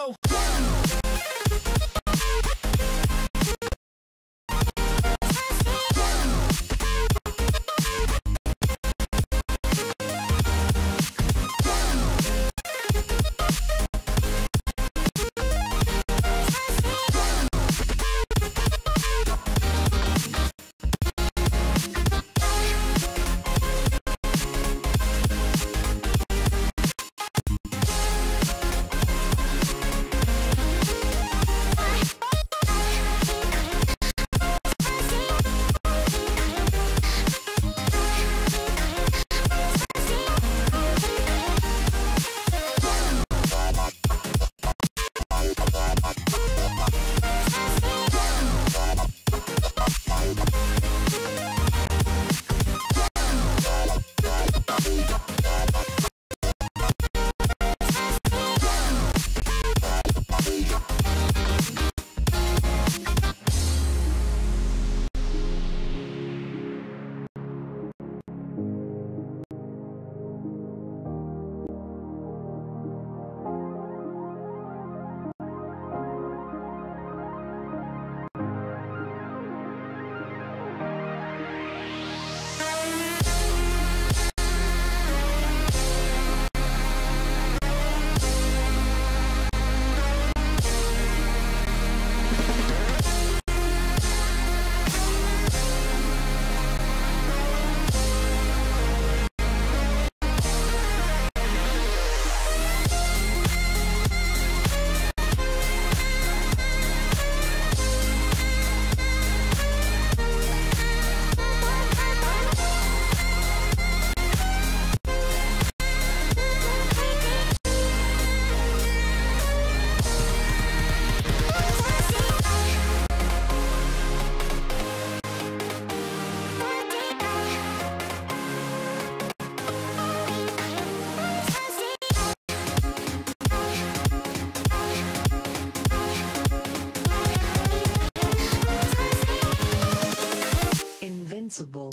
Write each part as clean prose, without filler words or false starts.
go. Invincible.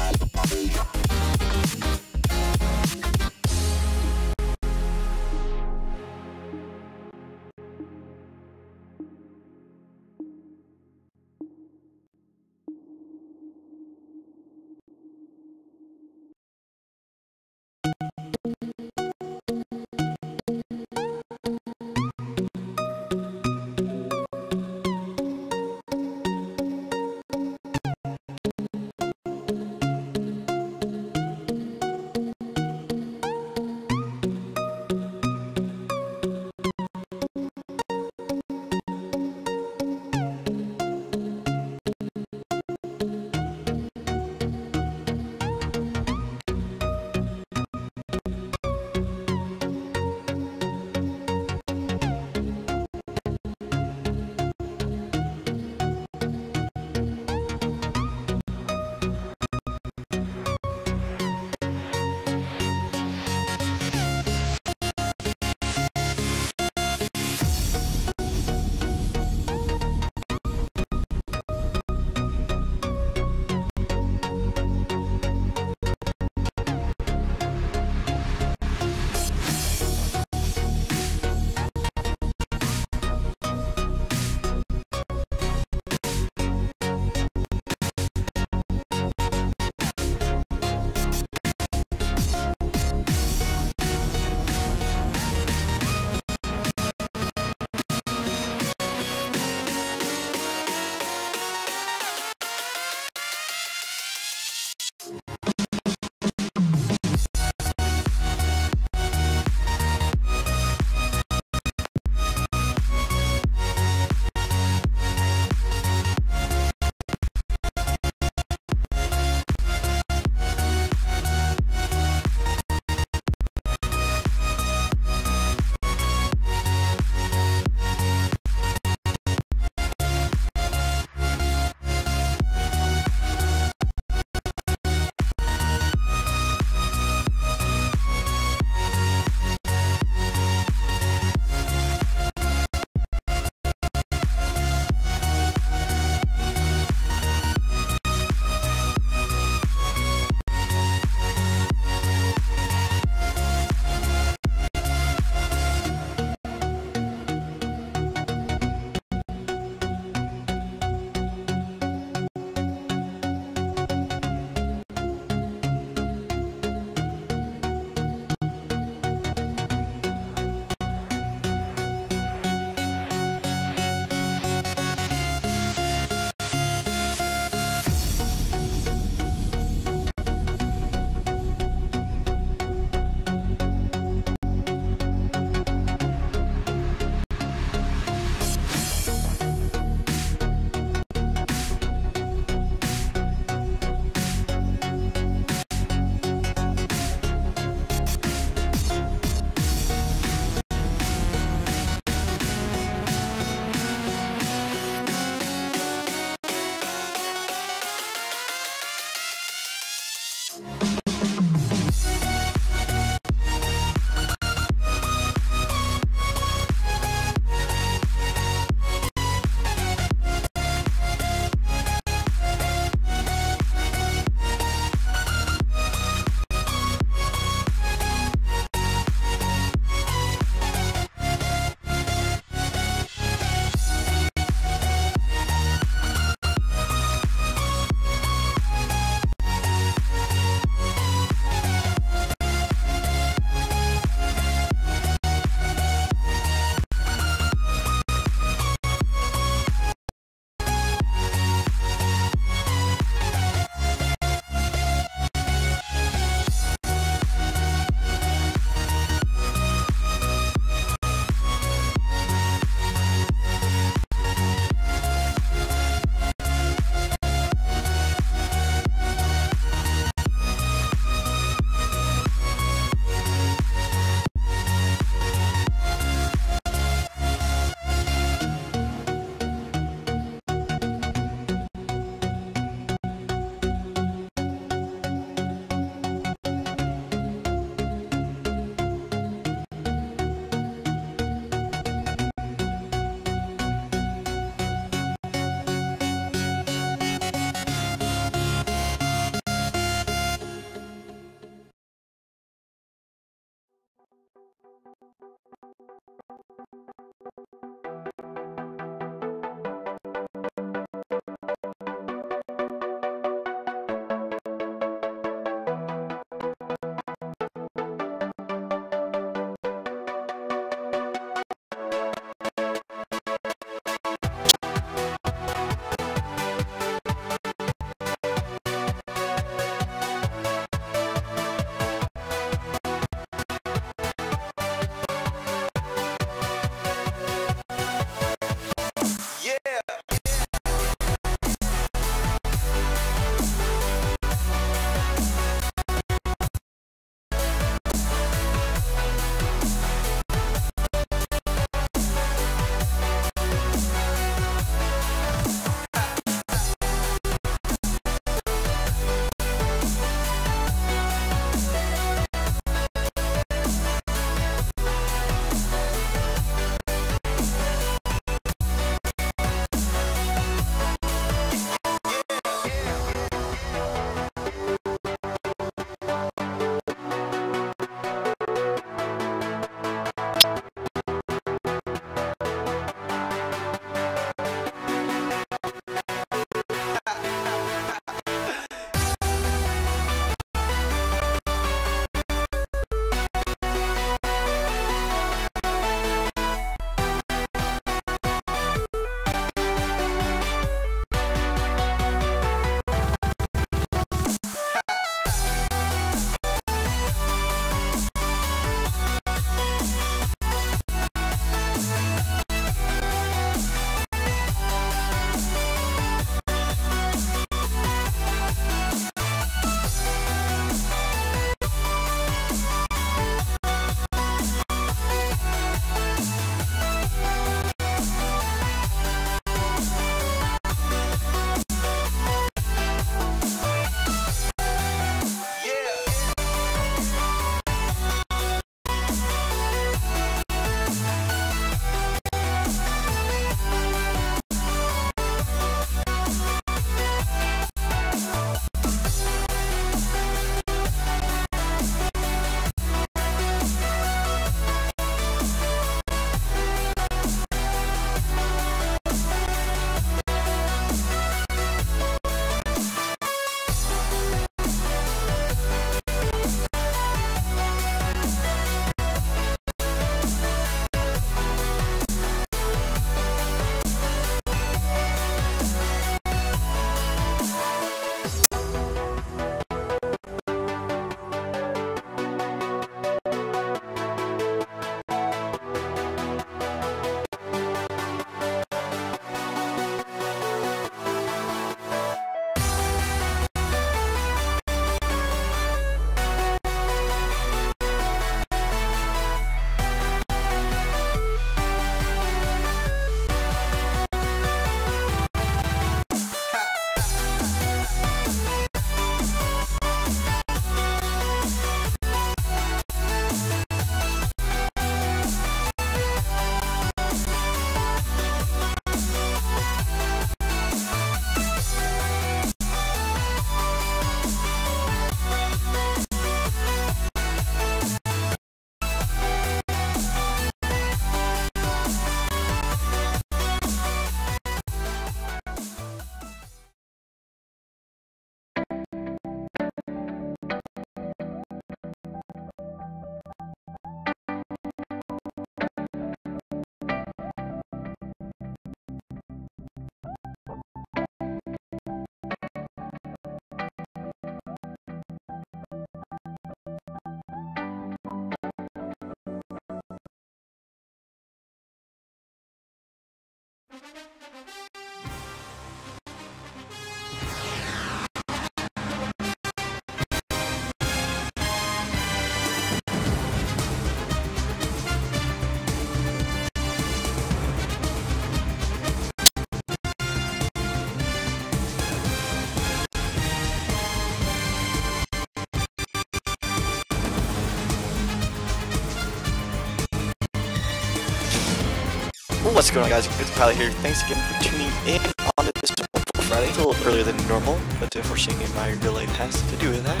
What's going on, guys? Encrypted Pilot here. Thanks again for tuning in on this Friday. It's a little earlier than normal, but unfortunately my real life has to do with that.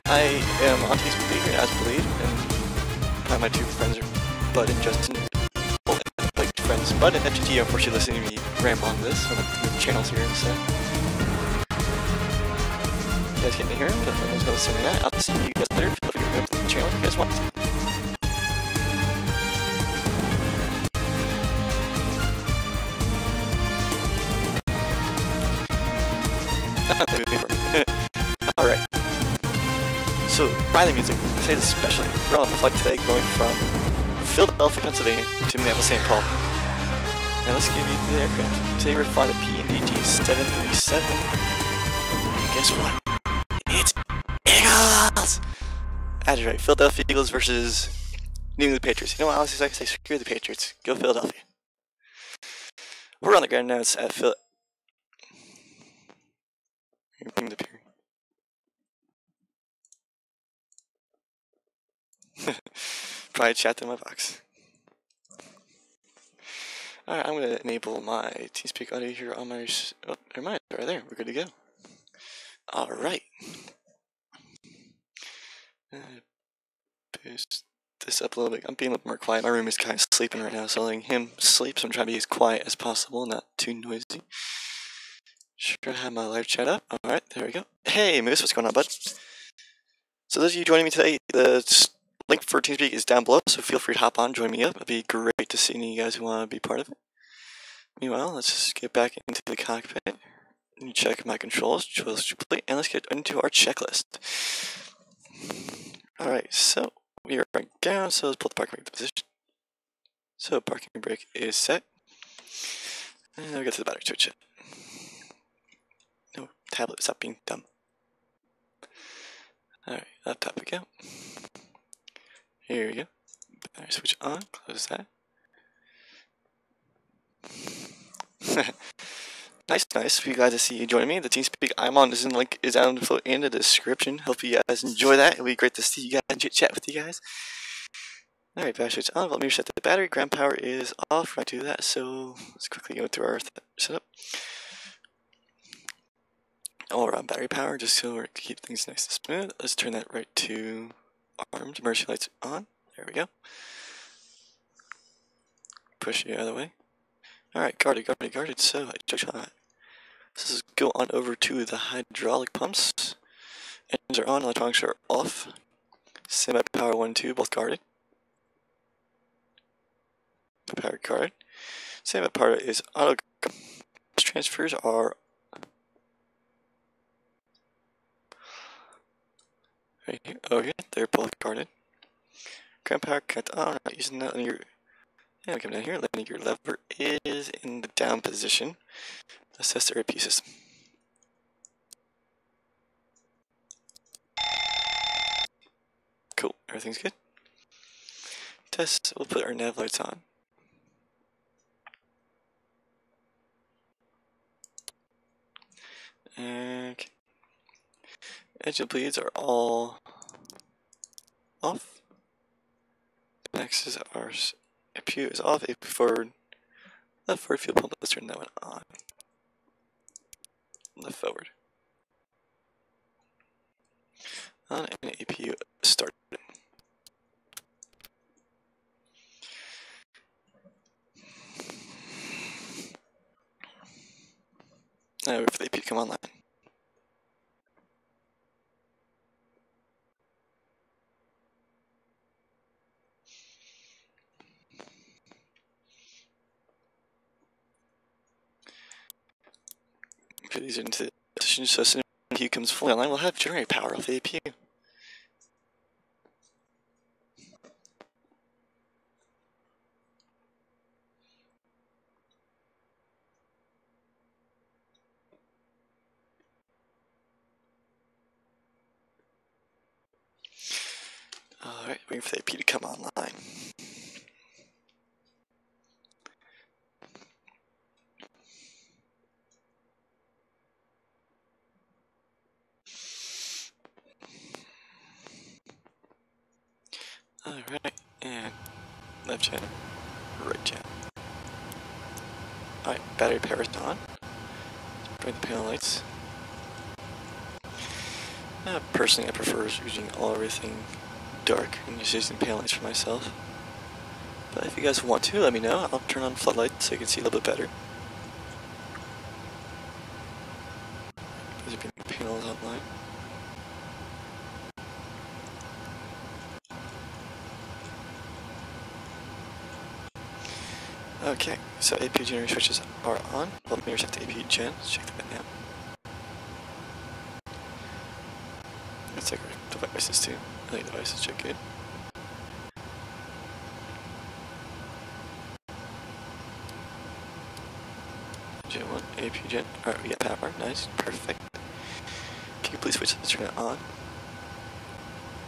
I am on today's behavior as believed, and my two friends are Bud and Justin. Well, like friends, Bud and FGT are unfortunately listening to me ramble on this on the channels here, so you guys can't hear him, but I'm just listening to that. I'll see you guys later. Feel free to go to the channel if you guys want to. Alright. So, by the music, I say this especially. We're on a flight today going from Philadelphia, Pennsylvania to Minneapolis, St. Paul. Now let's give you the aircraft. Today we're flying the PNDG 737. And guess what? It's Eagles! That's right, Philadelphia Eagles versus New England Patriots. You know what, honestly, I say screw the Patriots. Go Philadelphia. We're on the ground now. It's at Phil. Bring the pier. Probably chat in my box. Alright, I'm gonna enable my TeamSpeak audio here on my. Oh, never mind. Right there. We're good to go. Alright. Boost this up a little bit. I'm being a little more quiet. My room is kind of sleeping right now, so letting him sleep, so I'm trying to be as quiet as possible, not too noisy. Sure, have my live chat up. Alright, there we go. Hey, Moose, what's going on, bud? So those of you joining me today, the link for TeamSpeak is down below, so feel free to hop on, join me up. It'd be great to see any of you guys who want to be part of it. Meanwhile, let's just get back into the cockpit. And check my controls, and let's get into our checklist. Alright, so we are down, so let's pull the parking brake position. So parking brake is set. And now we get to the battery switch. No, tablet, stop being dumb. Alright, laptop we go. Here we go. Battery switch on, close that. Nice for you guys to see you joining me. The TeamSpeak I'm on, this link is down in the description. Hope you guys enjoy that. It'll be great to see you guys and chat with you guys. Alright, battery switch on. Let me reset the battery. Ground power is off. Right to that. So let's quickly go through our setup. All around battery power, just so we keep things nice and smooth. Let's turn that right to armed. Emergency lights on. There we go. Push it out of the way. Alright, guarded. So, let's just go on over to the hydraulic pumps. Engines are on, electronics are off. Standby power 1 and 2, both guarded. Power guarded. Standby power is auto. Transfers are right here. Oh yeah, they're both guarded. Ground power cut on. Not using that. Yeah, we come down here. Landing gear lever is in the down position. Let's test the RP system. Cool. Everything's good. Test. We'll put our nav lights on. Okay. Engine bleeds are all off. Next is our APU is off. AP forward. Left forward fuel pump. Let's turn that one on. Left forward. On and APU started. Now wait for the APU to come online. Put these into the position so as soon as the APU comes fully online, we'll have generator power off the APU. Alright, waiting for the APU to come online. Alright, and left channel, right channel. Alright, battery power is on. Bring the panel lights. Personally, I prefer using everything dark and just using panel lights for myself. But if you guys want to, let me know. I'll turn on floodlights so you can see a little bit better. These are being panels online. Okay, so AP generator switches are on. Well, mirrors have to AP gen. Let's check that now. Let's check our devices too. I think devices check good. Gen 1, AP gen. Alright, we got power. Nice, perfect. Can you please switch to turn it on?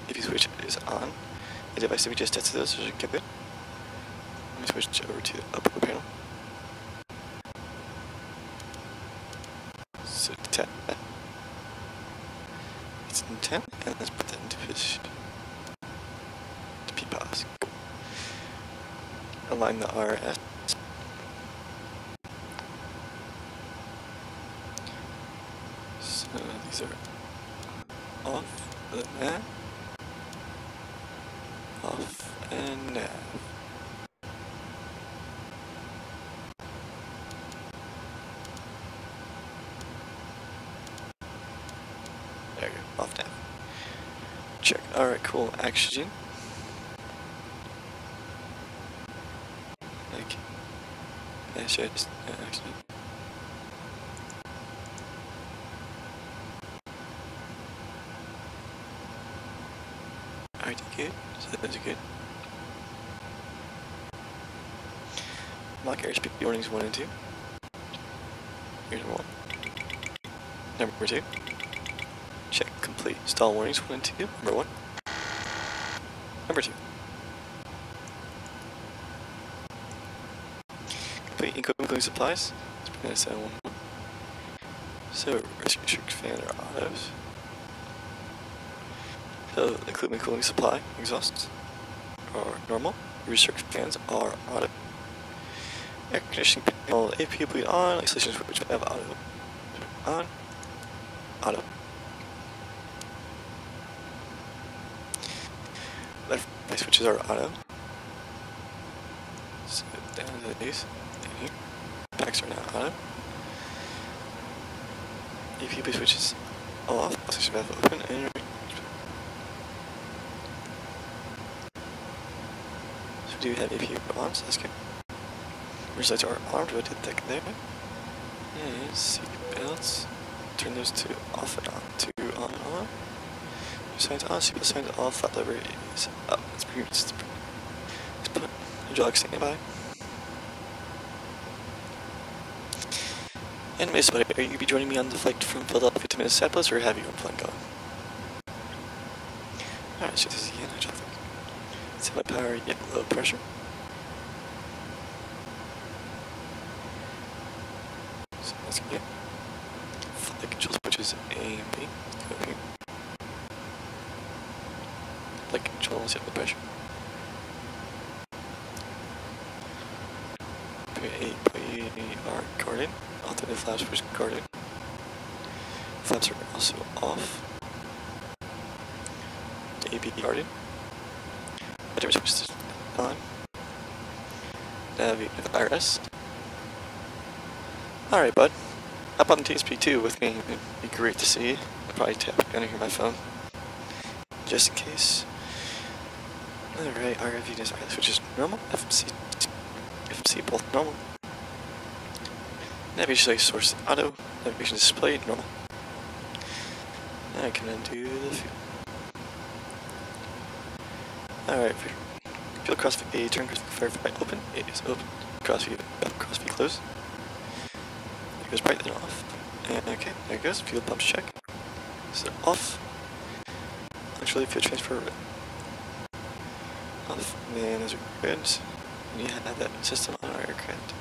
AP switch is on. The device that we just tested those should get good. Let me switch over to the upper panel. So tap that. It's in 10, and let's put that into fish. To PPOS. Align the RS. So these are off, the nav, off, and nav. There you go, off nav. Check. Alright, cool. Oxygen. Okay. Yeah, sure, just oxygen. Alright, good. So those are good. Lock airspeed warnings 1 and 2. Here's 1. Number 2. Check complete. Stall warnings 1 and 2. Number 1. Number 2. Complete incoming supplies. Let's bring this down 1 more. So, restrict fan are autos. So, including cooling supply exhausts are normal. Restrict fans are auto. Air conditioning panel AP bleed on. Isolation switch have auto. On. Auto. Left switches are auto. So down to these. Down here. Packs are now auto. AP switches off. Isolation valve open. And so we do have AP on, so that's good. Rear lights are armed, we'll detect there. And seat belts. Turn those to off and on. To on and on. Rear signs on, seat belt signs off, flat lever is up. Let's put hydraulic standby. And Miss Buddy, are you going to be joining me on the flight from Philadelphia to Minneapolis, or have you got a plan going? Alright, let's do this again. Hydraulic. Set my power, yet low pressure. So let's get flight control switches A and B. Let's go here. Flight control, set the pressure. A are guarded. Alternative flaps was guarded. Flaps are also off. The AB guarded. Battery switches on. Navigate IRS. Alright, bud. Hop on TSP2 with me. It'd be great to see you. I'll probably tap under here my phone. Just in case. Alright, RF units, which is normal. FMC both normal. Navigation source auto. Navigation display normal. I can undo the fuel. Alright, fuel crossfeed A, turn verify open. It is open. Crossfeed close. It goes bright then off. And okay, there it goes. Fuel pumps check. So off. Actually, fuel transfer off. Man, those are good. We need to have that system on our aircraft.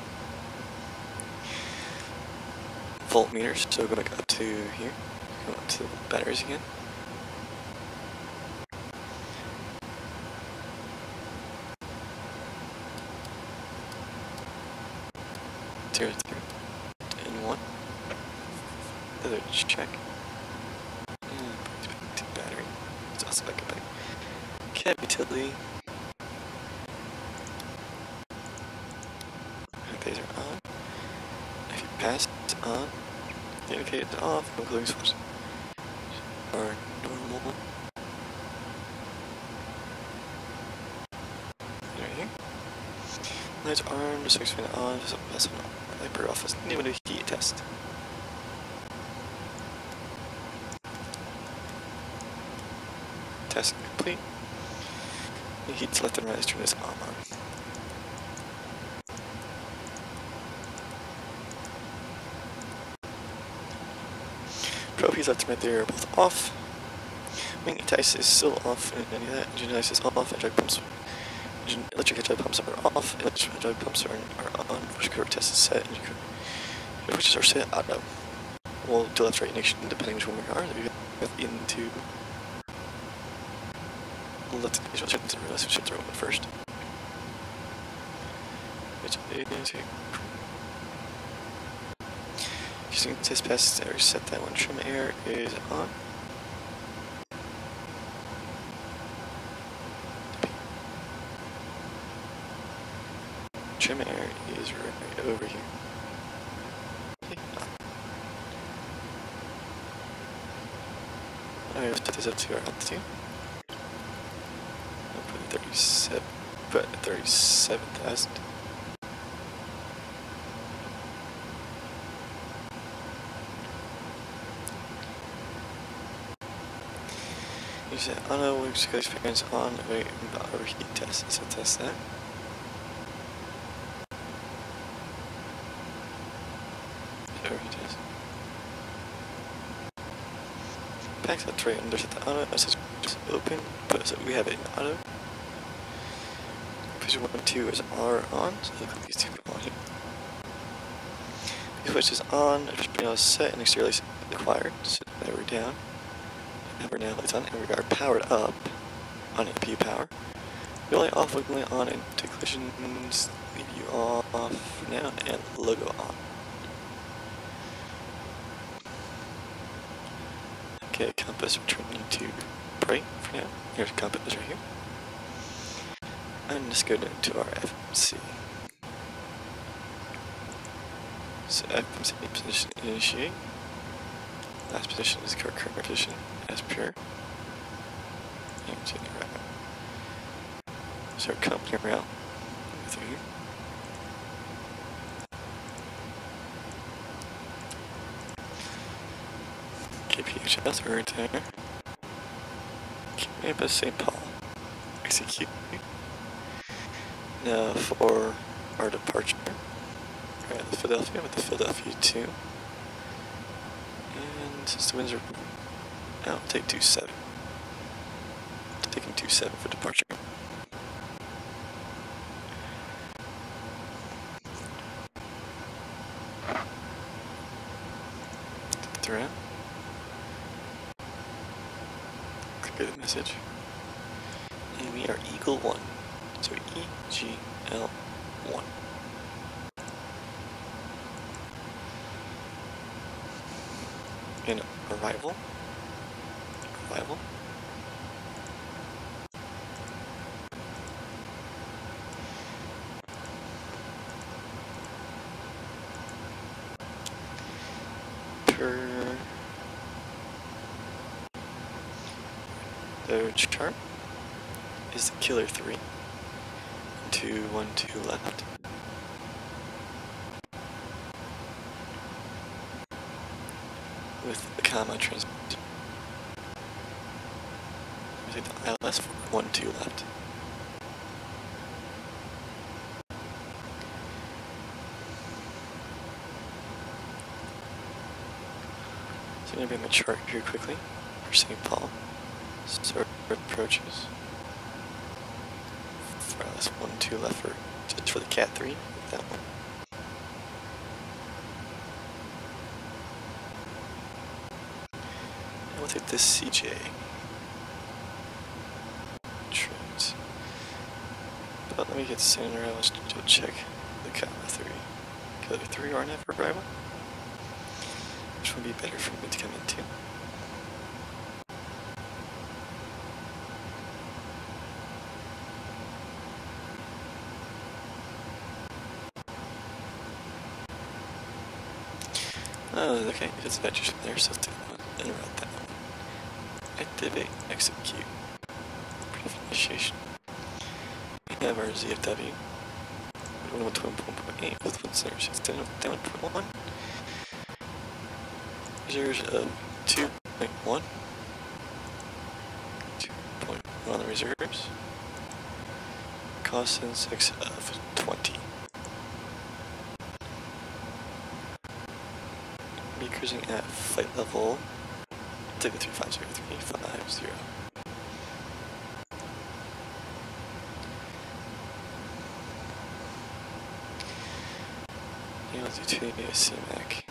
Voltmeters, so go back up to here. Go up to the batteries again. Zero, 0, other check. Battery. It's also back up. Cab utility. These are on. If you pass, it's on. The indicator is off. Including switch. Or normal. Right here. Lights armed. 6 minute on. Just pass on. Viper office. Need to heat test. Test complete. The heat's left and right. Let's turn this on. Probe heat left and right, they are both off. Wing ice is still off, and any of that. Engine ice is off. Hydraulic pumps, electric hydraulic pumps are off. Electric hydraulic pumps are on. Push curve test is set. Pushes are set auto. We'll do left right ignition depending which one we are. We go into left ignition. Let's realize we should throw one first. Which is here. Using test pass to reset that one. Trim air is on. Trim air is right over here. Alright, let's set this up to our altitude. I'll put 37,000. Use that auto works experience on overheat test. So test that. Overheat test. Packs up tray under set the auto. It says just open, but so we have it in auto. Push 1 and 2 is R on, so look at these two on here. The switch is on, everything else set, and exterior lights required. So now we're down. Now we're now lights on, and we are powered up on APU power. Relay off, wiggling on, and to collisions, leave you off for now, and logo on. Okay, compass returning to bright for now. Here's compass right here. And let's go down to our FMC. So FMC position initiate. Last position is our current position as pure. And continue right now. So our company route through here. KPHS right there. Minneapolis, St. Paul. Execute. Now for our departure. Right, Philadelphia with the Philadelphia 2. And since the winds are out, we'll take 27. Taking 27 for departure. Through. Click the message. And we are Eagle 1. So EGL 1. And arrival. Arrival. Per the chart is the Killer 3. 2, 1, 2 left. With the comma transmission. Take the ILS for 1, 2 left. So I'm going to bring the chart here quickly for St. Paul. Start approaches. ILS 1, 2 left for just for the Cat 3. That one. And we'll take this CJ. Trains. But let me get center. Let's check the Killer 3. Killer 3 RNF for arrival. Which one would be better for me to come into? Oh, okay, it's vectors from there, so let's take one and write that one. Activate, execute, initiation. We have our ZFW. 1.1.8 with 1 center, so it's down 1.1. Reserves of 2.1. 2.1 on the reserves. Cost and 6 of 20. Be cruising at flight level 350-350. Yeah, let's do 2 CMAC.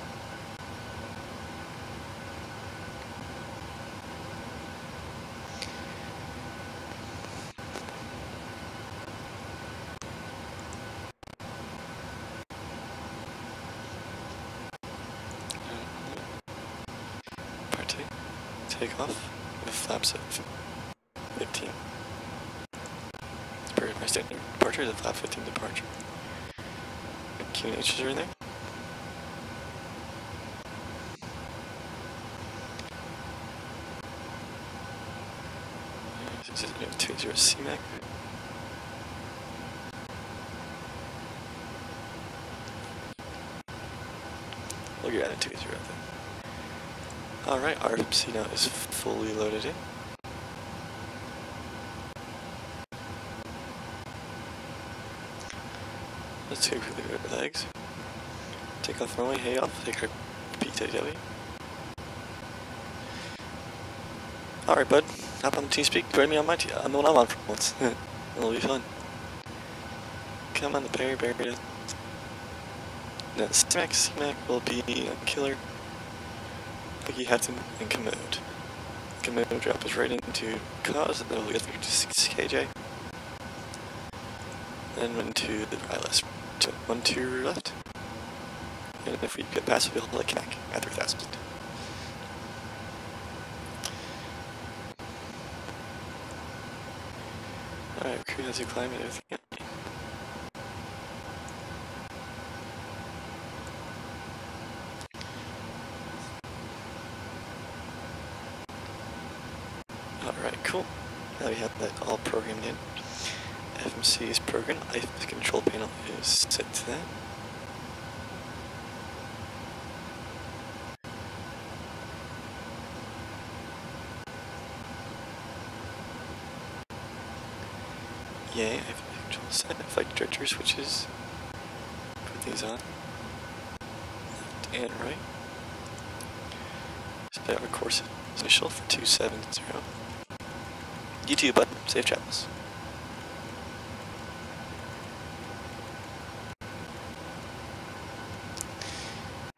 Take off with flaps of 15. It's my standard departure is a flap 15 departure. Q and H's are in there. This is 280 CMAC. Look at it, 280 then. Alright, our FC now is fully loaded in. Let's go quickly go to legs. Take off runway, hay off, take our PTW. Alright, bud, hop on the TeamSpeak, join me on my I'm the one I'm on for once. It'll be fun. Come on the Barry. Now, CMAC will be a killer. You have to and commode. Commode drop is right into cause, and then we'll get through to 6 kj. Then 1 to the right left. 1 to your left. And if we get past, we'll be able to connect at 3000. Alright, crew has to climb and everything. Alright, cool. Now we have that all programmed in. FMC is programmed. The control panel is set to that. Yay, I have the control set. Flight director switches. Put these on. Left and right. Set our course initial for 270. You too, bud. Safe travels.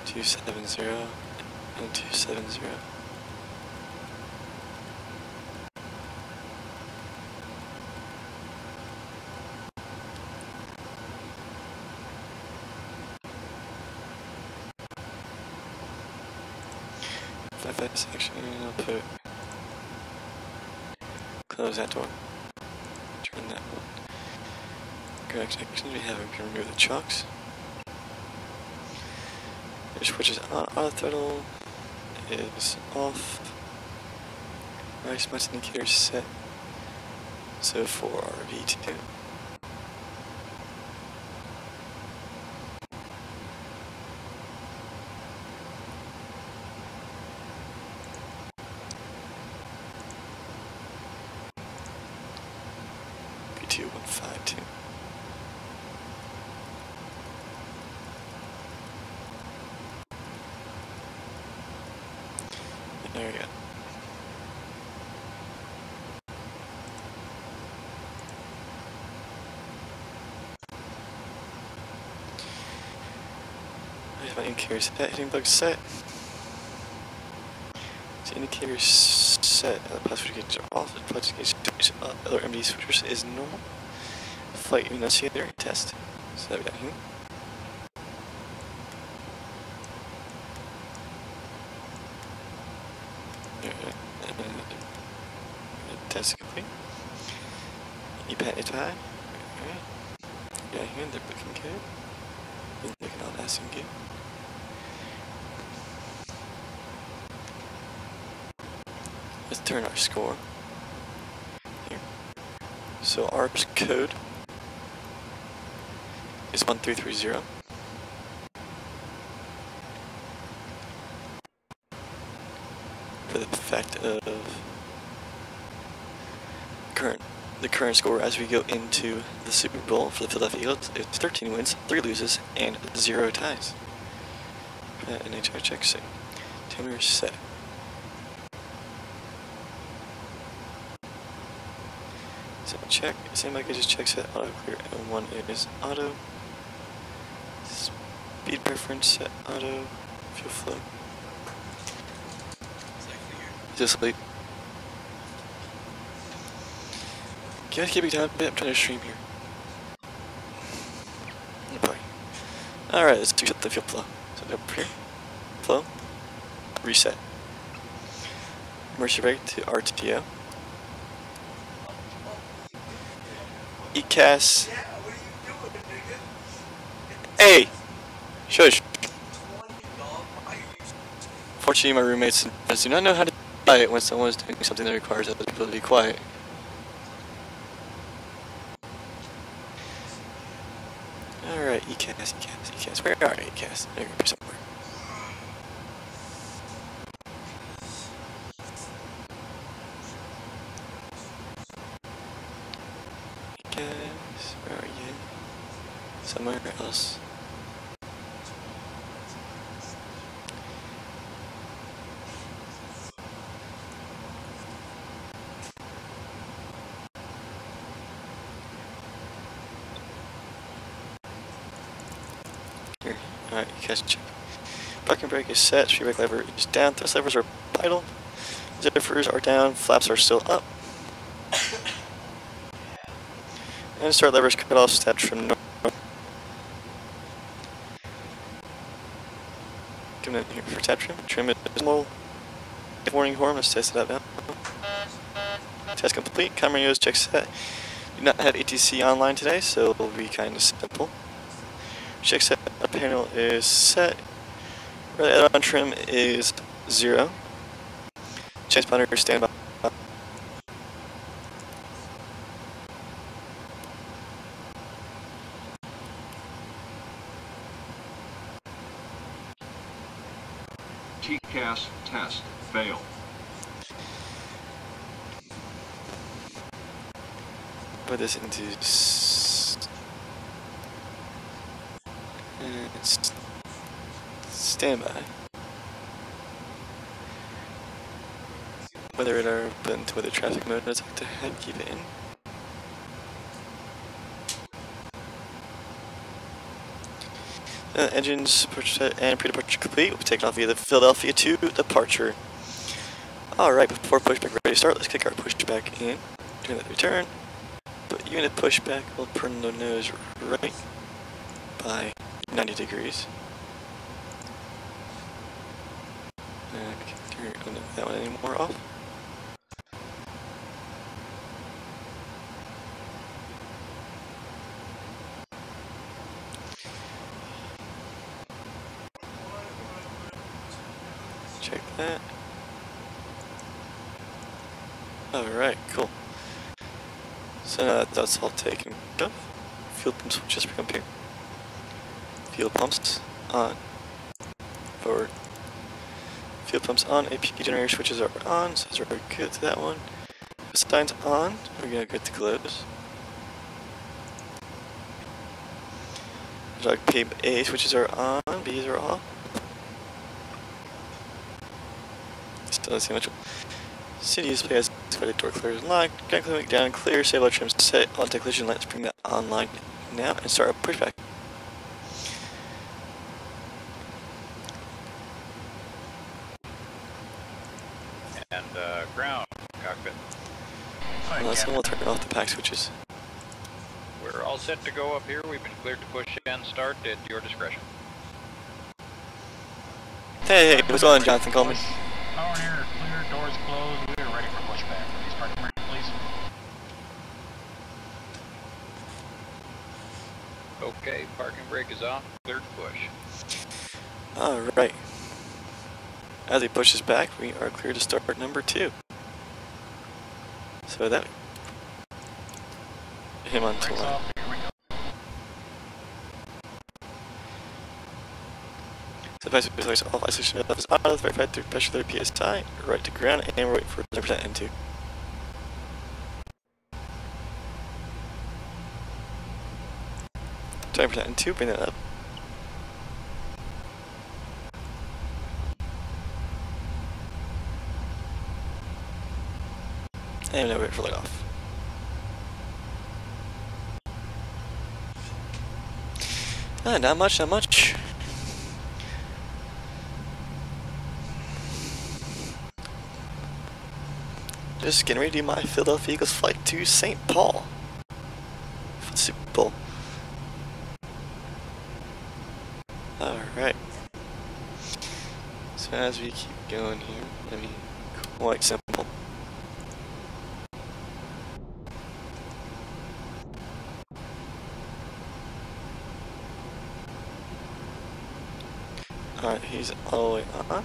$270 and 270. That section, I'll put close that door. Turn that one. Correct actions we have. We can remove the chocks. Your switch is on. Auto throttle is off. Right, smart indicator set. So for our V2. V2152. There we go. I have my indicator set, hitting bug set. So indicator set, plus switches are off, plus switches other MD switchers is normal. Flight enunciator test. So that we got here. Test complete. It's high. Alright. Yeah, here they're looking good. They're looking all nice and good. Let's turn our score. Here. So our code is 1330. For the fact of the current score as we go into the Super Bowl for the Philadelphia Eagles, it's 13 wins, 3 loses, and 0 ties. NHL check set. Timer set. So check, same like I just check set, auto clear, and one is auto. Speed preference set, auto, fuel flow. Just sleep. Can I keep it down a bit? I'm trying to stream here. Oh boy. Alright, let's reset the fuel flow. So up here. Flow. Reset. Emergency brake to RTO. ECAS. Hey! Shush! Fortunately, my roommates do not know how to be quiet when someone is doing something that requires other people to be quiet. Alright, ECAS. Where are ECAS? They're gonna be somewhere. ECAS, where are you? Somewhere else. Alright, ECAS check. Parking brake is set, speed brake lever is down, thrust levers are idle, zippers are down, flaps are still up. And start levers cut off, step trim north. Coming in here for tap trim. Trim is normal. Warning horn, let's test it out now. Test complete, camera news, check set. Do not have ATC online today, so it'll be kind of simple. Check set panel is set. Relay add-on trim is 0. Transponder standby. TCAS test failed. Put this into standby. Weather radar, put into weather traffic mode. Let's have to keep it in. Engines and pre-departure complete. We'll be taking off via the Philadelphia to departure. Alright, before pushback ready to start, let's kick our pushback in. Doing that return. But unit pushback will turn the nose right by 90 degrees. Don't know that one anymore off. Check that. Alright, cool. So now that that's all taken care of, fuel pumps will just become here. Fuel pumps on. Forward. Fuel pumps on. AP generator switches are on, so we're good to that one. Signs on. We're gonna get to close. Like A switches are on, B's are off. Still doesn't see much. City display has door clear is locked. Gun clear down, clear, save all trim set, anti-collision lights, bring that online now and start a pushback. And ground cockpit. Unless we'll turn off the pack switches. We're all set to go up here. We've been cleared to push and start at your discretion. Hey, what's going on, Jonathan Coleman? Power here, clear, door doors closed. We are ready for pushback. Please park and brake, please. Okay, parking brake is off. Clear to push. Alright. As he pushes back, we are clear to start number 2. So that him on to Brakes line. off. Here we go. So basically, off isolation is auto, verified through pressure 30 psi, right to ground, and we're waiting for 10% N2. N2, bring that up. And now wait for light off. Not much, not much. Just getting ready to do my Philadelphia Eagles flight to St. Paul for the Super Bowl. Alright. So as we keep going here, let me quite simple. Alright, he's all the way on.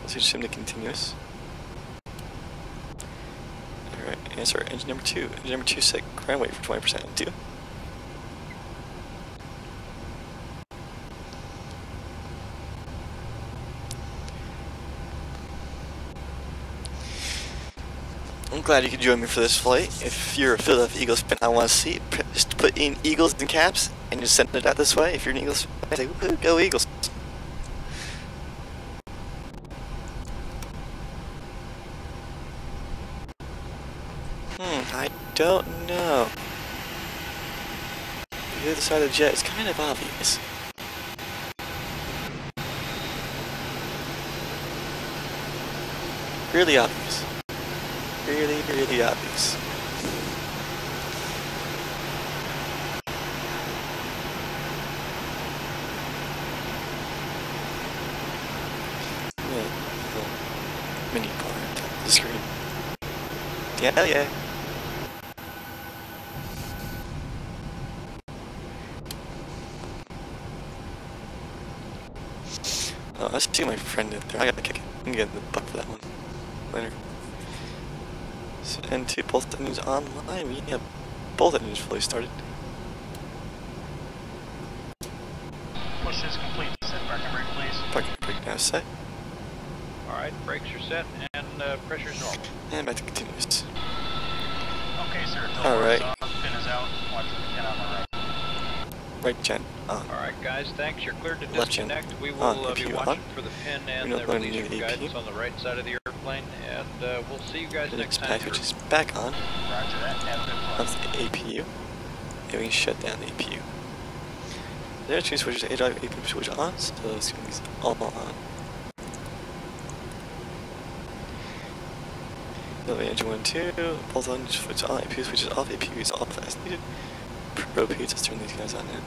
Let's switch him to continuous. Alright, and start engine number 2. Engine number 2 set ground weight for 20% and 2. I'm glad you could join me for this flight. If you're a Philadelphia Eagles fan I want to see, just put in Eagles in caps and just send it out this way. If you're an Eagles fan, say, woo, go Eagles. I don't know. The other side of the jet is kind of obvious. Really obvious. Really, really obvious. Yeah, mini bar on top of the screen. Yeah, yeah. Oh, I see my friend in there. I gotta kick it. I'm getting the buck for that one. Later. So, and two, both engines online. We have both engines fully started. Push is complete. Set parking brake, please. Parking brake now set. Alright, brakes are set and pressure's normal. And back to continuous. Okay, sir. All right. Pin is out. Watch the pin on the right. Right gen on. Alright guys, thanks. You're cleared to Left gen disconnect. We will on, be APU watching on. for the pin and We're the not going release near route the guidance APU. on the right side of the airplane, and we'll see you guys The next next time. pack, which is back on. Roger that. Have a good flight. That's the APU. And we shut down the APU. There are two switches, A drive, APU switch on, so those things all on. The engine 1 2, both engines switch on, APU switches off, APU is off as needed. Pro P's, let's turn these guys on in.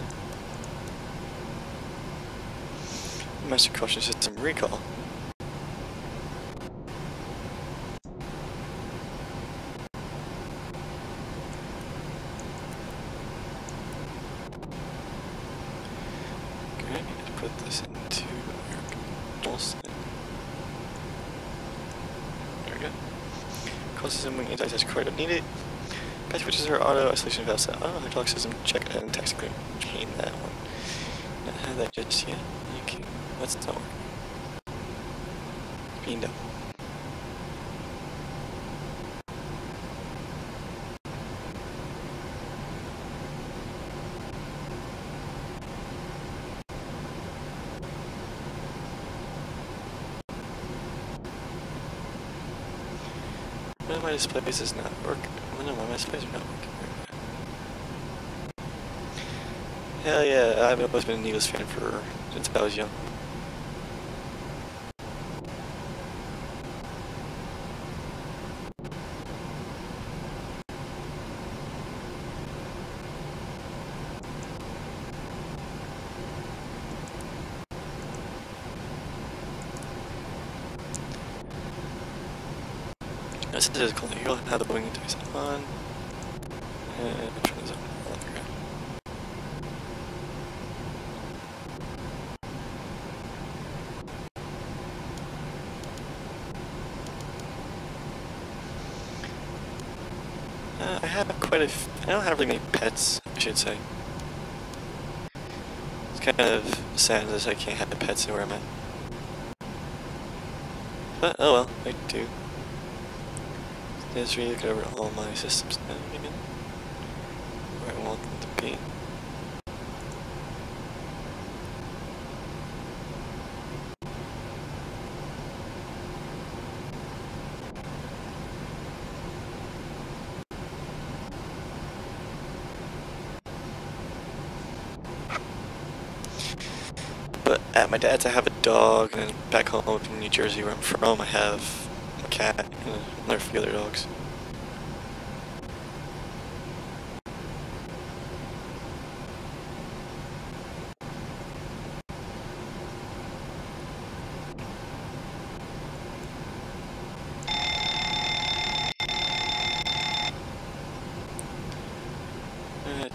Master caution system recall. Okay, let's put this into our controls. There we go. Call system wing anti-touch card if needed. Patch switches are auto isolation valve set. Auto hydraulic system check and taxi clear. Gain that one. Not have that just yet. Okay, that's not working. Beamed up. One of my displays is not working. One of my displays are not working. Hell yeah, I've always been an Eagles fan since I was young. This is cool. You'll have the wing device on. And turn this on. I have quite a I don't have really many pets, I should say. It's kind of sad that I can't have pets where I'm at. But, oh well, I do. Let's really look over all my systems now again. Where I want them to be. But at my dad's I have a dog, and then back home in New Jersey where I'm from I have a cat and another few other dogs.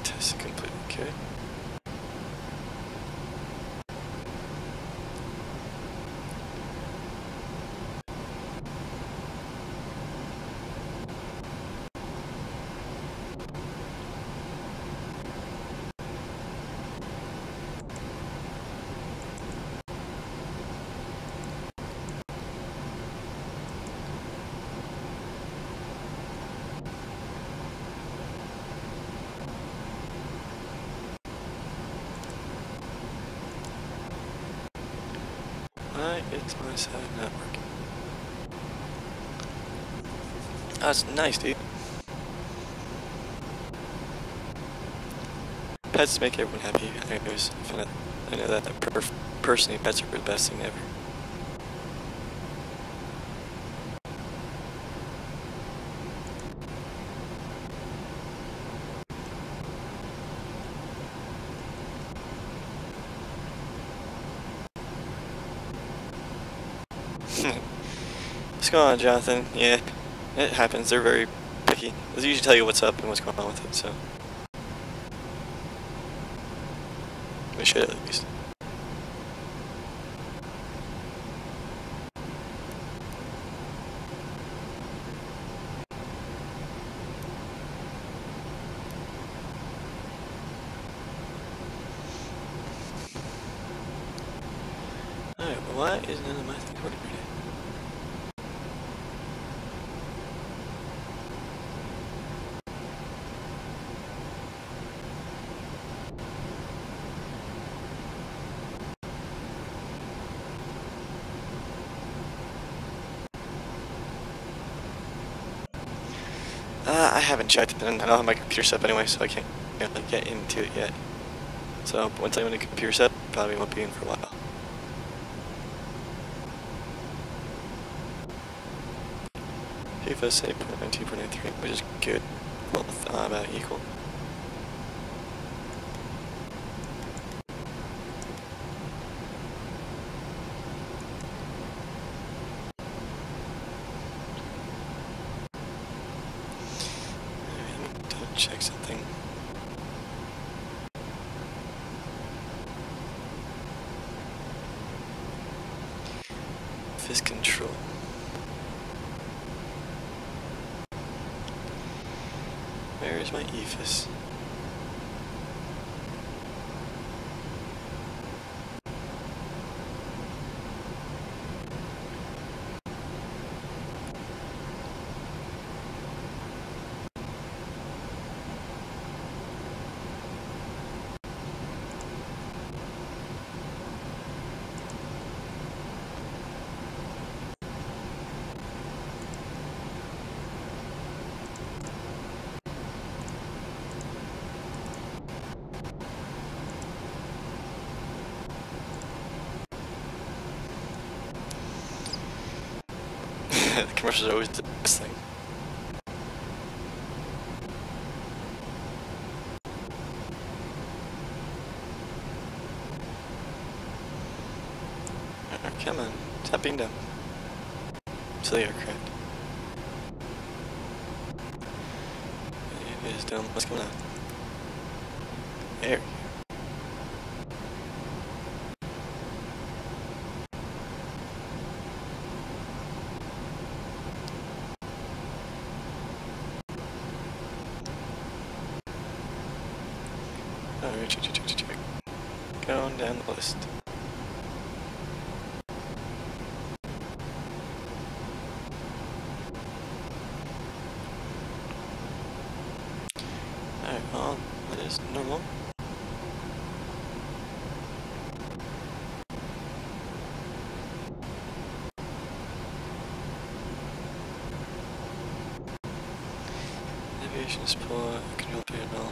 Test complete, okay. Why is my side not working? That's nice, dude. Pets make everyone happy. I know that personally, pets are the best thing ever. What's going on, Jonathan? Yeah, it happens. They're very picky. They usually tell you what's up and what's going on with it, so. We should at least. Alright, well, why is none of my things working right now? I haven't checked it, and I don't have my computer set up anyway, so I can't really get into it yet. So once I'm in the computer set, probably won't be in for a while. PFS 8.92.93, which is good. Both about equal. Check something. Fist control. Where is my EFIS? The commercials are always the best thing. Come on, stop being dumb. Silly aircraft. is dome. What's going on? There. Alright, check. Going down the list. Alright, well, that is normal. Navigation support, control panel,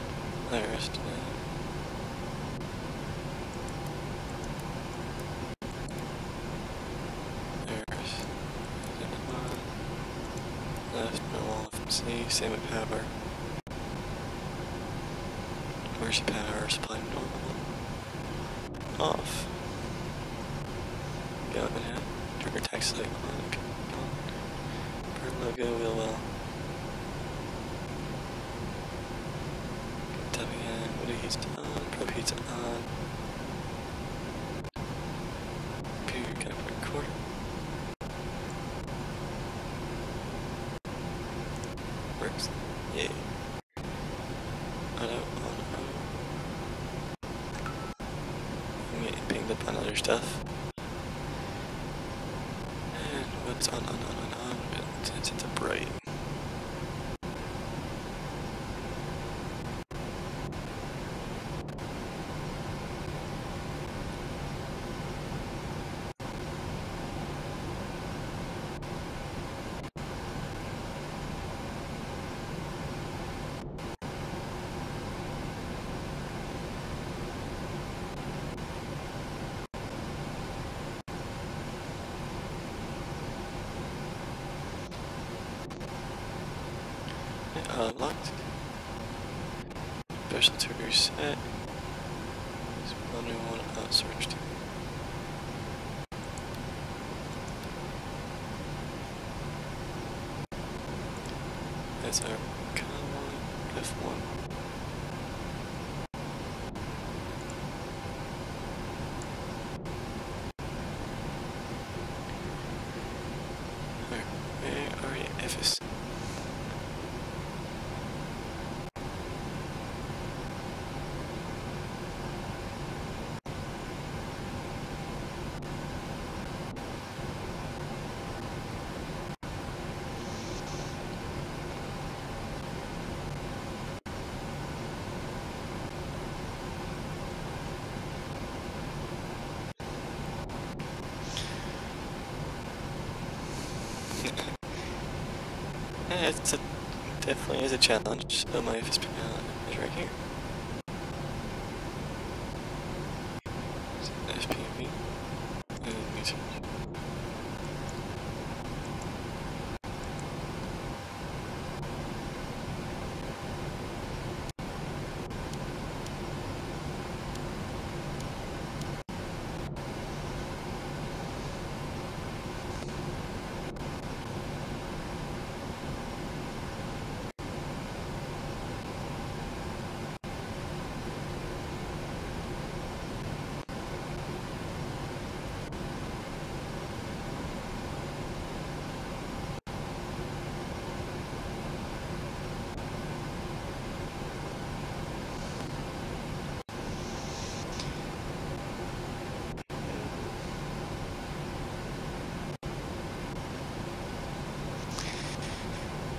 iris. Left, normal, FMC, same with power. Where's your power supply? Normal. Off. Go ahead. Trigger tax light on. Burn logo, wheel well. Tapping in, motor heat's on, probe heat's on. Computer camera recorder. Works. Yeah. Auto. I'm getting pinged up on other stuff. And what's on, it's a bright. Locked. Special to reset. There's one we want to outsource to. That's our common F1. Where are you, FS? Yeah, definitely is a challenge. So my FSP is right here. FPV and research.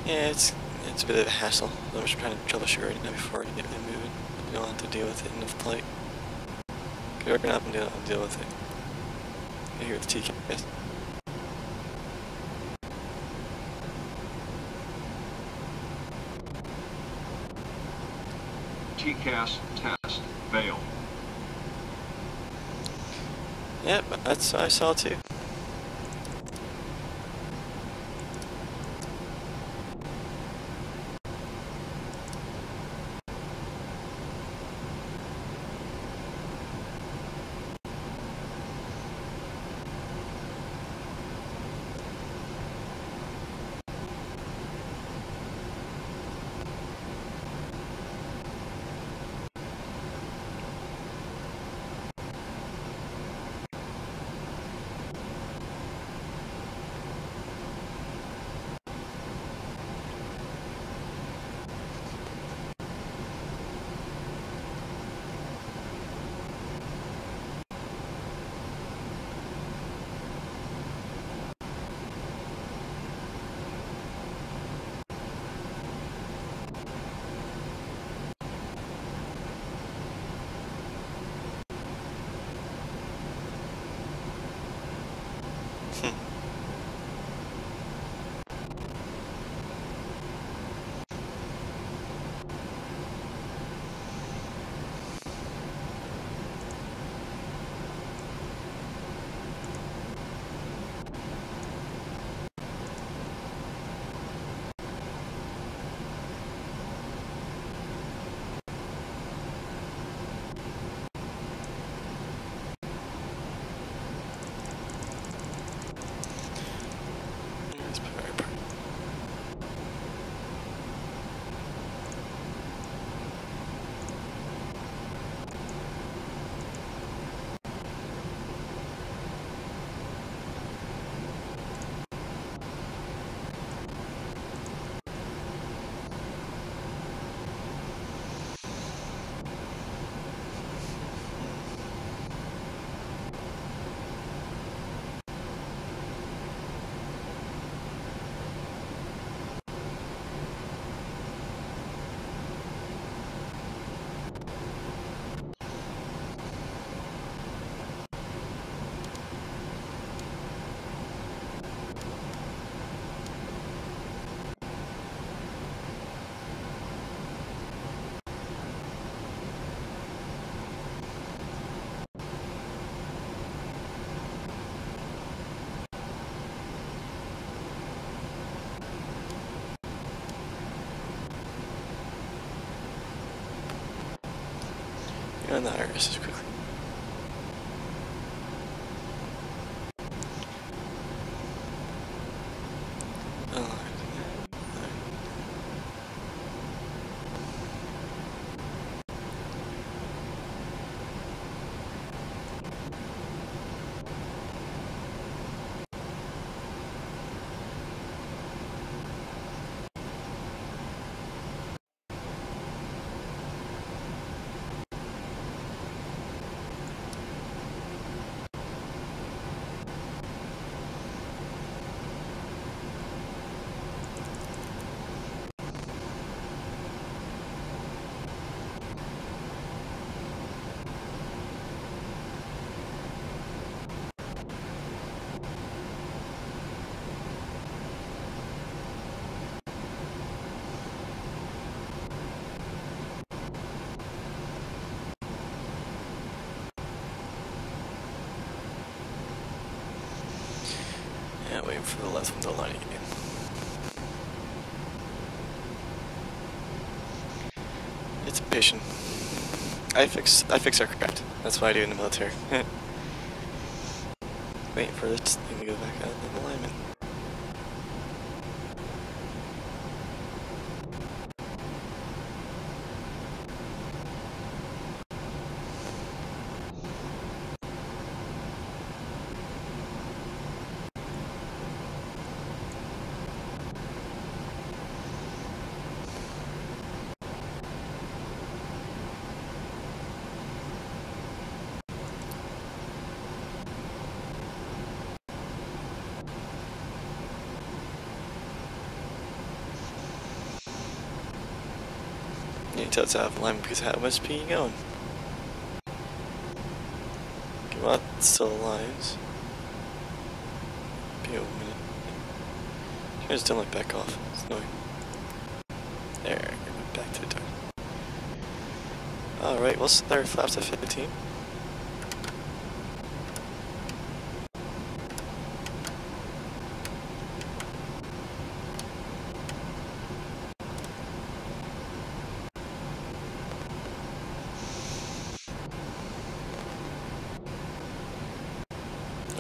Yeah, it's a bit of a hassle. I'm just trying to troubleshoot right now before I get it moving. You don't have to deal with it in the flight. You're working up and deal with it. You're here with the TKS. TCAS test failed. Yep, that's what I saw too. Get on the irises quickly. Yeah, waiting for the left one to line again. It's patient. I fix aircraft. That's what I do in the military. Waiting for this thing to go back out of alignment. You can tell it's out of alignment because how much speed you going? Come on, it still aligns. Be a minute. I just don't like back off. It's annoying. There, back to the time. Alright, we'll start flaps at 15.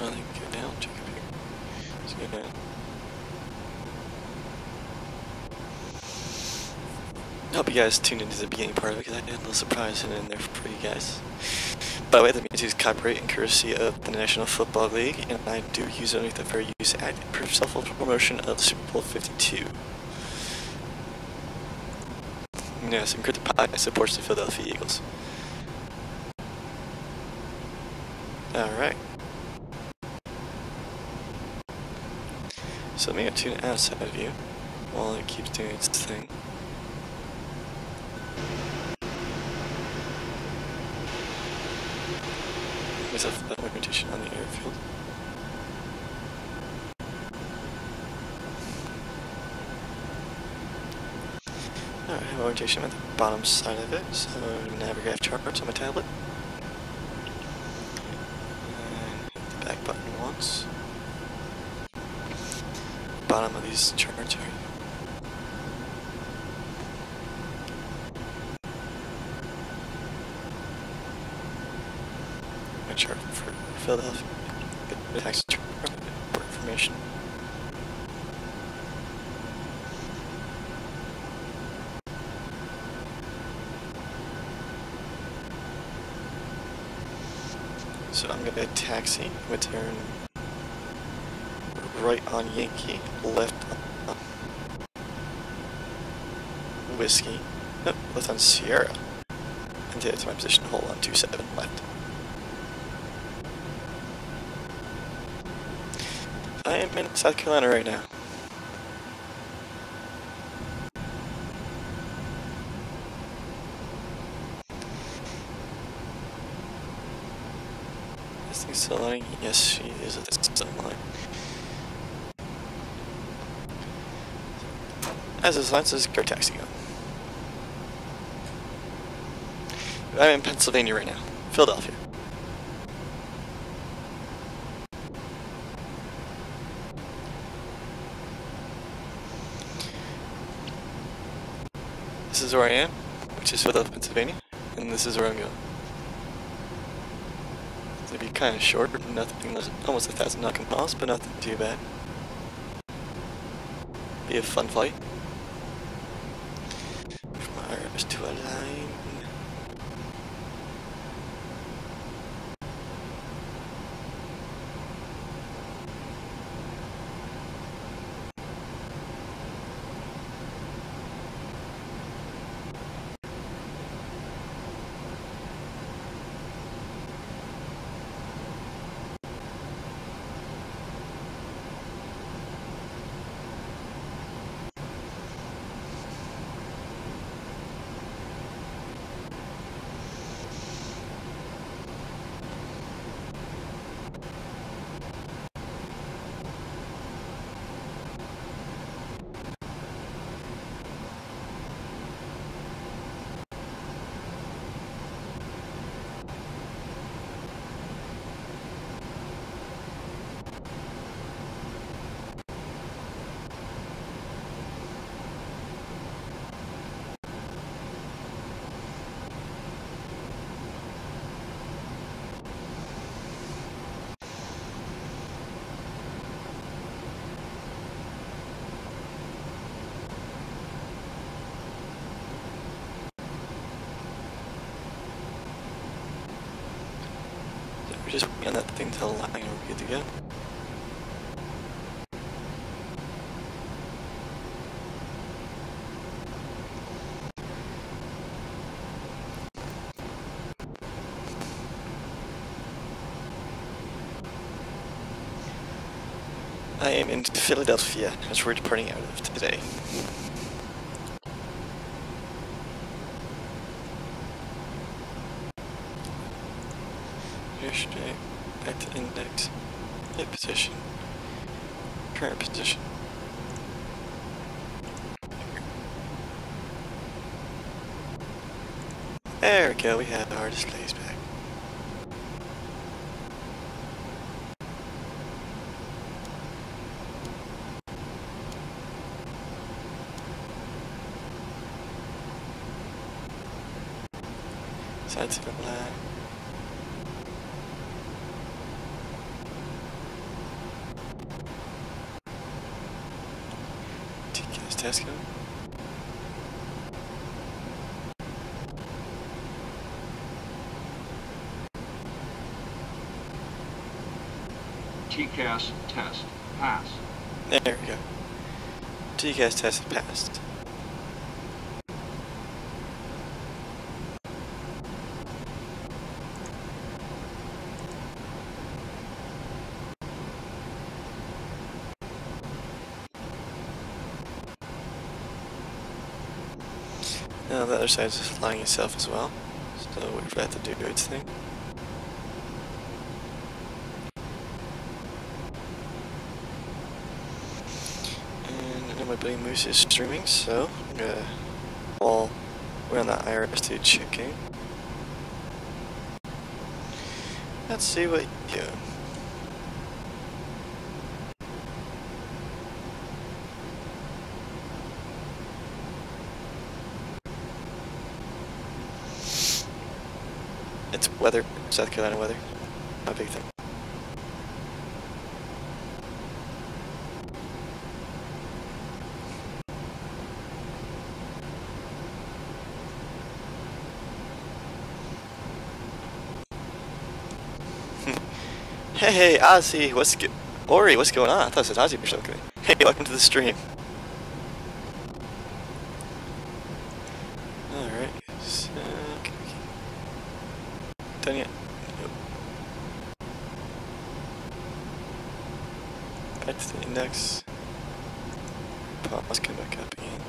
I think go down, check it here. Let's go down. I hope you guys tuned into the beginning part of it because I had a little surprise in there for you guys. By the way, the music is copyright and courtesy of the National Football League, and I do use it only the fair use act for self-promotion of Super Bowl 52. Yes, Encrypted Pilot supports the Philadelphia Eagles. Alright. So let me go tune it outside view while it keeps doing its thing. Myself that orientation on the airfield. Alright, I have orientation at the bottom side of it, so I'm going to navigate charts on my tablet. And hit the back button once. Bottom of these charts here. My chart for Philadelphia. Get the taxi chart for information. So I'm gonna taxi, I'm gonna turn right on Yankee, left on Whiskey, nope, left on Sierra, and take it to my position, hold on 27 left. I am in South Carolina right now. This thing's still lining? Yes, she is at this still line. As this line says, go taxi go. I'm in Pennsylvania right now. Philadelphia. This is where I am, which is Philadelphia, Pennsylvania, and this is where I'm going. It'd be kind of short, nothing, almost 1,000 knocking miles, but nothing too bad. Be a fun flight. From ours to a line. We're just waiting on that thing to align and we're good to go. I am in Philadelphia, as we're departing out of today. Straight, back to index, hit position, current position. There we go, we have our displays back. Side to the left. Test go. TCAS test pass. There we go. TCAS test passed. Now the other side is flying itself as well, so wait for that to do its thing. And I know my buddy Moose is streaming, so I'm gonna, while we're on that IRS2 checking, let's see what you do. It's weather, South Carolina weather, not a big thing. Hey, Ozzy, Ori, what's going on? I thought it was Ozzy or something. Hey, welcome to the stream. Alright, so... Done yet? Nope. Back to the index. Pause, come back up again.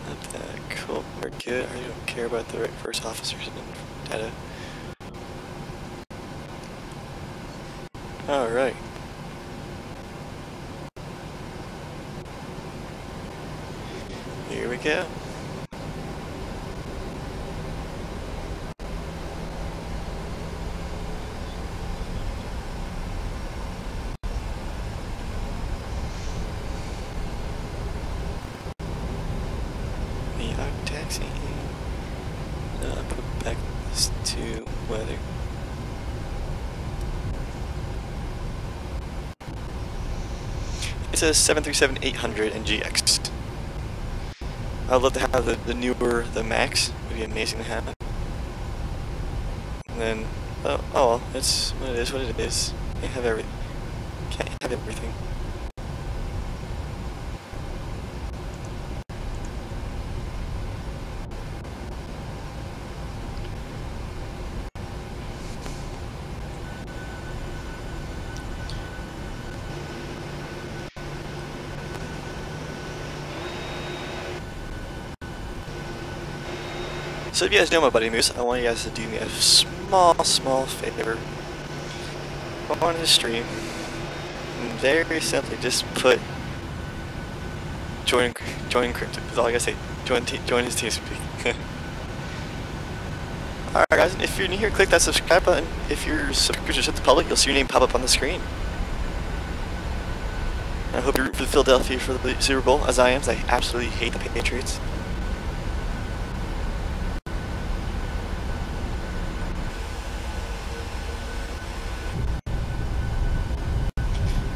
Not that cool. We're good. I don't care about the right first officers and data. Alright. Here we go. The taxi. Put back this to weather. It's a 737-800 NGX. I'd love to have the newer, the Max. It would be amazing to have. And then, oh well, it's what it is. Can't have everything. Can't have everything. So if you guys know my buddy Moose, I want you guys to do me a small favor. Go on his stream and very simply just put join Encrypted. That's all I gotta say. Join his team speak. Alright guys, if you're new here, click that subscribe button. If your subscription is set to public, you'll see your name pop up on the screen. I hope you're rooting for Philadelphia for the Super Bowl, as I am, as I absolutely hate the Patriots.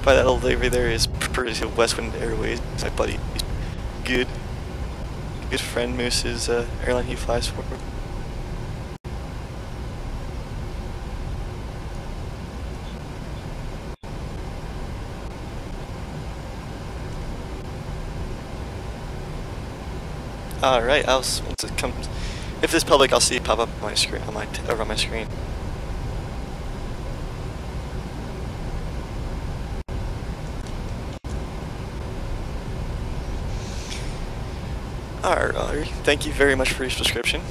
By that old lady there is Purdy Westwind Airways, my buddy. Good friend Moose's airline he flies for. Alright, once it comes, if this public, I'll see it pop up on my screen, over on my screen. Alright, thank you very much for your subscription.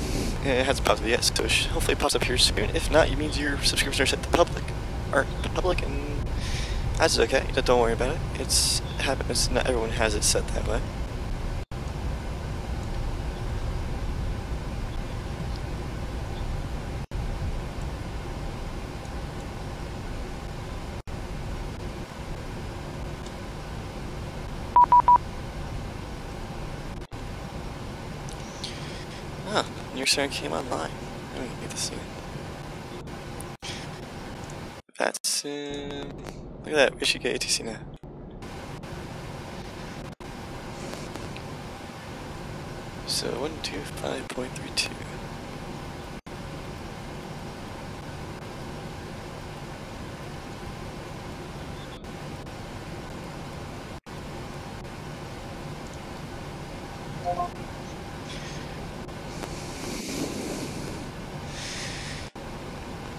It hasn't popped up yet, so hopefully it pops up here soon. If not, it means your subscriptions are set to public. And that's okay, don't worry about it. It happens, not everyone has it set that way. Ah, your song came online. Let me get this in. VATSIM. Look at that, we should get ATC now. So 125.32.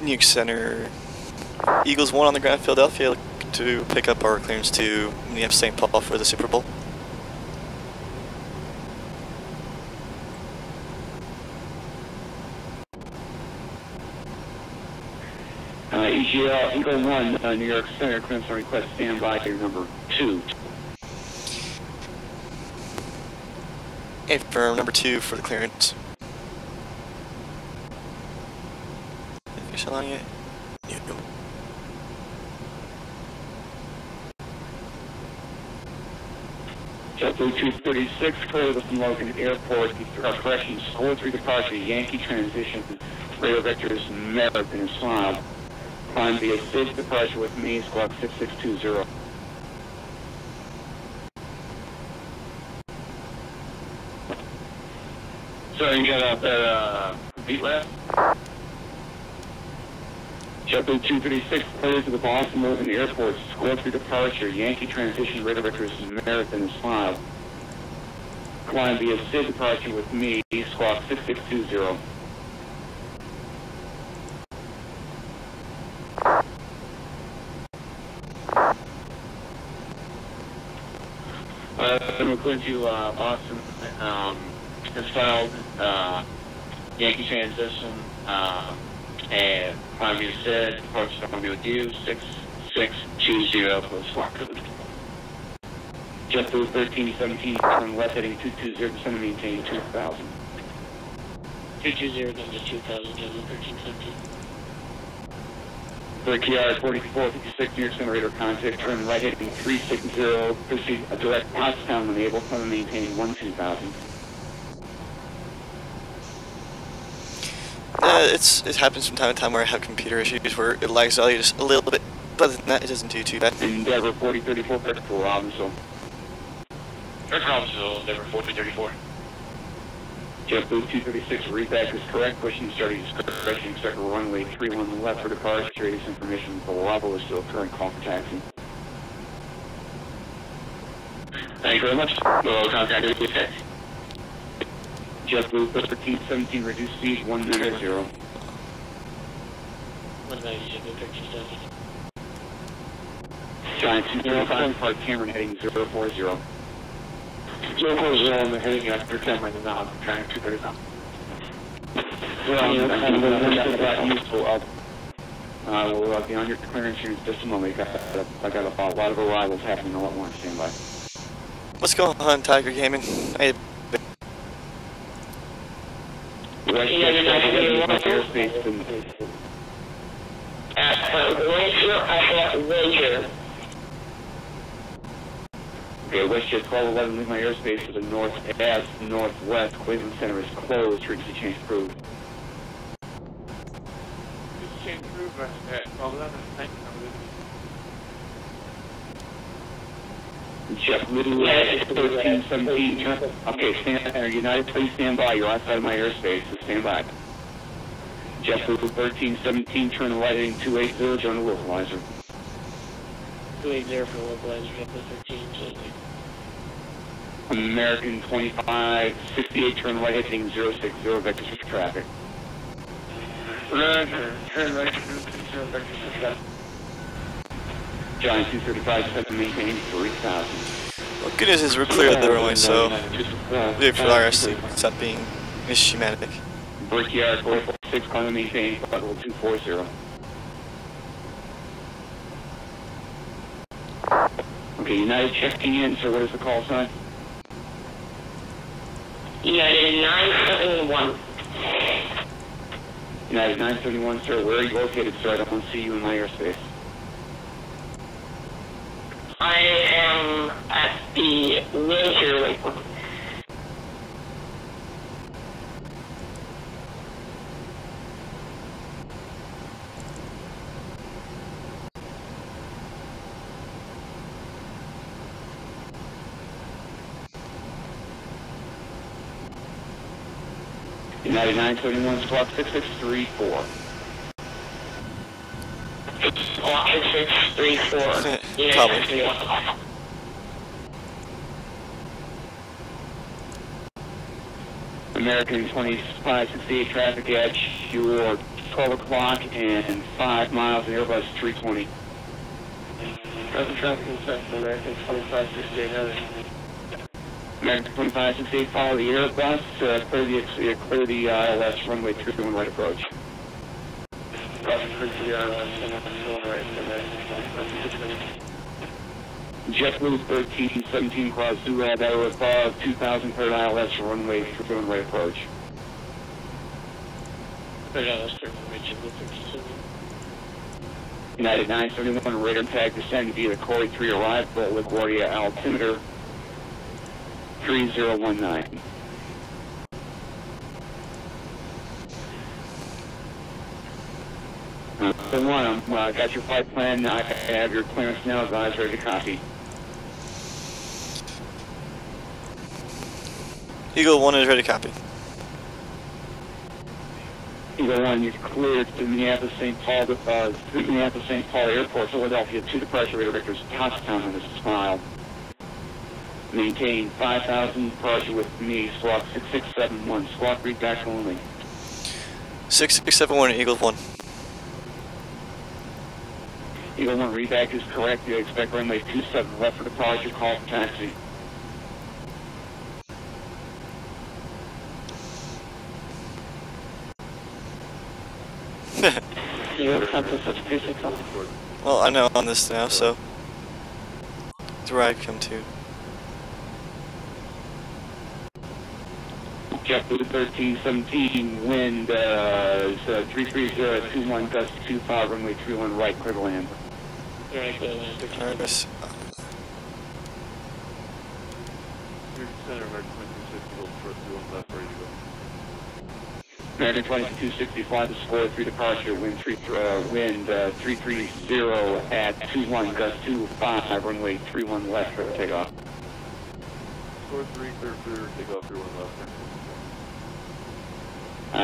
Nuke Center. Eagles 1 on the ground, Philadelphia, to pick up our clearance to Minneapolis, St. Paul for the Super Bowl. EGL Eagle 1, New York Center, clearance on request, standby to number 2. And for number 2 for the clearance. Fish along it. No. JetBlue 236, clear from Logan Airport, correction, score 3 departure, Yankee transition, radar vectors, Merritt and Slob. Climb via safe departure with me, squawk 6620. So you got a beat left? JetBlue 236 clears to the Boston Logan Airport, square 3 departure, Yankee transition, radar vectors, Merritt and Slob. Climb via safe departure with me, squawk 6620. I'm going to Boston, has filed Yankee transition, and Prime said, departure on with you, 6620 for the squawk code. JetBlue 1317, turn left heading 220, descend and maintain 2000. 220 down to 2000, JetBlue 1317. For KR 4456, New York Center radar contact, turn right heading 360, proceed a direct Pottstown enable, climb maintaining 12000. It happens from time to time where I have computer issues where it lags out just a little bit. But other than that, it doesn't do too bad. Endeavor 4034, back to Robinson. Endeavor 4034. JetBlue 236, read back is correct. Pushing starting discretion, second runway 31 left for departure. Trace information. Bravo is still occurring. Call for taxi. Thank you very much. We'll contact you. JetBlue 1317, reduce speed 190. 190, JetBlue 1317. Giant 205, Park Cameron heading 040. 040 on the heading after 10 right now. Trying 239. Well, useful up. We'll be on your clearance here in just a moment. I got a lot of arrivals happening. A lot more on standby. What's going on, Tiger Gaming? Hey, Airspace and okay, WestJet 1211, leave my airspace to the northwest. Cleveland Center is closed. Frequency change approved. Change approved at 1211. Thank you. JetBlue 1317. Okay, United, please stand by. You're outside of my airspace, so stand by. JetBlue 1317, turn right heading 280, join the localizer. 280 for localizer, JetBlue 1317. American 2568, turn right heading 060, vectors for traffic. Roger, turn right heading 0 vectors for traffic. Giant 235, maintain 3000. well, good news is we're clear of the runway, so wait for RSC to stop being mishumatic. Brickyard 446, climb maintain, level 240. Okay, United checking in, so what is the call sign? United 971. United 971, sir, where are you located, sir? I don't want to see you in my airspace. I am at the Winter Lake. United 971, squawk 6634. Squawk 6634. Probably. American 2568 traffic at your 12 o'clock and 5 miles, and Airbus 320. Present traffic in Central American 2568 heading. American 2568, follow the Airbus, clear the ILS runway 31 right approach. JetBlue 1317 cross Duly, that was above 2000 cleared ILS runway 31 right approach. United 971 radar tag descend via the Corey 3 arrival with LaGuardia altimeter 3019. So one, I got your flight plan. I have your clearance now. Advise ready to copy. Eagle 1 is ready to copy. Eagle 1, you're cleared to Minneapolis St. Paul, Minneapolis St. Paul Airport, Philadelphia. 2 departure radar vectors, Pottstown with a smile. Maintain 5,000 departure with me. Squawk 6671. Squawk read back only. 6671 Eagle 1. Eagle 1, read back is correct. You expect runway 27 left for departure. Call for taxi. Well, I know on this now, so that's where I come to. JetBlue 1317, wind is 33021, gust 25, runway 31 right, clear to land. Nervous. American 2260, fly the score 3 departure, wind 330 at 21, gust 25, runway 31 left for the takeoff. Score 3, clear, takeoff 31 left.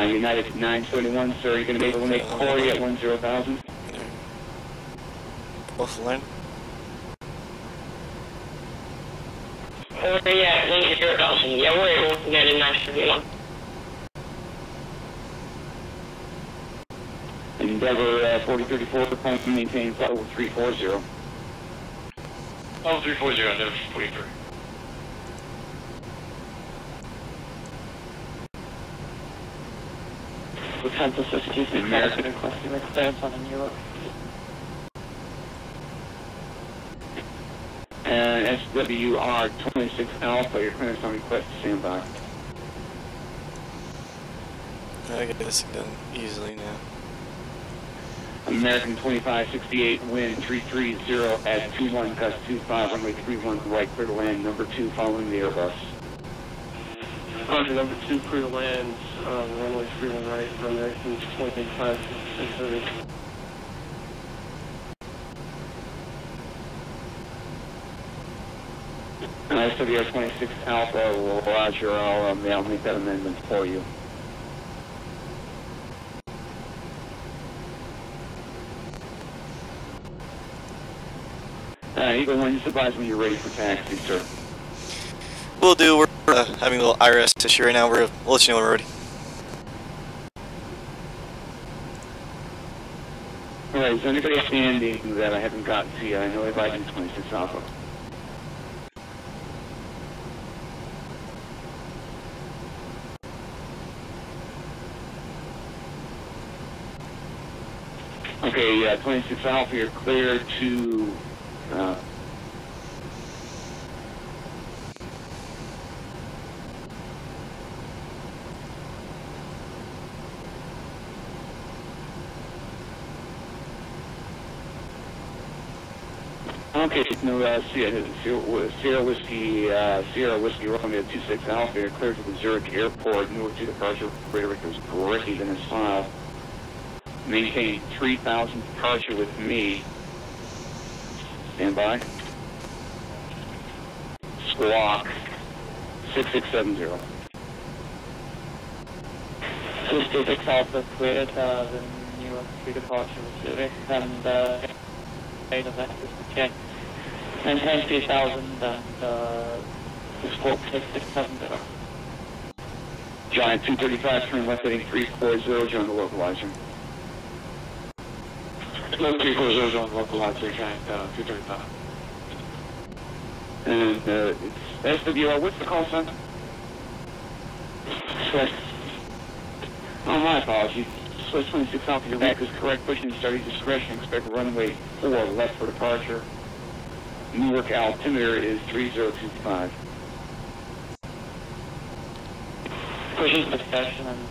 United 971, sir, you're going to be able to make Corey at 10,000. Both line. Oh, yeah, 10,000. Yeah, we're able to get a nice one. Endeavor 4034, maintain level 340. Level 340, Endeavor 43. Lufthansa 66, American requesting clearance on a New York. And SWR 26 Alpha, your clearance on request to stand by. I get this done easily now. American 2568, wind 330 at 21, gust 25, runway 31 right, clear to land, number 2 following the Airbus. Roger, number 2, clear to land, runway 31 right, American 2568. SWR 26 Alpha, roger, I'll make that amendment for you. Eagle 1, just advise when you're ready for taxi, sir. We'll do. We're having a little IRS issue right now. We'll let you know when we're ready. Alright, is there anybody standing that I haven't gotten to yet? I know I've item 26 Alpha. Okay, 26 Alpha, you're clear to okay, no, Sierra Whiskey Romeo 26 Alpha, you're clear to the Zurich Airport, Newark to departure, Frederick is corrected in his file. Maintain 3,000 departure with me. Stand by. Squawk 6670. 66 Alpha cleared, the New York 3 departure with Zurich, and state of access to check. Maintain 3,000 and squawk 6670. Giant 235, turn left heading 340, join the localizer. Level 340, join the localizer, Giant 235. And it's SWR, what's the call sign? Swiss. Oh, my apologies. Swiss 26 Alpha, your back is correct. Pushing study discretion. Expect runway 4 left for departure. Newark altimeter is 3025. Pushing discretion and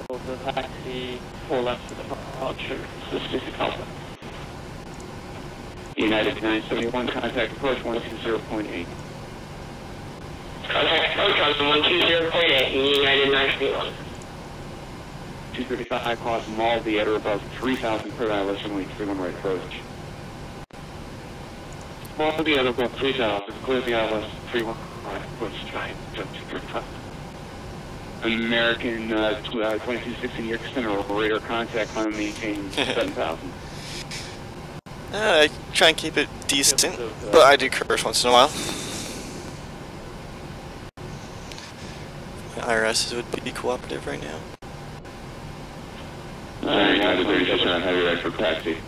we'll do taxi 4 left for departure. 66 Alpha. United 971, contact approach 120.8. Contact approach on 120.8, United 971. 235, cross Maldi at or above 3,000 per hour, less than 31 right approach. Maldi at above 3,000, clear the ILS 31 right approach, Giant 235. American 2216 York Center, radar contact, climb maintain 7,000. I try and keep it decent, but I do curse once in a while. My IRS would be cooperative right now. United 36 on heavy right for taxi.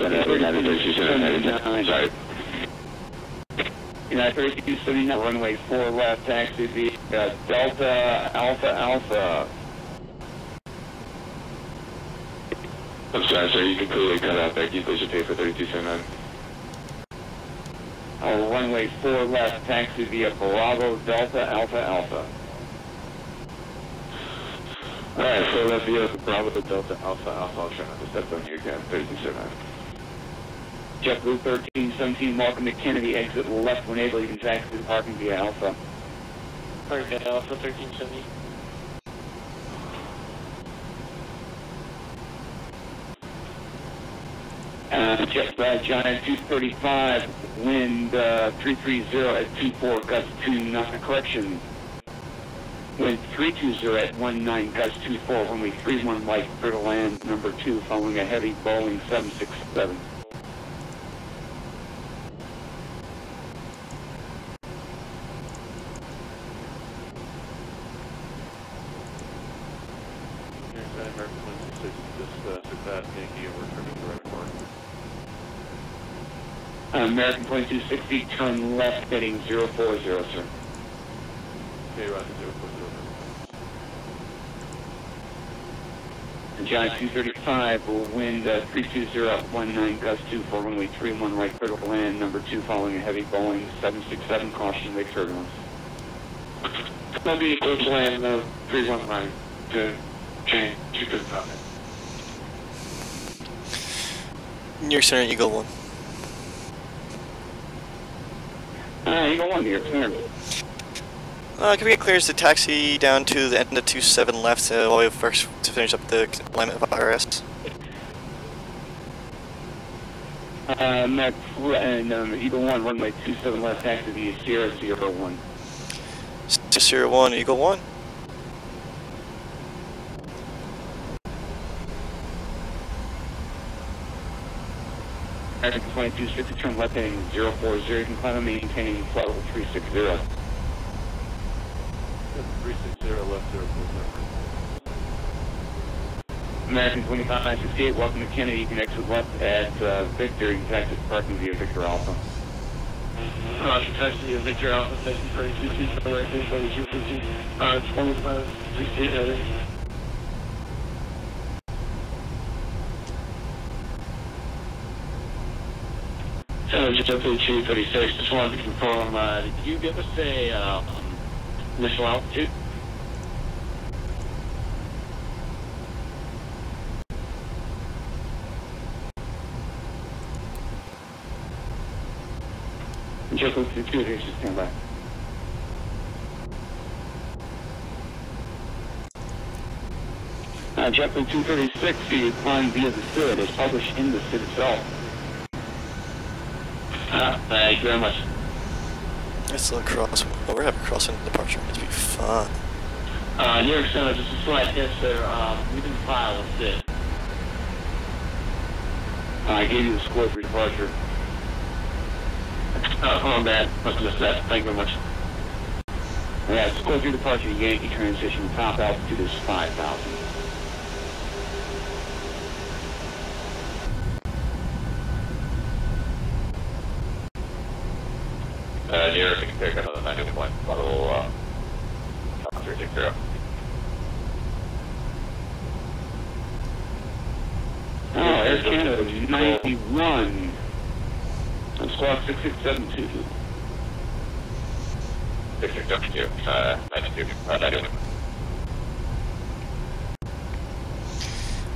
United 36 on heavy right. Sorry. United 3279, runway 4 left, taxi via Delta Alpha Alpha. I'm sorry, sir, you completely cut out there. Can you please pay for 3279? Runway 4 left, taxi via Bravo Delta Alpha Alpha. Alright, so left via Bravo Delta Alpha Alpha. I'll try not to step on you again. 3279. JetBlue 1317, welcome to Kennedy, exit left when able, you can taxi to the parking via Alpha. Parking via Alpha 1370. Giant 235, wind 330 at 24, gust 2, not a correction. Wind 320 at 19, gust 24, runway 31 light, clear to land, number 2, following a heavy Boeing 767. American 2260, turn left, heading 040, sir. Okay, Roger, 040. Giant 235, wind 320 at 19, gust 24, runway 31 right, clear to land, number 2, following a heavy Boeing 767, caution, wake turbulence. Columbia, clear to land, 319, to change, 235. Near center, Eagle 1. Eagle 1 here, clear. Can we get clearance to taxi down to the end of 27 left while we first to finish up the alignment of IRS? Eagle 1, runway 27 left, taxi via Sierra 01. Sierra 1, Eagle 1. American 2260, turn left heading 040, you can climb and maintain flight level 360. 360 left 040. American 25968, welcome to Kennedy, you can exit left at Victor, you can exit parking via Victor Alpha. Roger, taxi via Victor Alpha, taxi for 222, right, 222, 25, 68 heading. JetBlue 236, just wanted to confirm, did you give us a initial altitude? JetBlue 236, stand by. JetBlue 236, you climb via the SID, it's published in the SID itself. Thank you very much. Nice little cross. Oh, we're having a crossing departure. It's be fun. New York Center, just a slight yes, sir. We didn't file a SID. I gave you the score for departure. Hold on, Dad. Must have missed that. Thank you very much. Yeah, score for departure, Yankee transition, top altitude is 5,000. New York, you can pick another 91 model 360. Air Canada 91. On squawk 6672. 6672, 92, 91.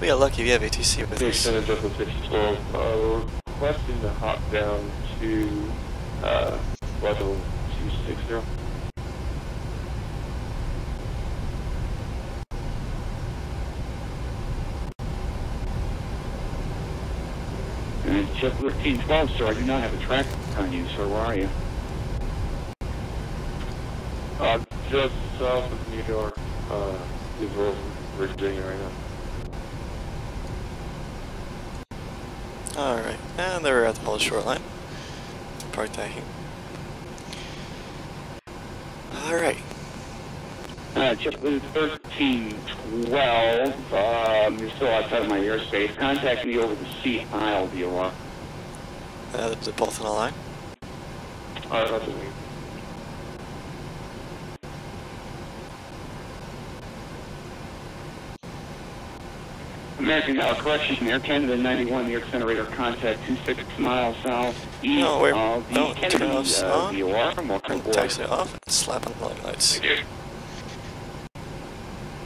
We got lucky we have ATC with New us. Center, JetBlue 54, we're requesting to hop down to level 260. And JetBlue 1312, sir, I do not have a track on you, sir. Where are you? Just south of New York, Israel, Virginia right now. Alright, and they're at the whole short line. Park thanking. Alright. JetBlue 1312, you're still outside of my airspace. Contact me over the sea aisle, DOR. They're both on the line. Alright, that's it. American correction, Air Canada 91, New York Center radar contact 26 miles southeast No, we're of the don't Kennedy turn us on. DOR. Welcome aboard. Taxi off and slap on the light lights. Thank you.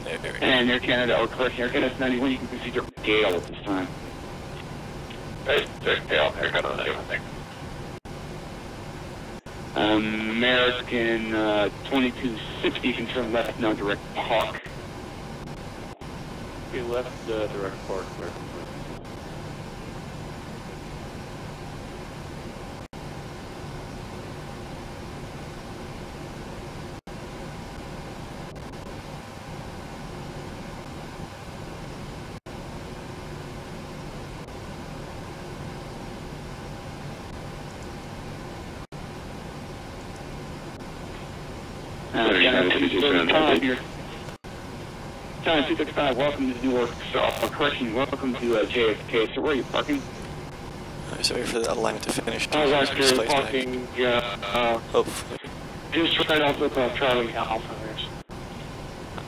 There we go. And Air Canada, correction, Air Canada 91, you can proceed your gale at this time. American 2260, can turn left now, direct Hawk. Okay, left direct Hawk, clear. John 265, welcome to Newark. Correction, welcome to JFK. So where are you parking? Alright, so wait for the alignment to finish. Roger, parking, Hopefully. just right off of Charlie Alpha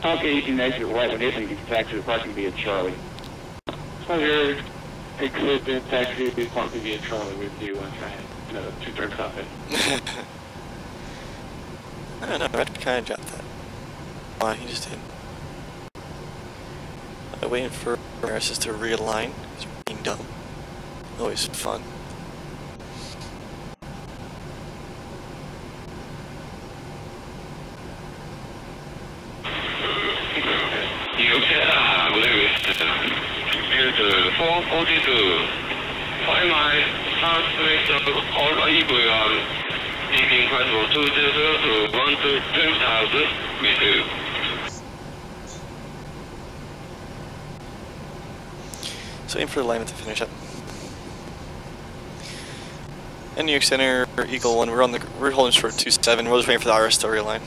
there. Okay, you can exit right when anything, you can taxi the parking via Charlie. So here, Encrypted taxi parking via Charlie with you and trying to 2-3 stop it. I don't know, I kind of dropped that. Why, he just did. I'm waiting for Maris to realign. He's being dumb. Always fun. Here's 442. 5 miles southwest of Olive, leaving Crystal 200 to 120,000 meters. So waiting for the alignment to finish up. And New York Center, Eagle 1, we're holding short 27. We're just waiting for the RS to realign.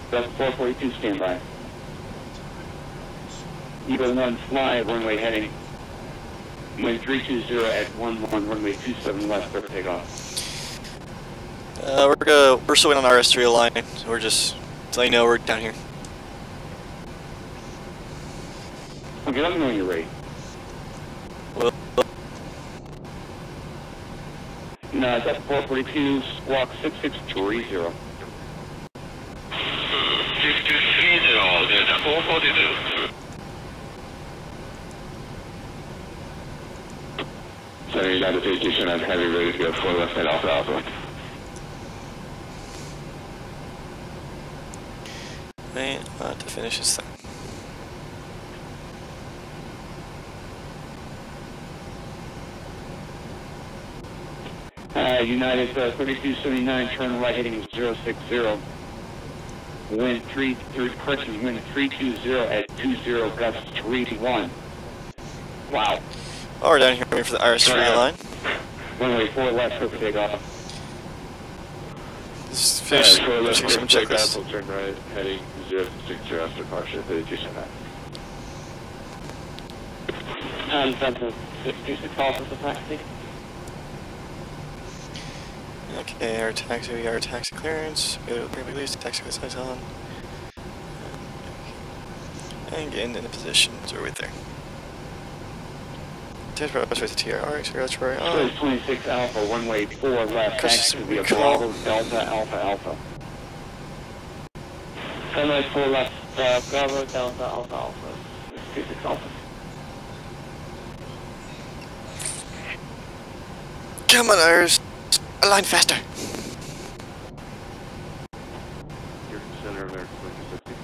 That's 442, standby. Eagle 1, fly, runway heading. Wind 320 at 11, runway 27 left, for takeoff. We're still waiting on RS to realign. So we're just, so you know, we're down here. Okay, let me know when you're ready. Well, No, that's 442, squawk 6630. 6630, that's 442. So United States Station and heavy ready to go for left side Alpha Alpha. wait to finish this thing. United 3279, turn right heading 060. Wind 320 at 20, gust 31. Wow. Oh, we're down here waiting for the RS to realign. Runway 4 left, for takeoff. Just finish some checklists. Turn right, heading 060 after departure, 3279. Center 626 Alpha for taxi. Okay, our taxi clearance. Release taxi clearance on. And get into the position. So we're right there. That's with the TRX, that's right. Oh. 26 Alpha, runway 4 left, taxi via Bravo Delta Alpha Alpha. Runway 4 left, Bravo Delta Alpha Alpha. 26 Alpha. Come on, Iris. Align faster. Your center, American 2260.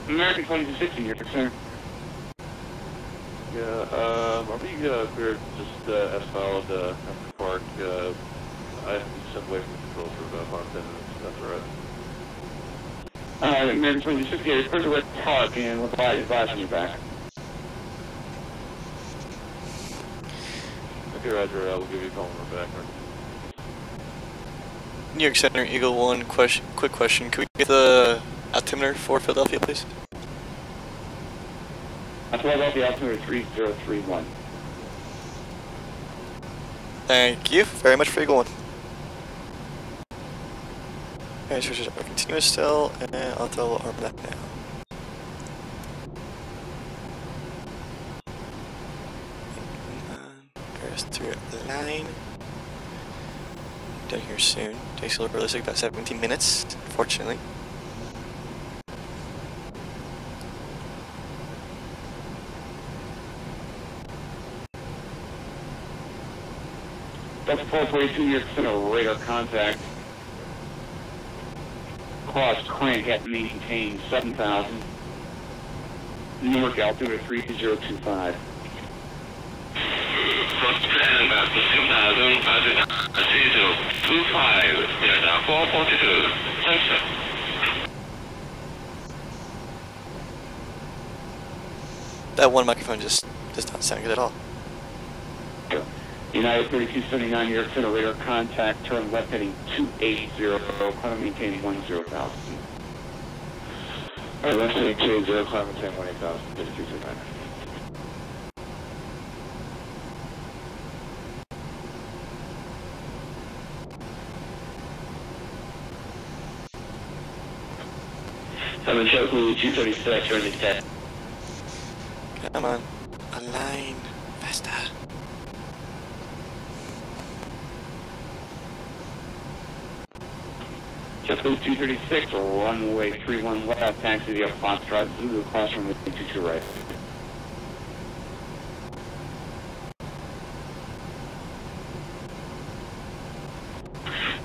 American 2260, your center. Yeah, are we cleared just S-file after park? I have to be sent away from the control for about 10 minutes, that's alright. American 2260, yeah, first we're at park and we'll advise you back. Okay, Roger, we'll give you a call when we're back. New York Center, Eagle 1, quick question. Can we get the altimeter for Philadelphia, please? Philadelphia altimeter 3031. Thank you very much for Eagle 1. Okay, switches are continuous still, and I'll tell arm that now. There's 3 up the line. done here soon. Takes a little realistic, about 17 minutes, unfortunately. That's 442, you're center radar contact. Cross crank at maintain 7,000. Newark altitude at 3025. First plan about 7,000, 3025, Delta 442. Thanks, sir. That one microphone just does not sound good at all. United 3279, York Center radar contact, turn left heading 280, climb maintain 10,000. Alright, left heading 280, climb maintain 18,000, 3279. Seven Choku 236, turn to 10. Come on. Align. Faster. Choku 236, runway 31 left, taxi via Foxtrot Zulu, crossing with 22 right.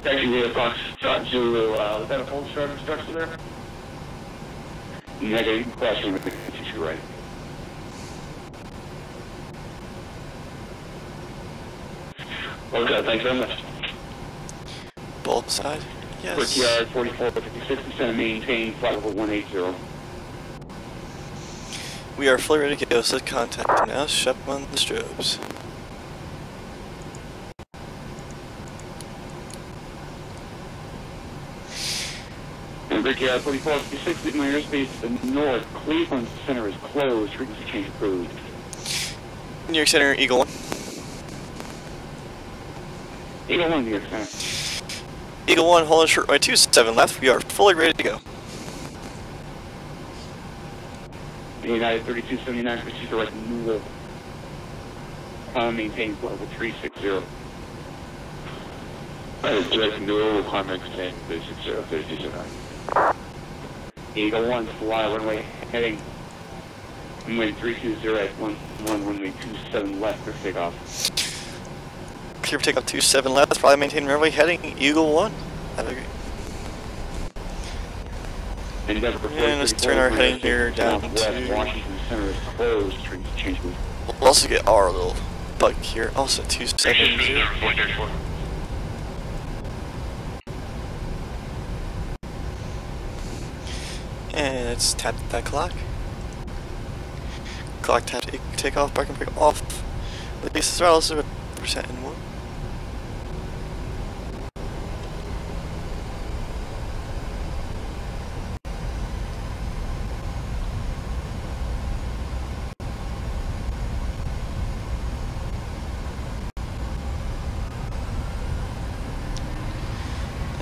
Taxi via Foxtrot Zulu, was that a full start instruction there? Negative, crossing with 22 right. Okay, thanks very much. Both side? Yes. Quick yard 44 56 percent maintain flight level 180. We are fully ready to go. Set contact now. Shut on the strobes. And Brickyard 44 56 at my airspace to the north. Cleveland Center is closed. Frequency change approved. New York Center, Eagle 1. Eagle 1, New York Center. Eagle 1, holding short right 27 left. We are fully ready to go. United 3279, proceed to right Newell. Maintain level 360. Direct Newell, climb maintain 360, 3279. Eagle 1, fly runway heading. Runway 320 at 11, runway 27 left for takeoff. Clear for takeoff 27 left. Probably maintain runway heading Eagle 1. Have a great. And let's turn our heading here down to. Washington Center is closed. Change. We'll also get our little bug here. Also 270. And let's tap that clock. Clock tap take off, parking brake off. Release the throttle, so percent and 1.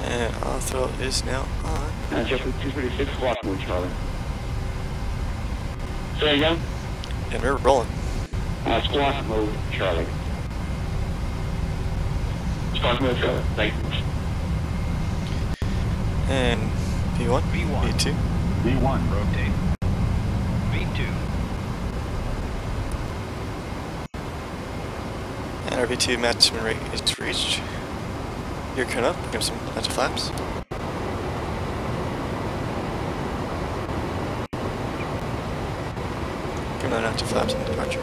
And our throttle is now on. Jeffrey 236, squawk mode, Charlie. Say again? And we're rolling. Squawk mode, Charlie. Squawk mode, Charlie. Thank you. And V1, V2. V1, rotate. V2. And our V2 maximum rate is reached. You're coming up, give some bunch of flaps. Give another bunch of flaps and departure.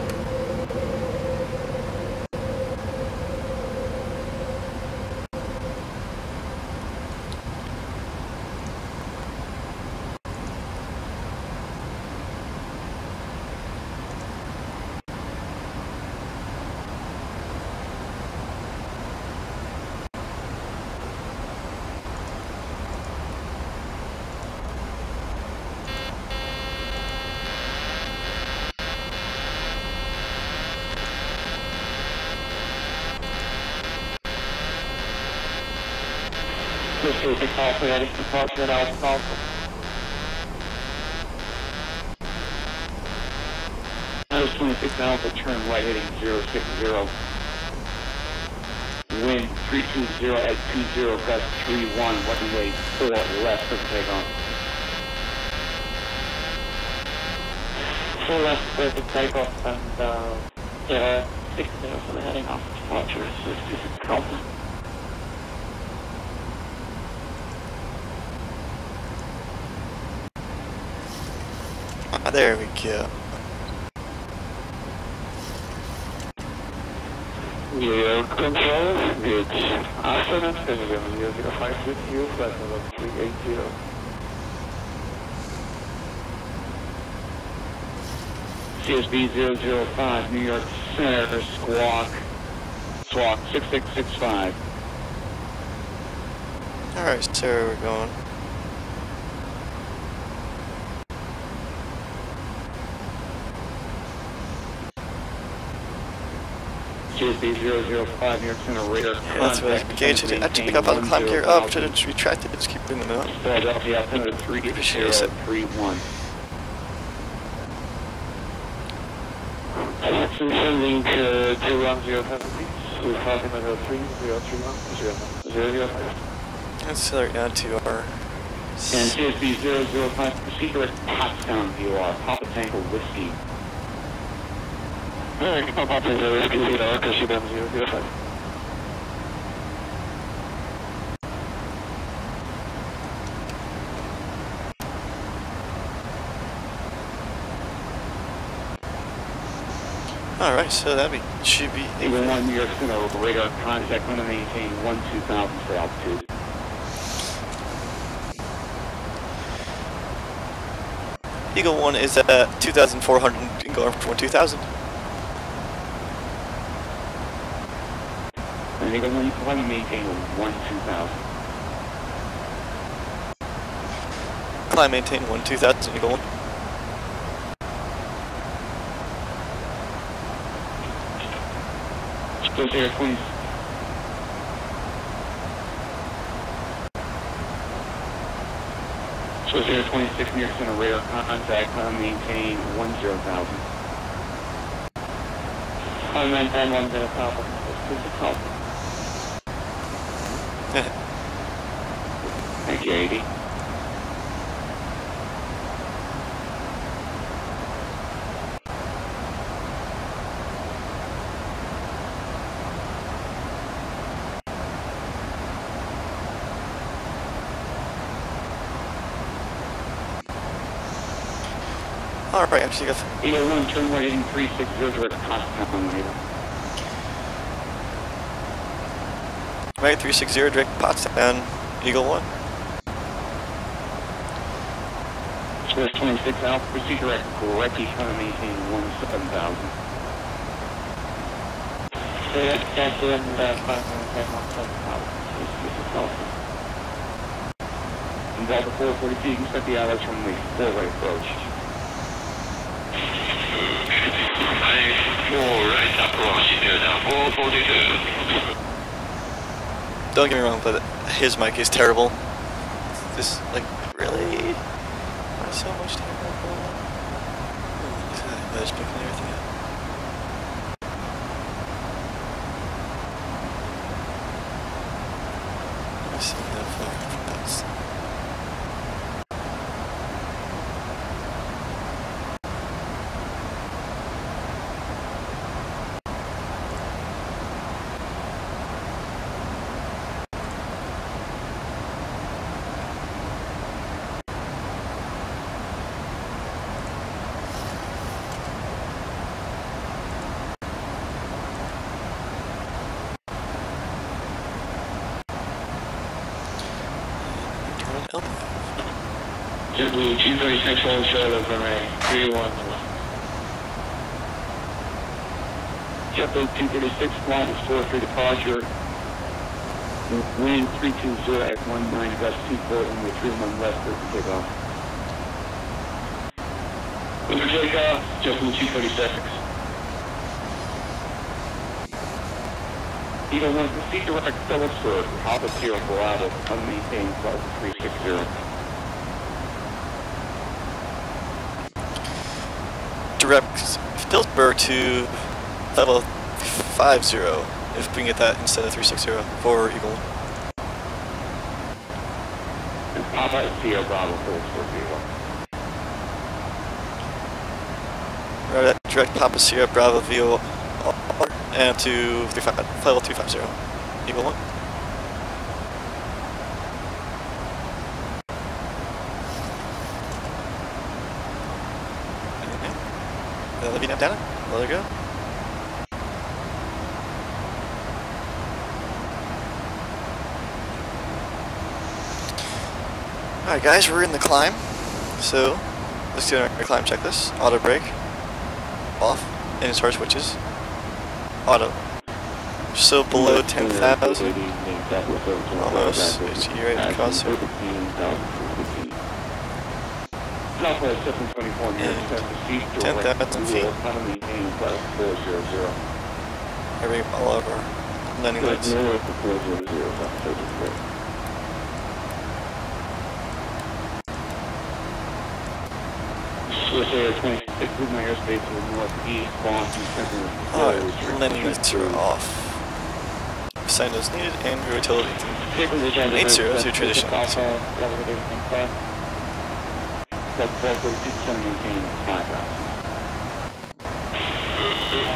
Proceed to call for that departure at Alpha. That is 26 Alpha, turn right heading 060. wind 320 at 20 gust 31, runway 4 left for takeoff. 4 left for the takeoff and 60 for the heading off departure. So this is Alpha. There we go. Yeah, control, it's afternoon, 005 with you, flight level 380. CSB 005, New York Center, squawk 6665. Alright, so we're going. CSB 005, New York Center, radar Yeah, that's what I engaged. I had to pick up on the climb gear up, should have just retracted, just keep bringing them up. Philadelphia, altimeter 3031. Sending to 210, please. We're talking about 3031, 005. Let's accelerate down to our... And CSB 005, proceed direct Pottstown VOR, Papa Tango Whiskey. Alright, Papa Tango Whiskey, VOR, proceed down 005. Alright, so that should be... Eagle 1, New York Center, radar contact, going to maintain 12,000 for altitude. Eagle 1 is at 2,400 and going for 2,000. And Eagle 1, you can probably maintain 12,000. Climb maintain 2,000, Eagle 1. Close air 20. Close air 26 New York Center, radar contact, maintain 10,000. I maintain 10,000. Thank you, 80. Alright, actually got... Eagle 1, turn right heading 360 direct Pottstown later. Right, 360 direct Pottstown, Eagle 1. Swiss 26 Alpha, proceed direct Gorecki, trying to maintain 17,000. That's in the 517,000. This is Alpha. And Delta 442, you can set the hours from the 4-way approach. Right approach, Delta 442. Don't get me wrong, but his mic is terrible. This, like, really? Why so much terrible? He's picking everything up. Let me see how far that's... JetBlue 236 on Charlotte from a 31. JetBlue 236, flight is 4 for departure. Wind 320 at 19 gust 24 and we're 31 left for takeoff. For takeoff, JetBlue 236. Eagle 1, proceed direct Phillipsburg, Alpha Sierra Bravo, unmaintained flight 360. Direct Phillipsburg to level 50. if we can get that instead of 360 for Eagle 1. How about Sierra Bravo for Eagle? Right at direct Papa Sierra Bravo VO and to 350 Eagle 1. Let me nap down. Let her go. Alright guys, we're in the climb. So let's do our climb checklist. Auto brake. Off. And as far as switches. Auto. So below 10,000. Almost. HE right across here. Southwest 724 near 10,000 feet. Everything all over. Landing lights. Swiss Air 26 with my airspace to the northeast, Boston Center. Alright, landing lights are off. Sign those needed and utility. 8-0 to transition. That's 432 maintaining 5,000.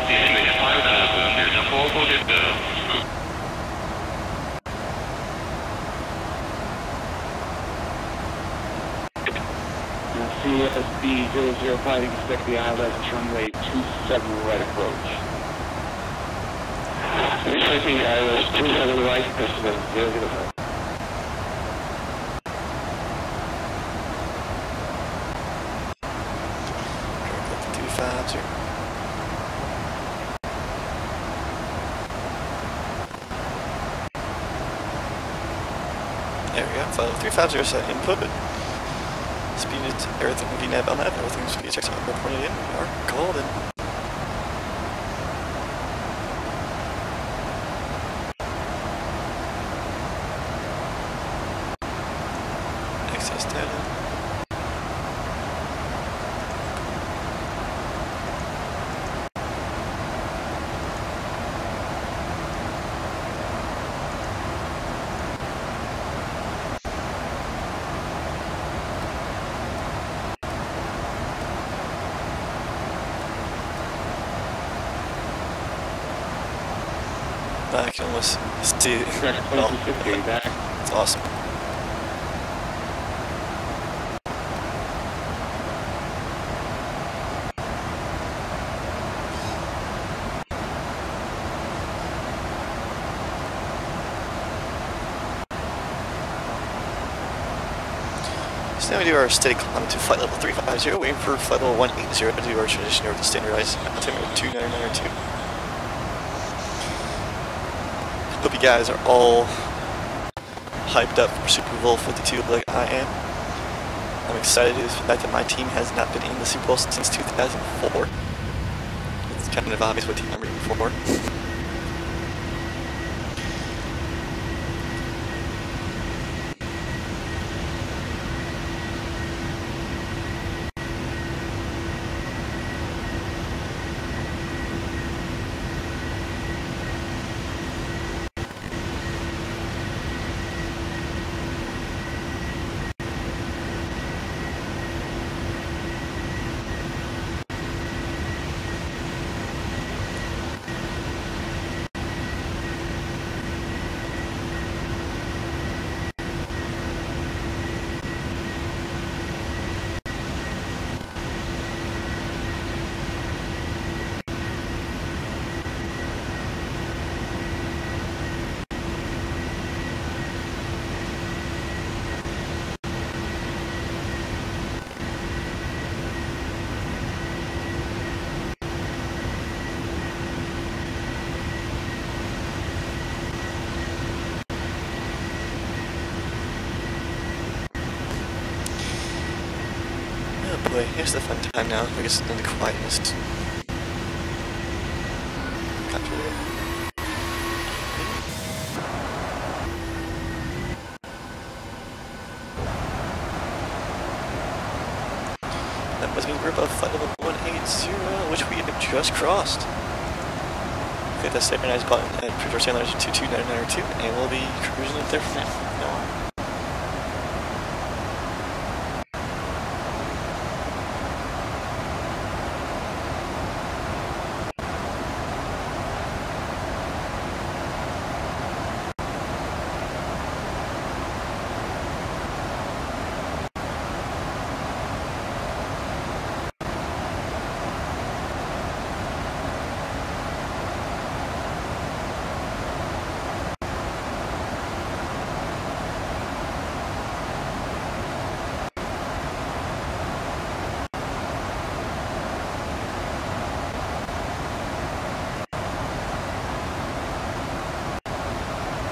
Descending 5,000, Delta 442. CSB 005, expect the ILS runway 27 right approach. Expecting ILS 27 right, President 005. There we go, 350 set input. Speed is everything VNAV on that, everything speed checks out reported in. We are golden. Access data. I can almost see it. Oh, it's awesome. So now we do our steady climb to flight level 350, waiting for flight level 180 to do our transition over to standardized altimeter 29902. Hope you guys are all hyped up for Superbowl 52 like I am. I'm excited is the fact that my team has not been in the Super Bowl since 2004. It's kind of obvious what team I'm rooting for. Boy, here's the fun time now. I guess in the quietness. Copy it. That must mean we're above flight level 180, which we have just crossed. click that standardized button at Cruiser Sailors 229902, and we'll be cruising up there from now.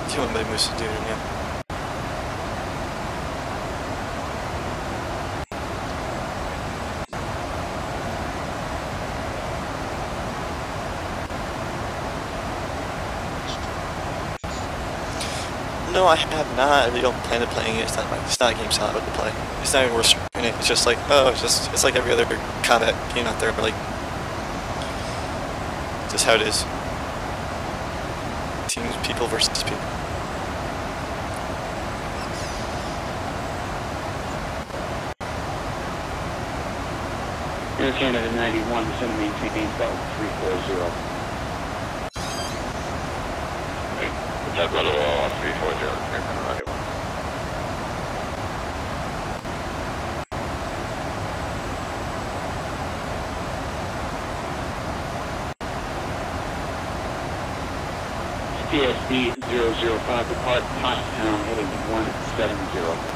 See what my moose is doing now. No, I have not. I really don't plan on playing it. It's not a game style I would play. It's not even worth in it. It's just like, oh, it's like every other combat game out there, but like, just how it is. Teams, people versus people. Air Canada 91, descend and maintain belt 340. That level 340, Air Canada 91. PSD 005, depart Pottstown, heading 170.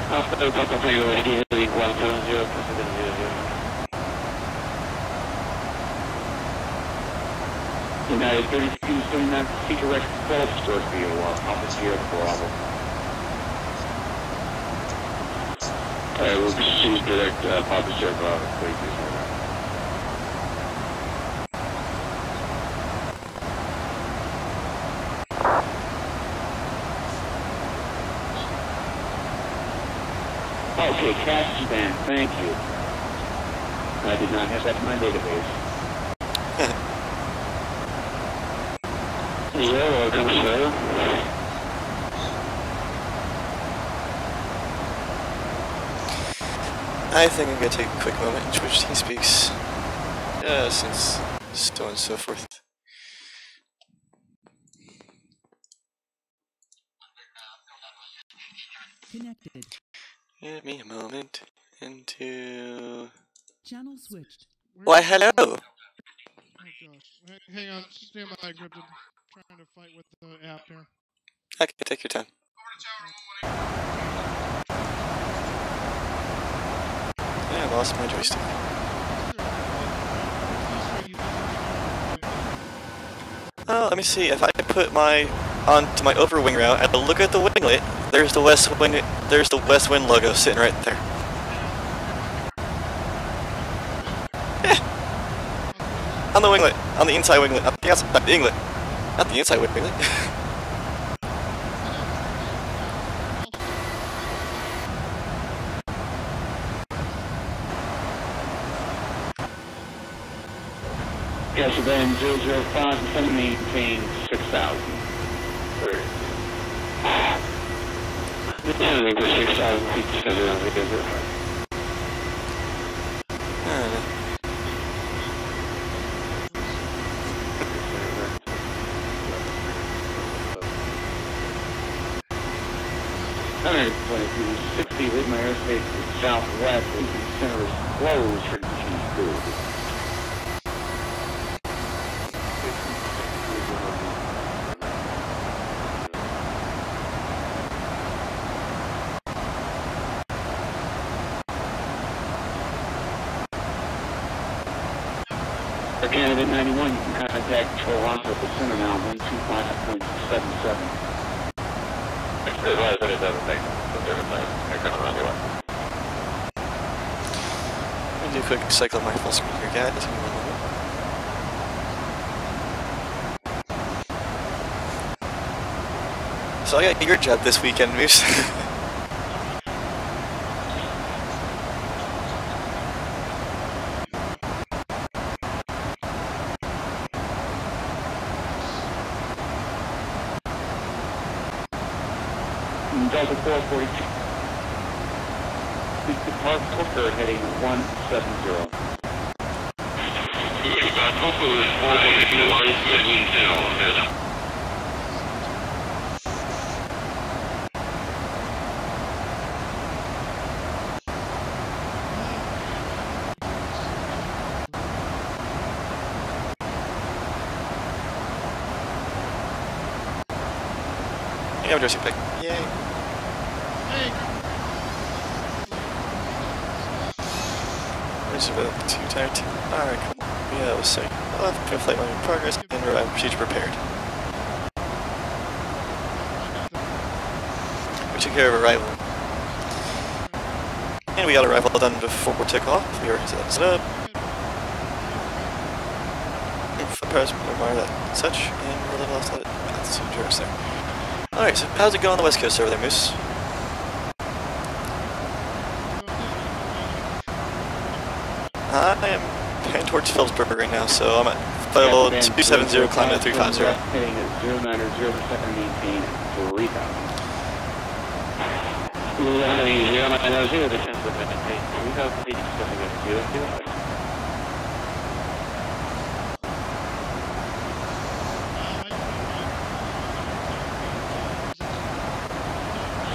Alpha Papa Tango, heading 170, Pacific 00. United 32, 39, Seeker Rex 12, Scorpio, Alpha Sierra Bravo. Alright, we'll proceed direct Papa Sierra Bravo, please. Okay, cash span, thank you. I did not have that in my database. Yeah, welcome, sir. I think I'm going to take a quick moment and switch TeamSpeaks, since so on and so forth. Connected. Give me a moment into... Channel switched. Why, hello! Oh gosh. Hang on, stand by, Encrypted. Trying to fight with the app here. Okay, take your time. Yeah, I lost my joystick. Oh, let me see. If I put my onto my overwing route and look at the winglet, there's the West Wind logo sitting right there. Yeah. On the winglet, on the inside winglet, not the outside winglet, not the inside winglet. Yes, then 005, descend and maintain 6,000. Descending for 6,000 feet, descending on the desert. I'm 60, leave my airspace to southwest, and the center is closed for G2. For Canada 91, you can contact Control Alpha at the center now, 125.77. I'll do a quick cycle of my full screen here, guys. So I got your job this weekend, Moose. Delta 442. Depart Hooker heading 170. Hooker is 442. Yeah, we're just pick. Yay. Where's the 2-tire 2? Alright, cool. Yeah, let's see. I'll have to flight line in progress and revive procedure prepared. We took care of arrival. And we got arrival done before we took off. We already set up. Press admire that and such, and we're a little off that's interesting. Alright, so how's it going on the west coast over there, Moose? I am heading towards Phillipsburg right now, so I'm at flight level 270, climbing to 350. Heading at 090, second maintain 3000. 090, descent with maintain 3000, stepping at 0.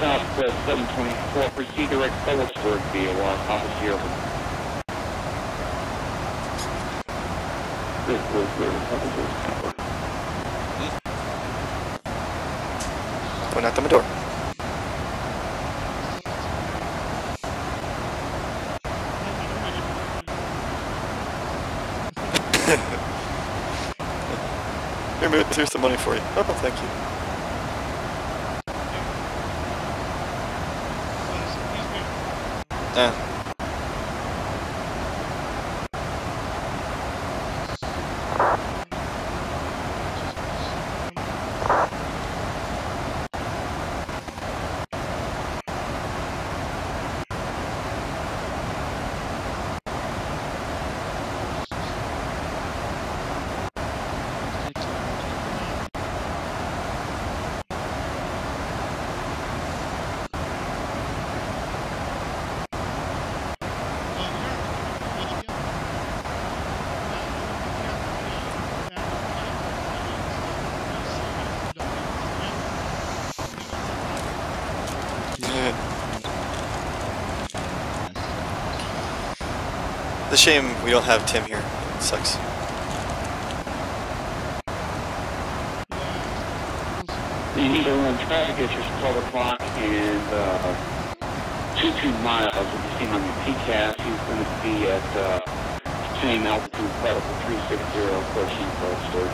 Southwest 724, proceed direct Phillipsburg via office here. Going out the door. Here, here's the money for you. Oh, thank you. Yeah. It's a shame we don't have Tim here. It sucks. You need to run traffic at your 12 o'clock and 22 miles. If you see him on your PCAS, he's going to be at same altitude level 360 approaching Phillipsburg.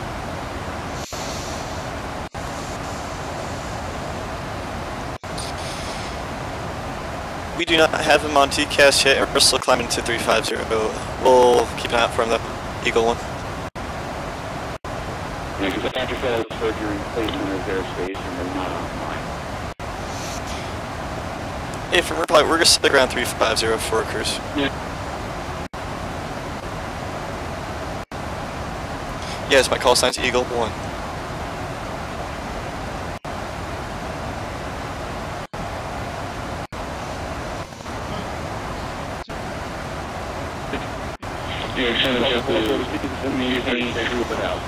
We do not have him on TCAS yet, and we're still climbing to 350. We'll keep an eye out for him, the Eagle one. Yeah, because after Phillipsburg, you're in placement of airspace and they're not online. If we're probably, we're going to stick around 350 for a cruise. Yeah. Yes, my call sign's Eagle 1. You're trying to jump over the community to group it out.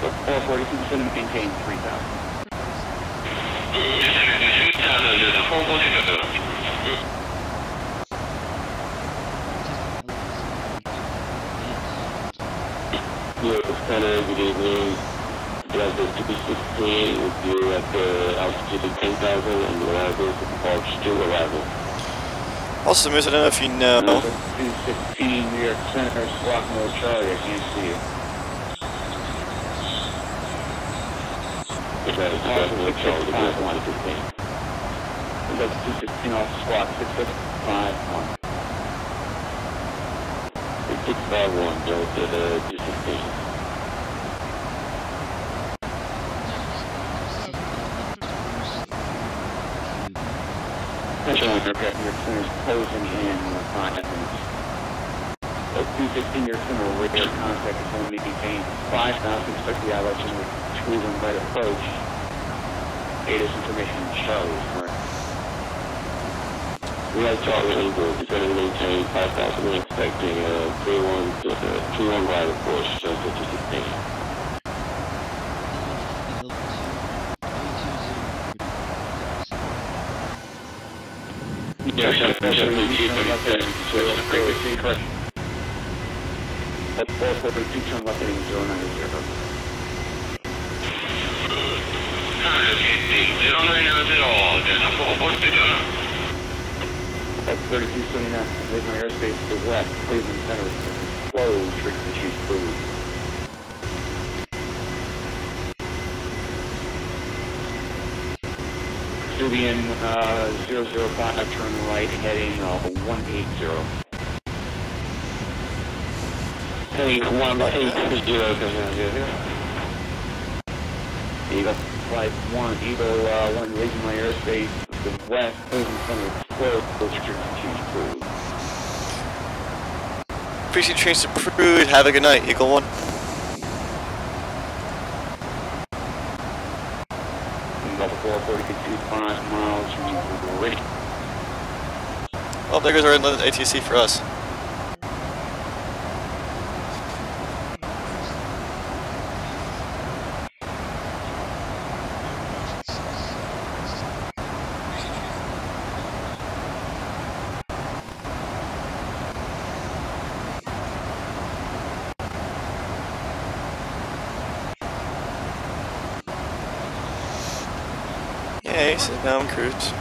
So 442 to maintain 3000. Center, good evening. Delta 216 with you at the altitude of 10,000 and arrival to Park still arrival. Also, Moose, I don't know if you know. 216 New York Center, squawk no Charlie, I can't see you. That is definitely Charlie, That's 216 off squawk 6651. 651 Delta 216. Central Aircraft New York Center is closing in 5 minutes. 216 New York Center, radar contact is only maintained 5,000, expect the ILS Cleveland right approach. ATIS information Charlie, correct? We have Charlie Eagle, descending maintain 5,000, we're expecting 3-1 right approach, just to 16. Yeah, frequency, correct. That's 442, turn left heading 090. 3279, leaving my airspace to the west, Cleveland Center, closed, frequency cruise. Caribbean 005, turn right, heading 180. Heading 180. Eagle Flight 1, Eagle 1, leaving my airspace to the west, Cleveland Center, closed, frequency cruise. Appreciate trains approved. Have a good night, Eagle 1. Level 442.5 miles from ready. Oh, there goes our ATC for us. Yay, sit down, cruise.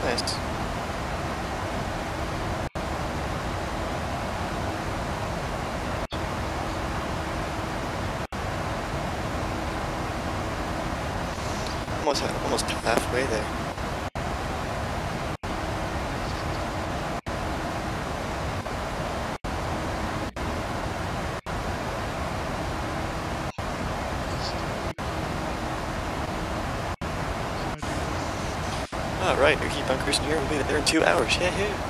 Nice. Almost halfway there. Alright, we keep on cruising here. We'll be there in 2 hours. Yahoo!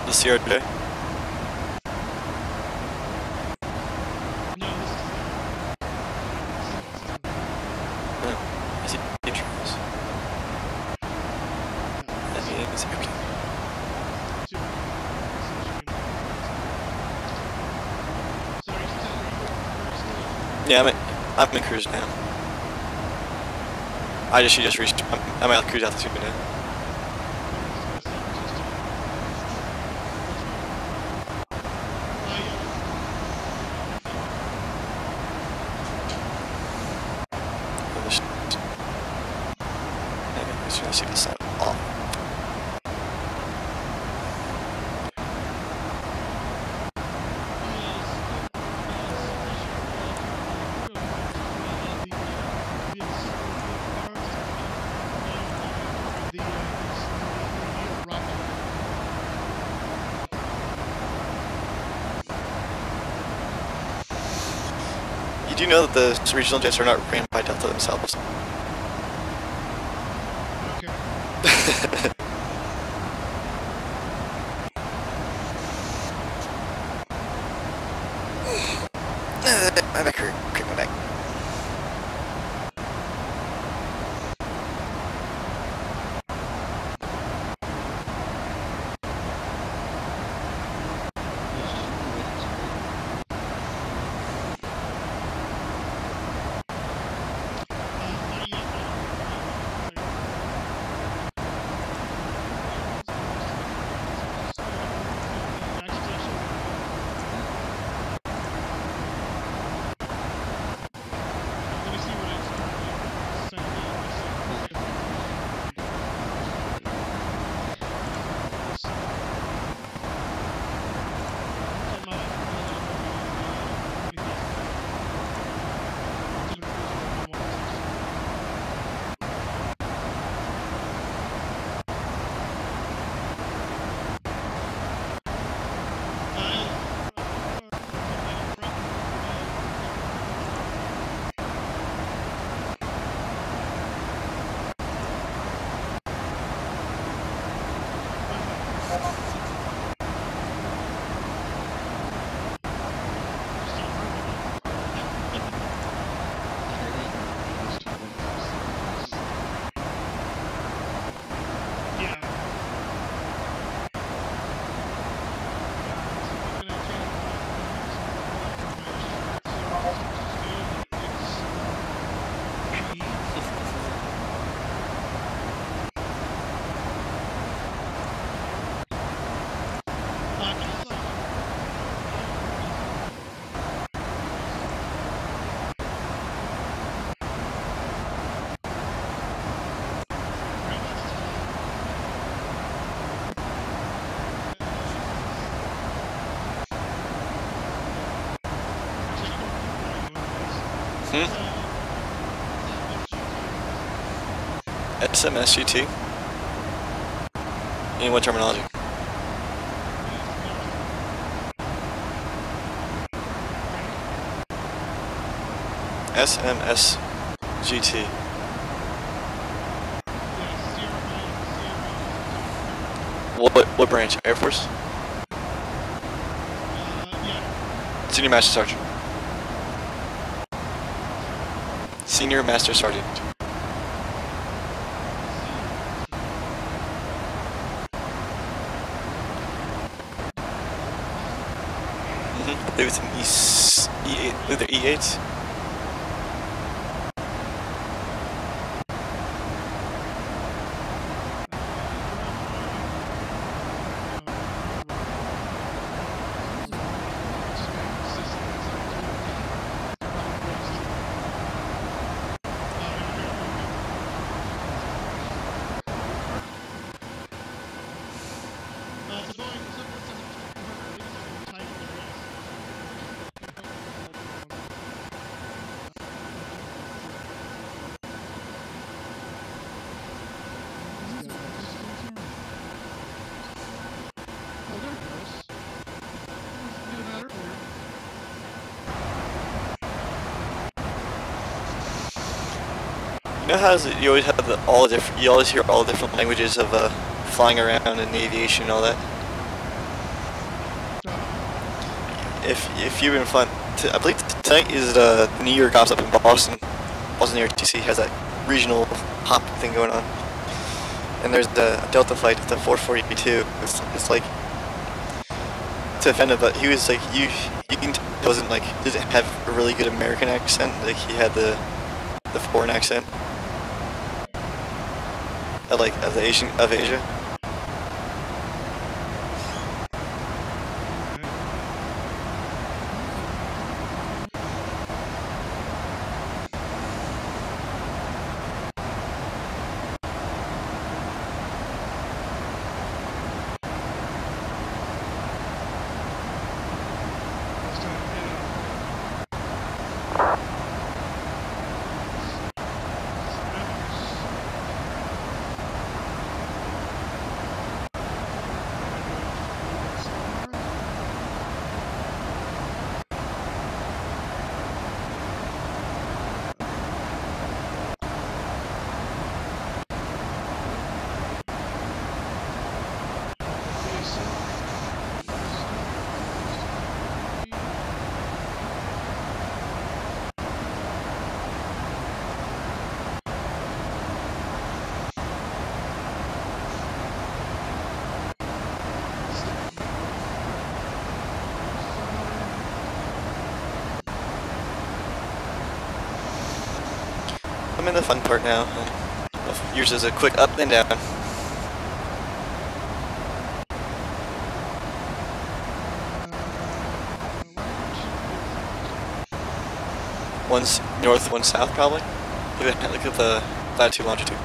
The Sierra today. I see dangerous. That means okay. Yeah, I'm in cruise now. She just reached. I'm out of cruise altitude now. I see the sign off. You do know that the regional jets are not ran by Delta themselves. My back hurt. Kick my back. SMSGT? In what terminology? SMSGT. What branch? Air Force? Senior Master Sergeant. Senior Master Sergeant. I believe it's an E8, either E8. You know how you always have you always hear all the different languages of flying around in aviation and all that. If you've been flying, I believe tonight is the New Year Gops up in Boston. Boston RTC has that regional hop thing going on, and there's the Delta flight, the 442. It's like to offend him, but he was like you can tell he wasn't like didn't have a really good American accent. Like he had the foreign accent. Of Asia. I'm in the fun part now. Yours is a quick up and down. One's north, one's south, probably. Look at the latitude, longitude.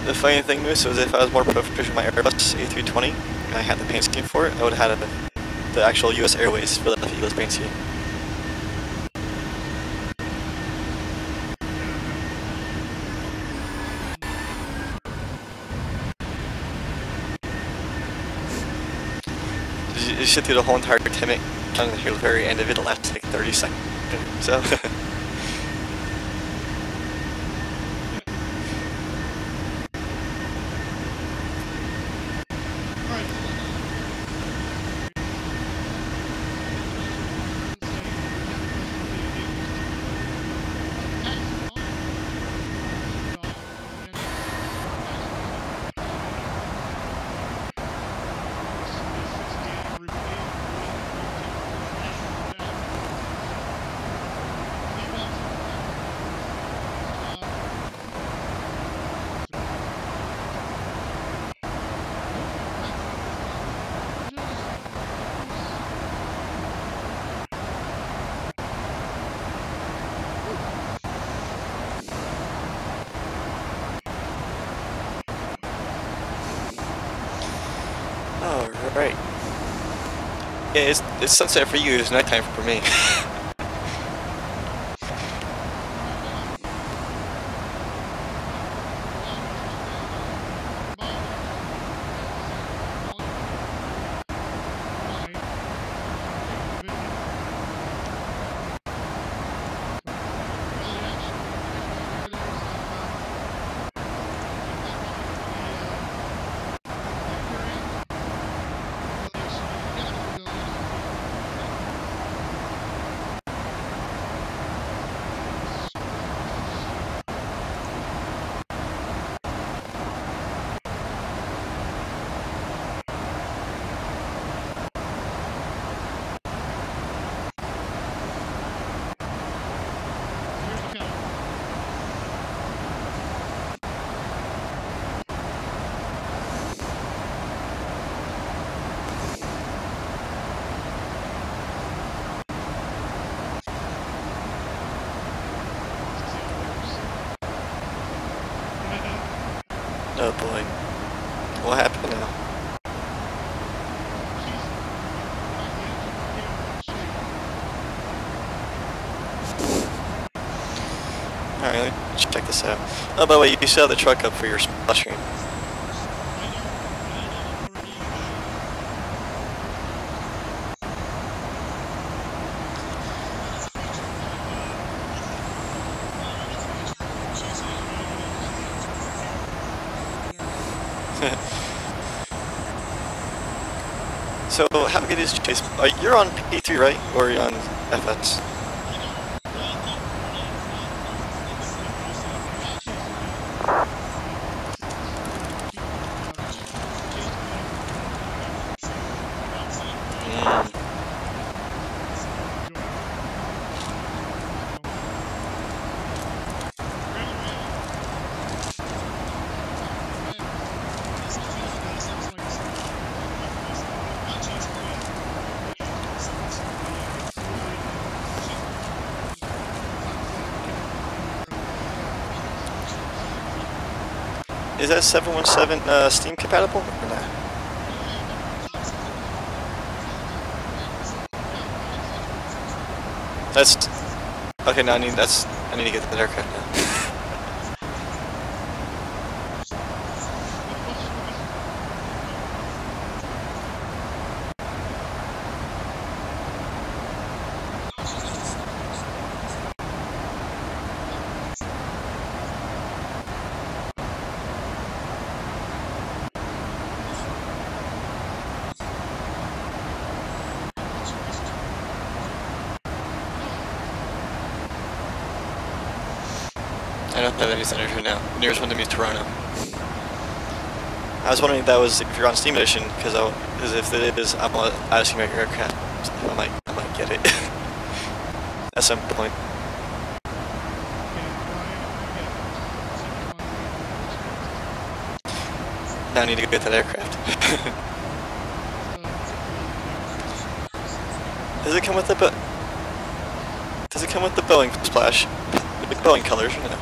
The funny thing was if I was more proficient with my Airbus A320 and I had the paint scheme for it, I would have had the actual US Airways for the Eagles paint scheme. You should do the whole entire 10-minute count here at the very end of it. It'll last like 30 seconds. So. Alright. Yeah, it's sunset for you, it's nighttime for me. Oh boy. What happened now? Alright, let's check this out. Oh, by the way, you still have the truck up for your splash screen. So, how good is Chase? You're on P3, right? Or you're on FX? Is that 717 Steam compatible or not? That's okay. Now I need to get the haircut now. I don't have any centers right now. The nearest one to me is Toronto. I was wondering if that was if you're on Steam Edition, because if it is, I'm asking about your aircraft. I might get it at some point. Now I need to get that aircraft. Does it come with the Boeing splash? The Boeing colors, or no?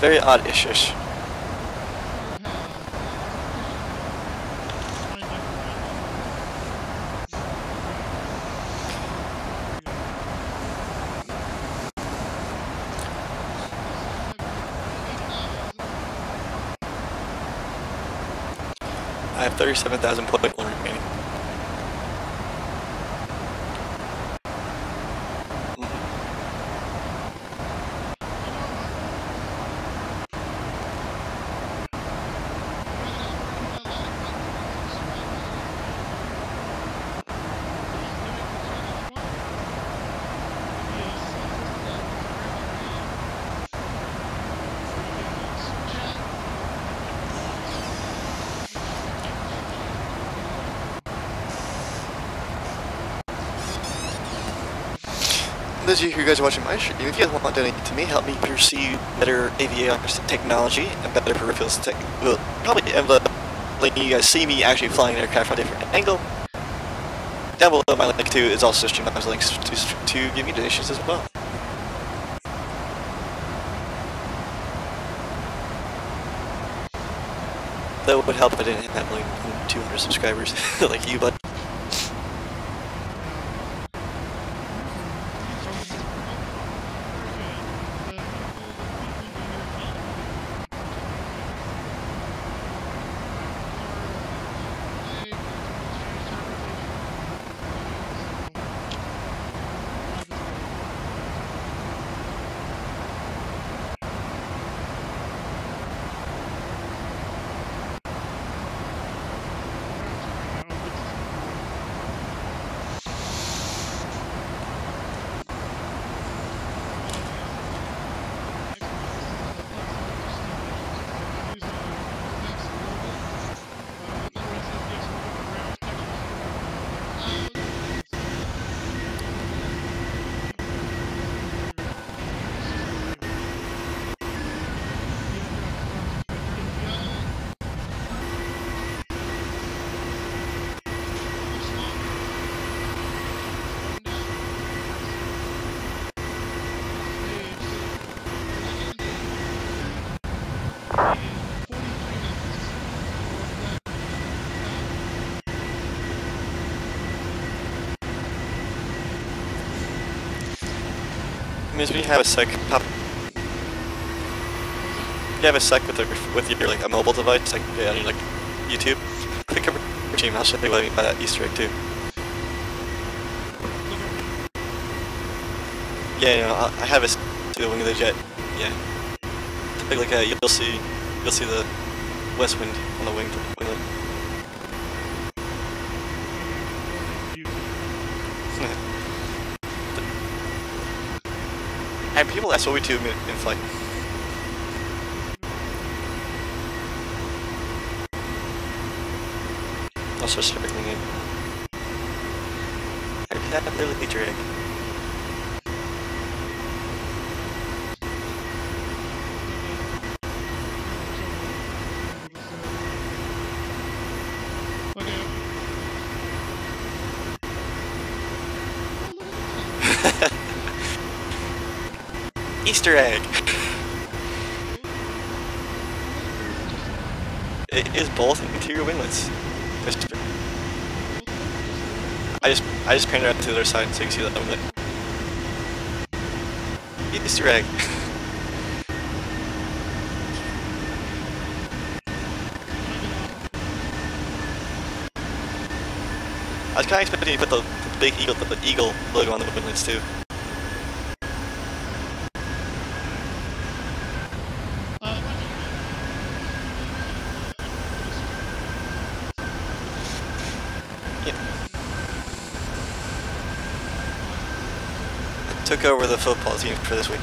very odd-ish. I have 37,000.1 remaining. Those of you who guys are watching my stream, if you guys want to donate to me, help me pursue better avionics technology and better peripherals tech, well, probably letting you guys see me actually flying an aircraft from a different angle. Down below my link too is also streaming links to give me donations as well. That would help if I didn't hit that 1,200 subscribers like you, but. Means we have a sec pop. You have a sec with your like a mobile device, like like YouTube. Click over Gmail. I'll show you what I mean by that Easter egg too. Yeah, you know, I have a to the wing of the jet. Yeah, like you'll see the west wind on the winglet. And people ask what we do in flight. Also circling in. I have a little Easter egg. Easter egg! It is both interior winglets. I just painted it out to the other side so you can see that winglet. Easter egg! I was kinda expecting you to put the big eagle logo on the winglets too. Took over the football team for this week.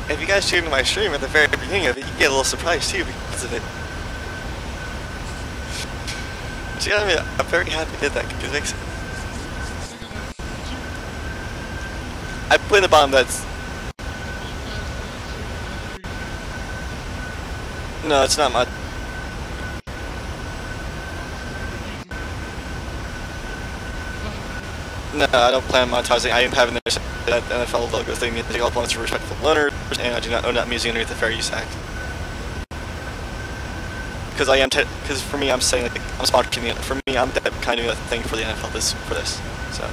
If you guys tuned in my stream at the very beginning of it, you get a little surprise too because of it. So yeah, I mean, I'm very happy I did that because it makes it. I put in the bottom that's. No, it's not much. No, I don't plan on monetizing. I am having that NFL logo thing. They all belongs to respectful owners, and I do not own that music underneath the Fair Use Act. Because because for me, I'm saying like I'm sponsoring it. For me, I'm kind of doing a thing for the NFL for this. So.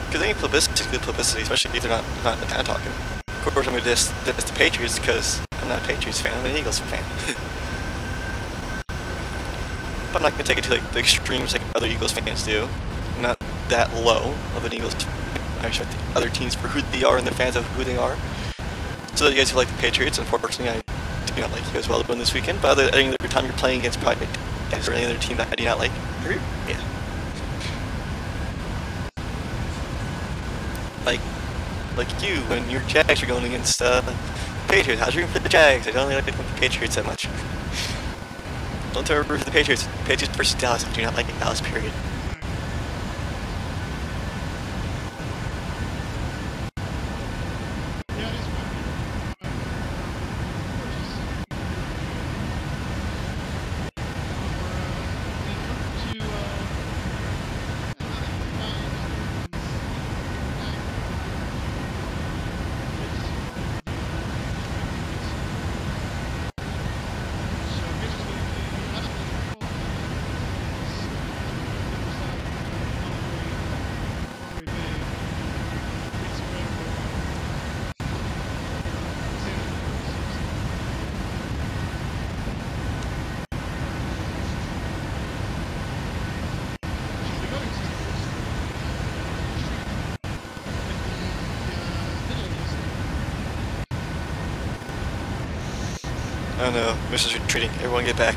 Because any publicity is good publicity, especially if they're not kind of talking. Of course, I'm going to diss the Patriots because I'm not a Patriots fan. I'm an Eagles fan. But I'm not going to take it to like the extremes like other Eagles fans do. I'm not that low of an Eagles. I respect the other teams for who they are and the fans of who they are. So you guys who like the Patriots, unfortunately, I do not like you guys well doing this weekend. But any other time you're playing against probably or any other team that I do not like, yeah. Like you, when your Jags are going against Patriots. How's your room for the Jags? I don't really like the Patriots that much. Don't tell me for the Patriots. Patriots versus Dallas. I do not like Dallas, period. Oh no, Mrs. retreating. Everyone get back.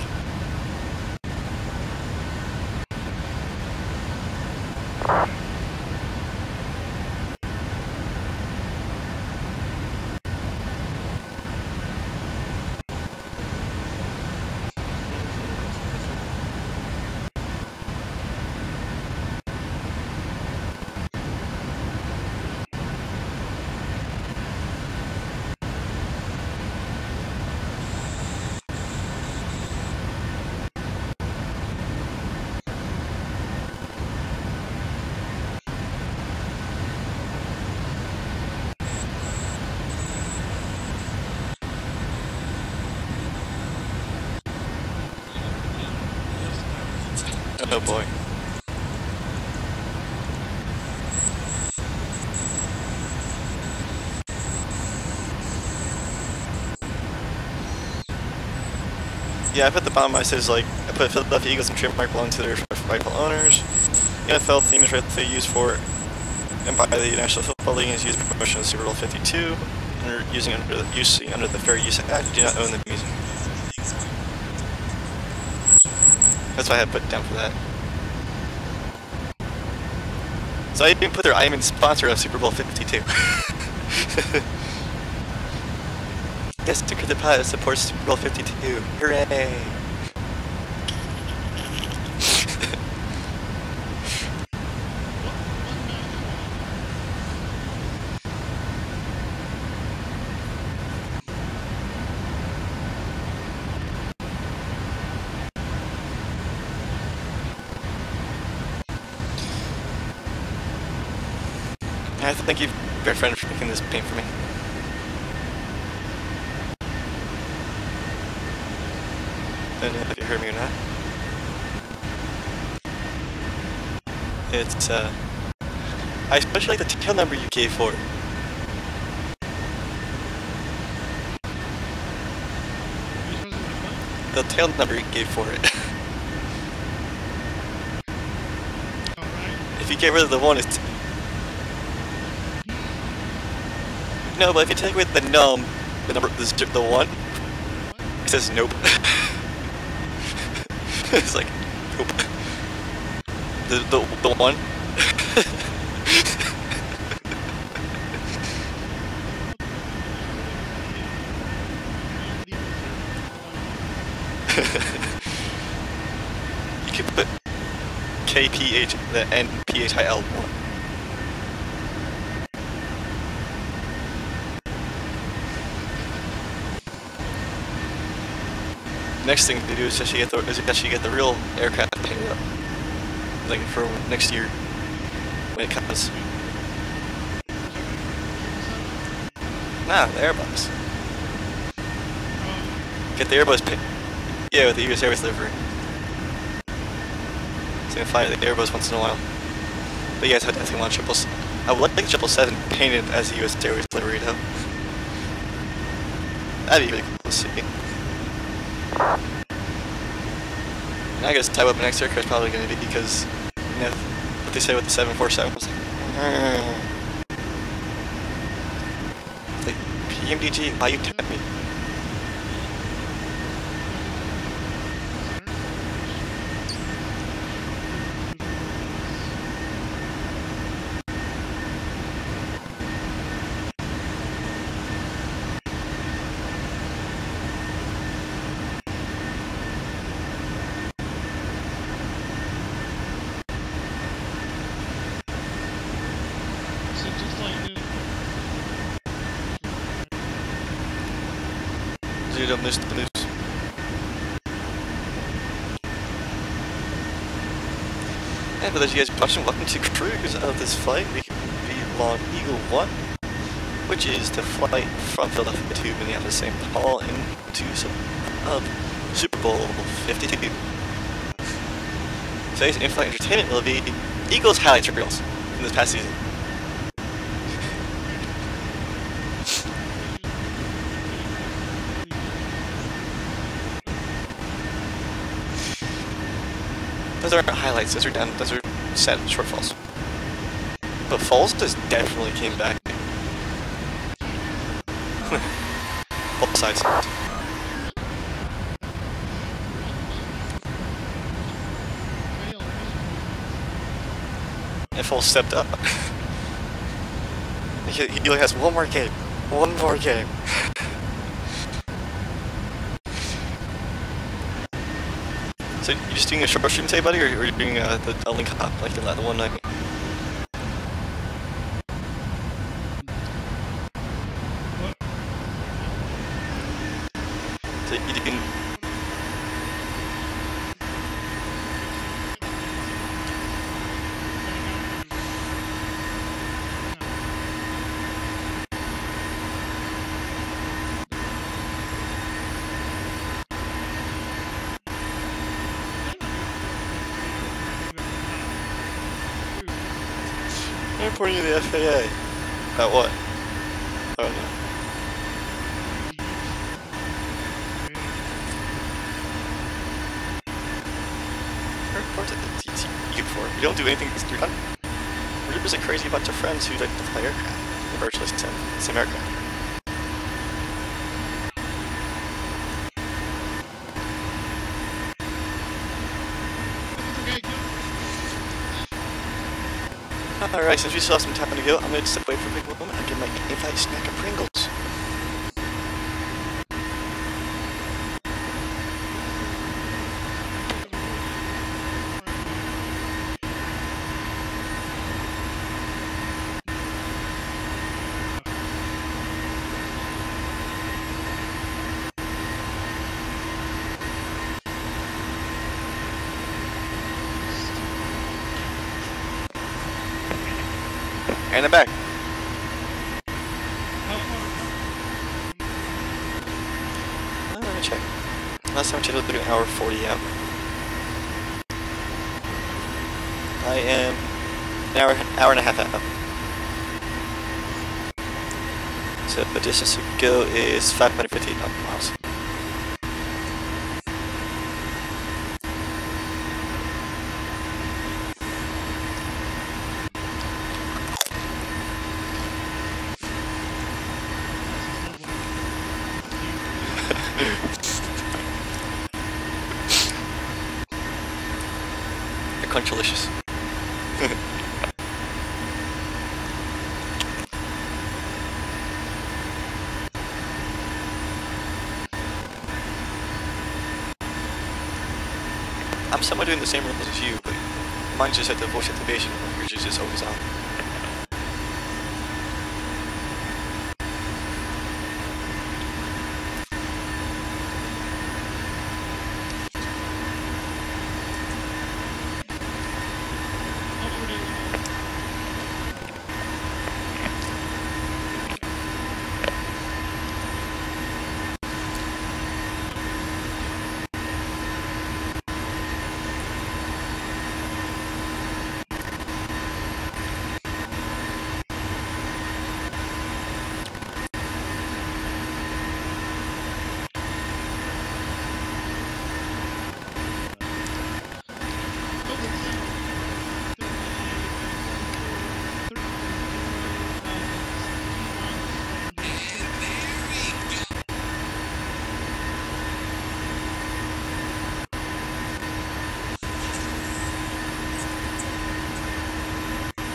Oh boy. Yeah, I put the bottom. I says like I put Philadelphia Eagles and trademark belong to their rightful owners. The NFL theme is rightfully used for and by the National Football League is used for promotion of Super Bowl 52. Using under the Fair Use Act, you do not own the music. That's what I had put down for that. So I didn't put there, I am a sponsor of Super Bowl 52. Yes, Encrypted Pilot supports Super Bowl 52. Hooray! I thank you, dear friend, for making this paint for me. I don't know if you heard me or not. It's, I especially like the tail number you gave for it. The tail number you gave for it. If you get rid of the one, it's... No, but if you take away the num, the number, the one, it says nope. It's like, nope. The one. You can put KPH, the NPHIL one. next thing to do is actually get the real aircraft painted up, like for next year when it comes. Nah, the Airbus. Get the Airbus paint. Yeah, with the US Airways livery. So you can fly the Airbus once in a while. But you guys have definitely want triples. I would like the 777 painted as the US Airways livery though. That'd be really cool to see. And I guess type up my next aircraft is probably going to be because, you know, what they say with the 747 was like, PMDG, why you tap me? Don't miss the news. And for those of you guys watching, welcome to cruise of this flight. We can be long Eagle 1, which is the flight from Philadelphia to Minneapolis, St. Paul into Superbowl 52. Today's in-flight entertainment will be Eagles highlights reels from this past season. Those aren't highlights, those are set shortfalls. But falls just definitely came back. Both sides. And Falls stepped up. He only has one more game. One more game. So you're just doing a short stream today, buddy, or you're doing a link hop like the one night? So you can. I'm reporting to the FAA. About what? I don't know. Report to the TTU before. We don't do anything because you're done. We're just a crazy bunch of friends who like to fly aircraft. Virtually same aircraft. Alright, since we still have some time to go, I'm going to step away for a quick moment and get my in-flight snack of Pringles. And I'm back. Let me check. Last time I checked, it was like an hour 40 out. I am an hour and a half out. So the distance to go is 550 miles. Crunchylicious. I'm somewhat doing the same rules as you, but mine's just at the voice activation, which is just always on.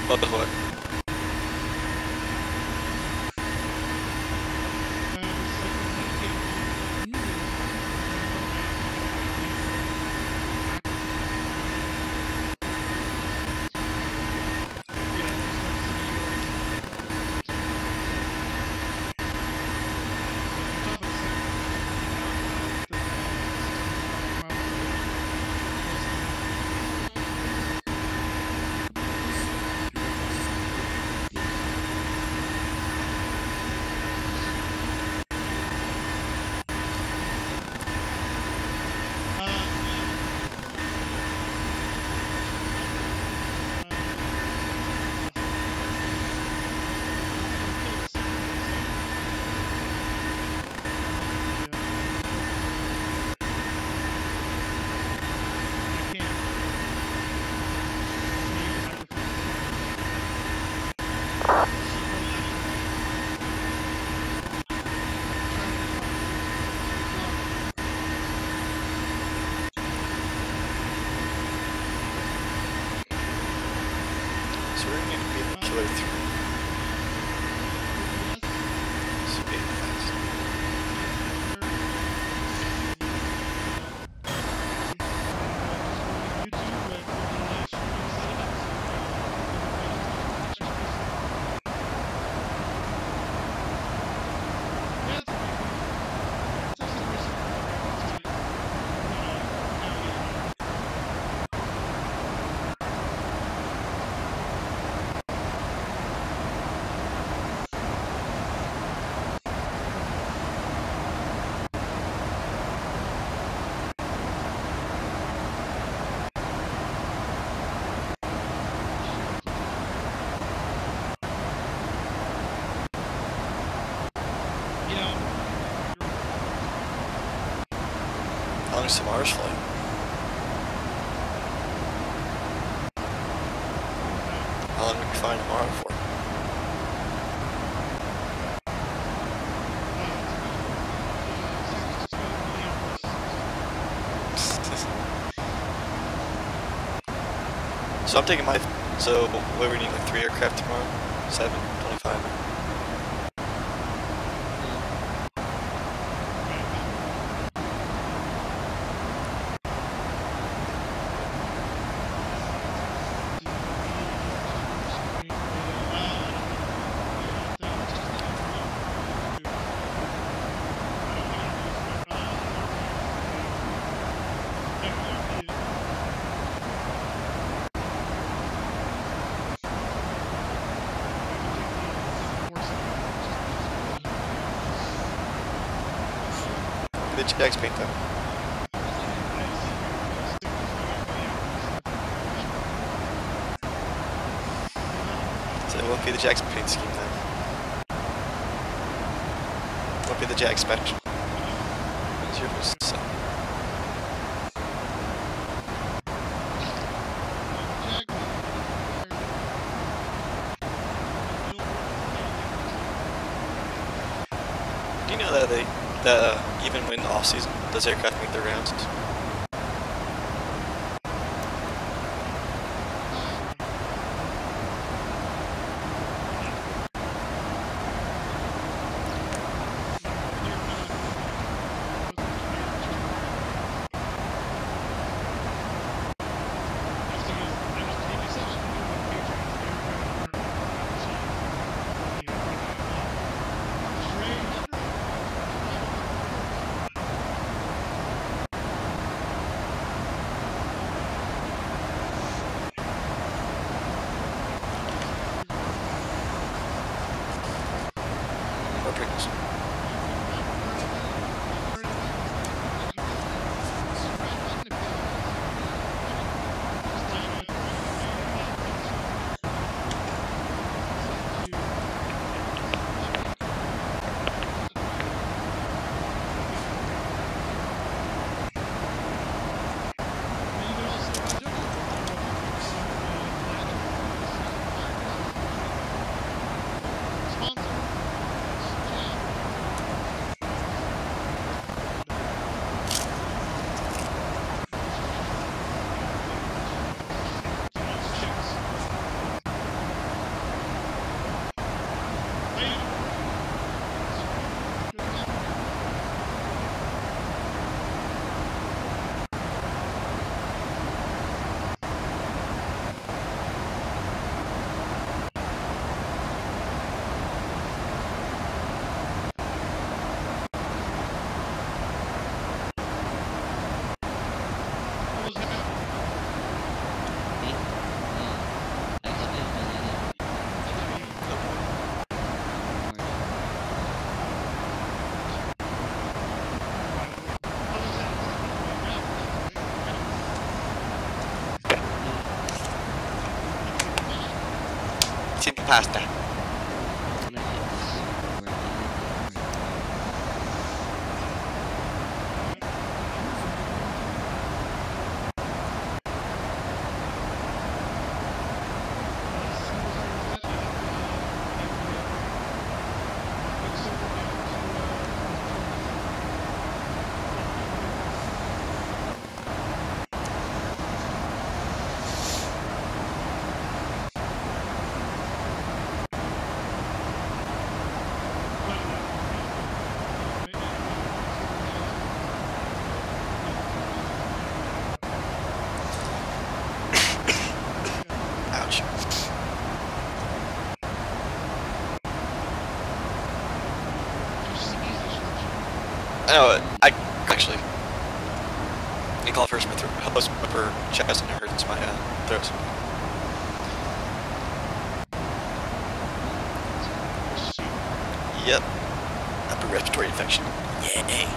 What was what? So we're going to be in the Killer 3. So be fast. How long is tomorrow's flight? How long are we flying tomorrow for? So I'm taking my... So, what do we need, like 3 aircraft tomorrow? 7, 25? The Jack's paint though. So it won't be the Jack's paint scheme then. It won't be the Jack special. It's yours, so. Do you know that even when off season, does aircraft make their rounds? eating pasta. Ouch. I actually, I call first my host upper chest and it hurts my throat. Yep, upper respiratory infection. Yay.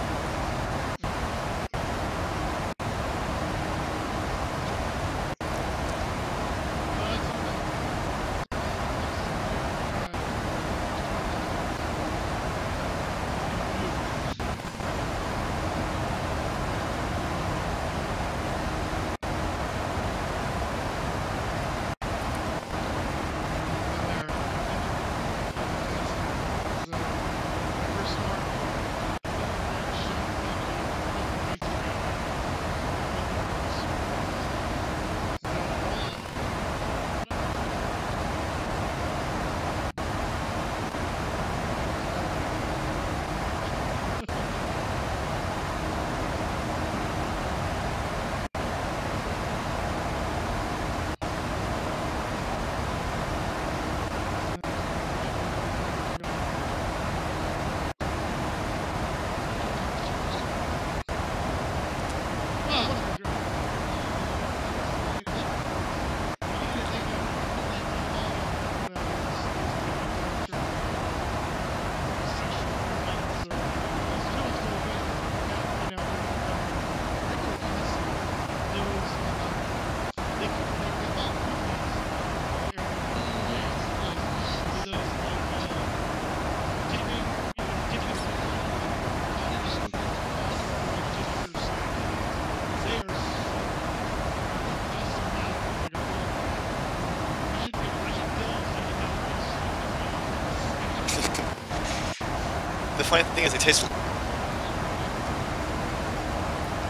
The funny thing is they taste.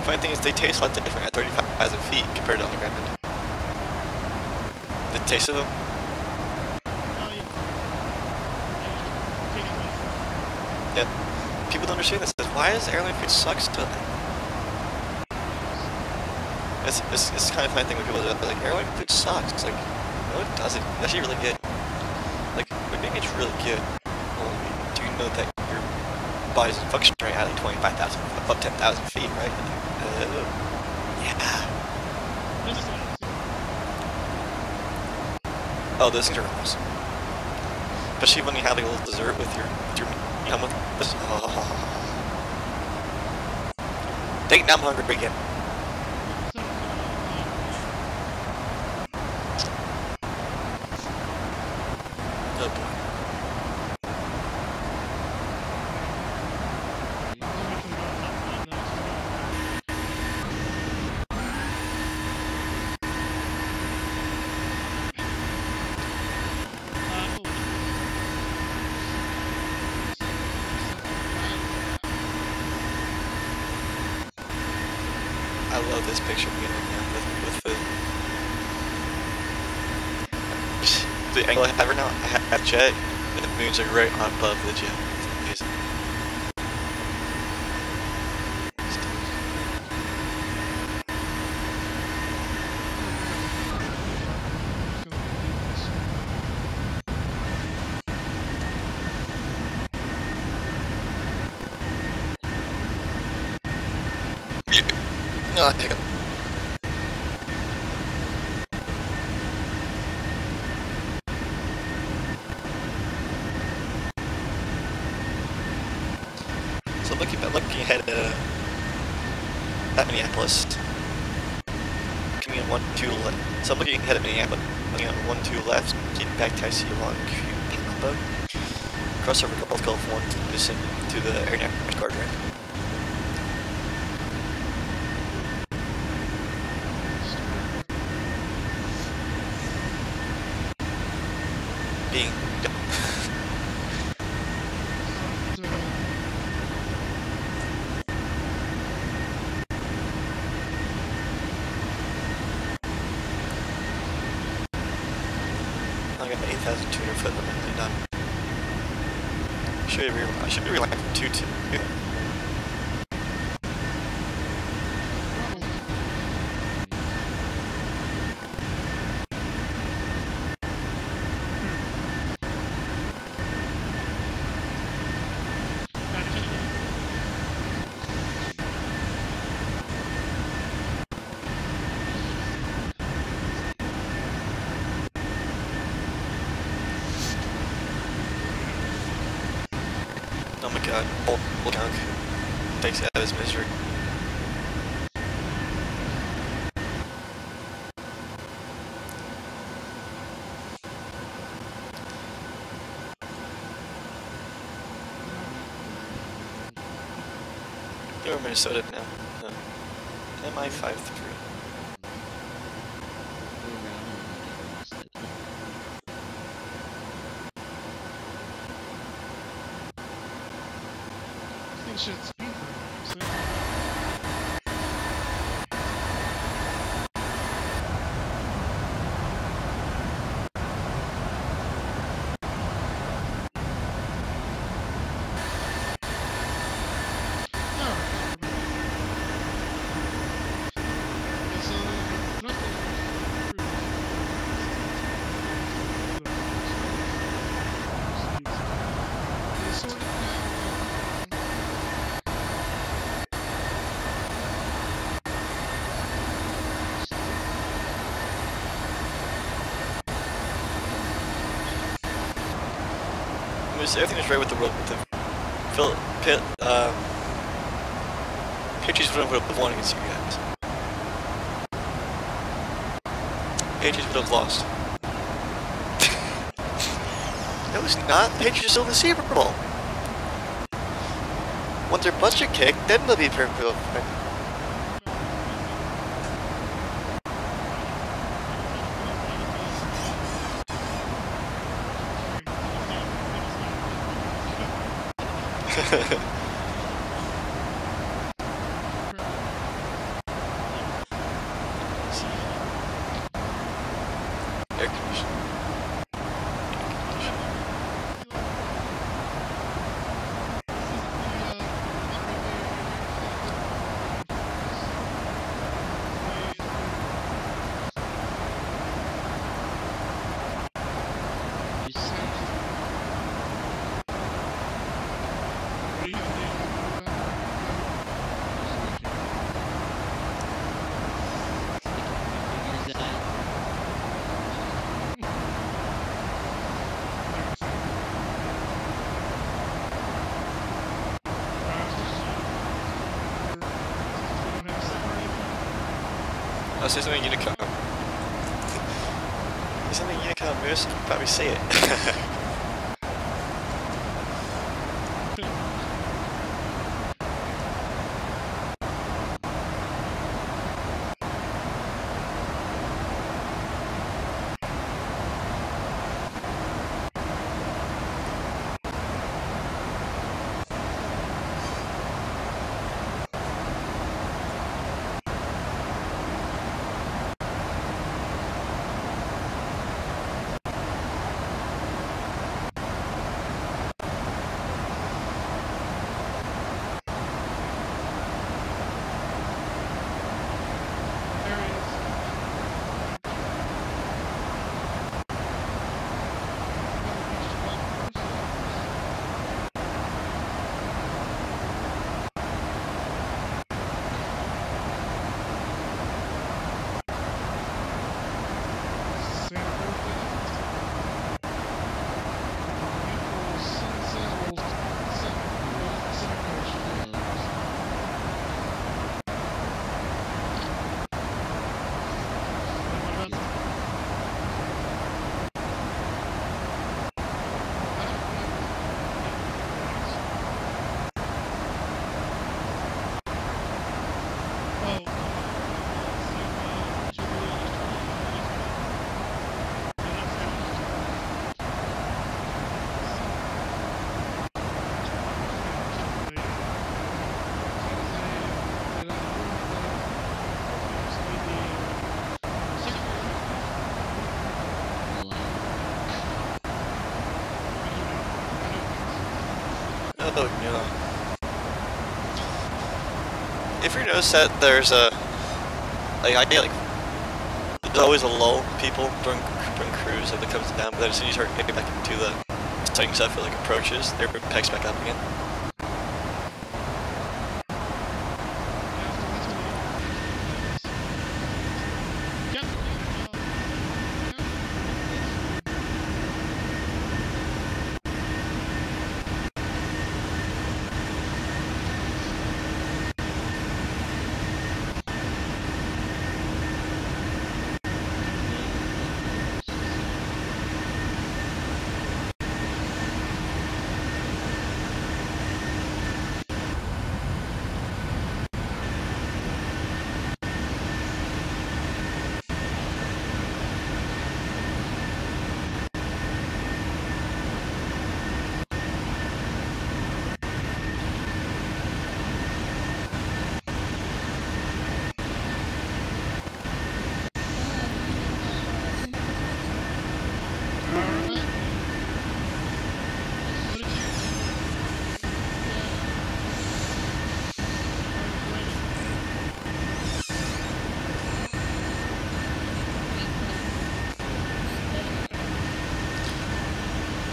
Funny thing is they taste a lot different at 35,000 feet compared to underground. The taste of them. Yeah, people don't understand this. Why does airline food suck so? It's kind of funny thing when people do it. Like airline food sucks. It's like no, it doesn't. It's actually really good. Like maybe it's really good. Well, do you know that your body's functioning at like 25,000, above 10,000 feet, right? Yeah. Oh, those things are awesome. Especially when you have like a little dessert with your yum with this. Oh. Dang, now I'm hungry again. Oh boy. I love this picture being with food. The angle I have right now, I have jet, and the moon's like right on above the jet. It's amazing. No, hang on. So looking ahead at Minneapolis, coming up 1-2 left. So I'm looking ahead of Minneapolis. Looking at 1-2 left. Keep back taxi along Cuba. Cross over Gulf Gulf 1. Listen to the Air National Guard ramp. Being dumb. I got 8,200 foot limit done. I should be relaying from 2-2. Yeah. Oh my god, old junk takes out his misery. You're Minnesota now. No. MI-53. Should speed for him, Everything is right with the road. With the Patriots would have won against you guys. Patriots would have lost. No, it's not. Patriots are still in the Super Bowl. Once their butts are kicked, then they'll be perfect. Air conditioning. I'll say something Unicom. There's something Unicom moves, you can probably see it. Oh no. If you notice that there's a, like I get like, there's always a lull people during cruise like that comes down, but then as soon as you start getting back into the setting stuff for like approaches, everybody picks back up again.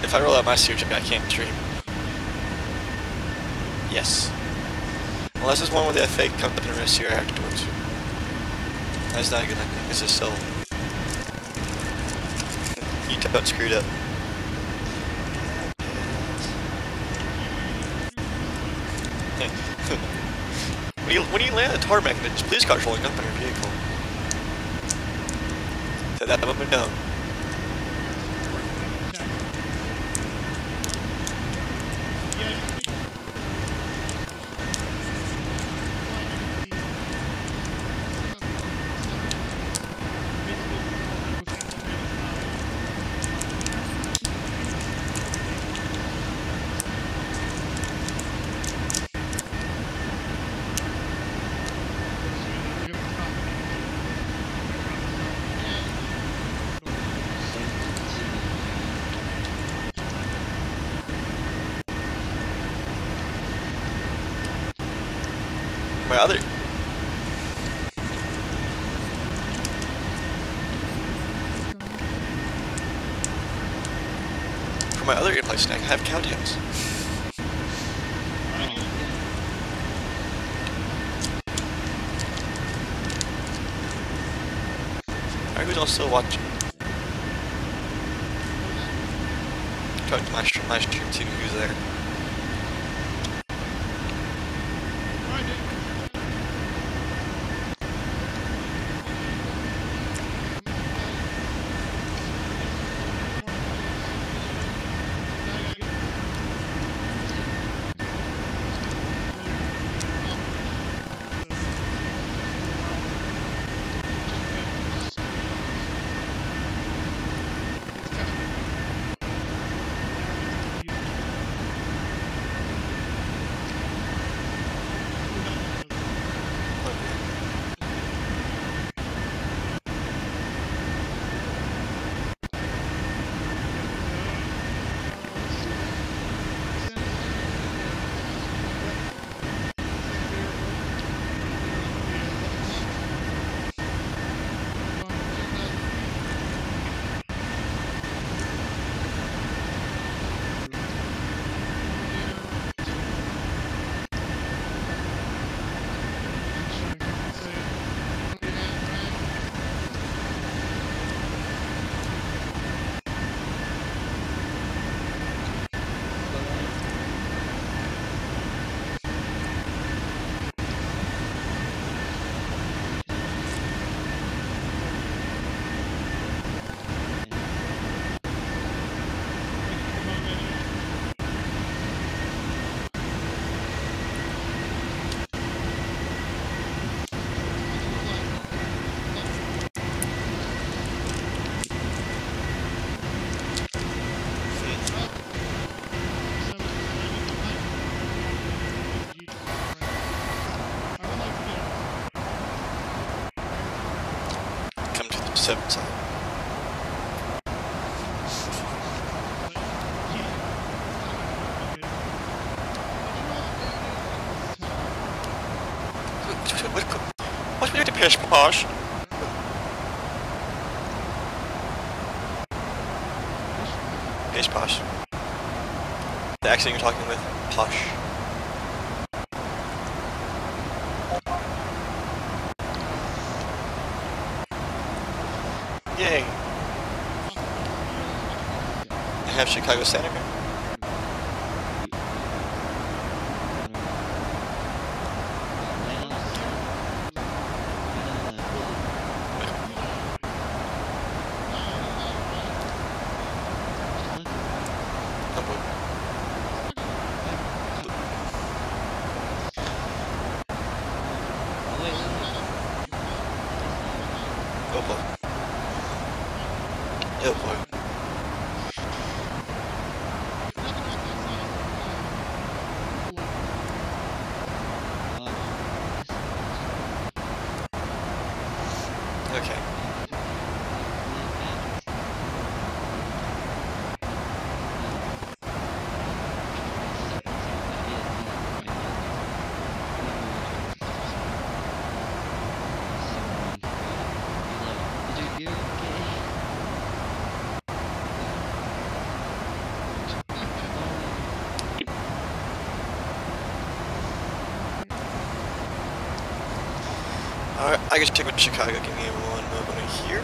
If I roll out my suit, I can't stream. Yes. Unless it's one where the FA comes up and arrests you afterwards. That's not a good thing. This is still... You got screwed up. when you land a tarmac, the police car's rolling up on your vehicle. So that moment known. My other... For my other in-play snack, I have cowtails. Alright, who's all still watching? Talk to my stream team who's there. Side. Posh. Hey, Posh. The accent you're talking with, Posh. Yay! I have Chicago Center here. Oh boy. Oh boy. Okay. Alright, I can check with Chicago. Give me one moment here.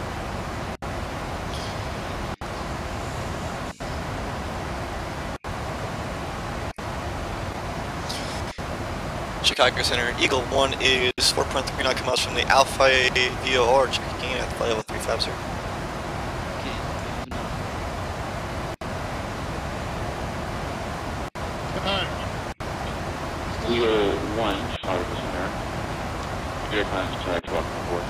Chicago Center, Eagle 1 is 4.3 knot miles from the Alpha VOR, checking in at flight level 350. Eagle 1, Chicago Center. Your time to check, welcome aboard.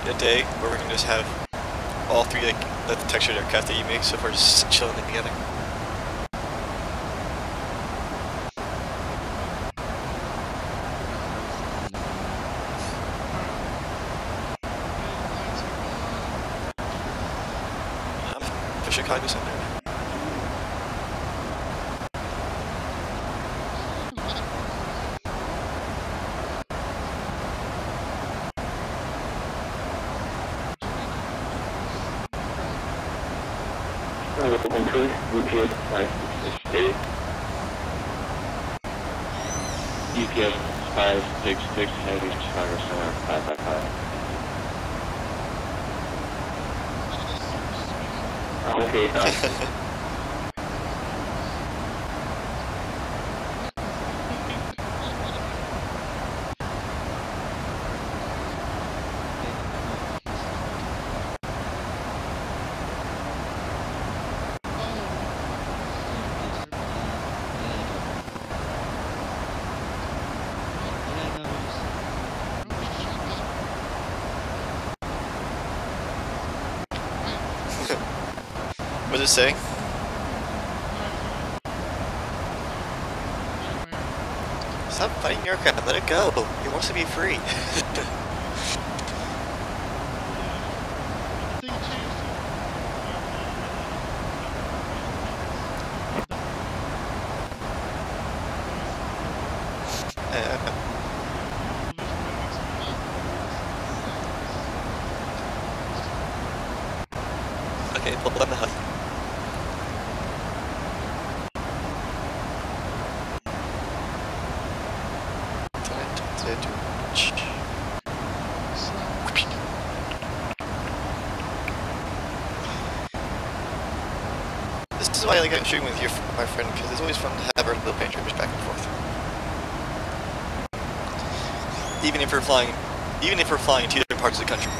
A day where we can just have all three like the textured aircraft that you make so far just chilling together. For Chicago Center. Conclude, UPS 566. UPS 566, heavy Chicago Center 555. Okay, What does it say? Stop fighting your aircraft, let it go. He wants to be free. Okay, pull down the hug. This is why I like shooting with you, my friend, because it's always fun to have our little banter back and forth. Even if we're flying to different parts of the country.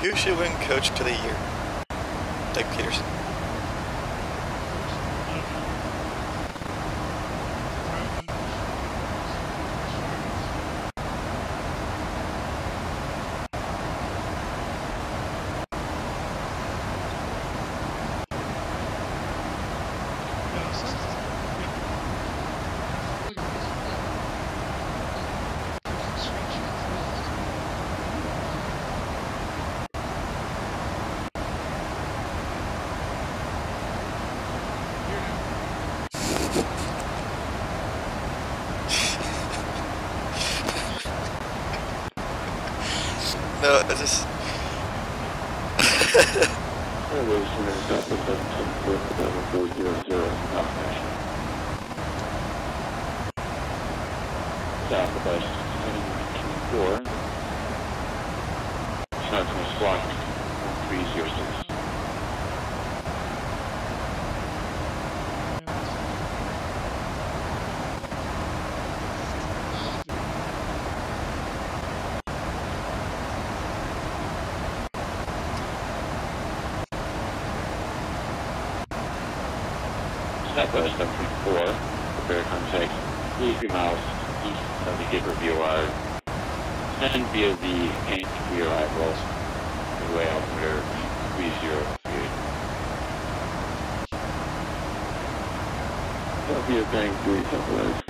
Who should win Coach of the Year? Doug Peterson. No, it's just... Southwest 724. Southwest block 1306. Southwest 734. Prepare contact 3 miles east of the Gipper VOR. And via the Hank VOR roll the way out there 308. That'll be a bank 3 Southwest.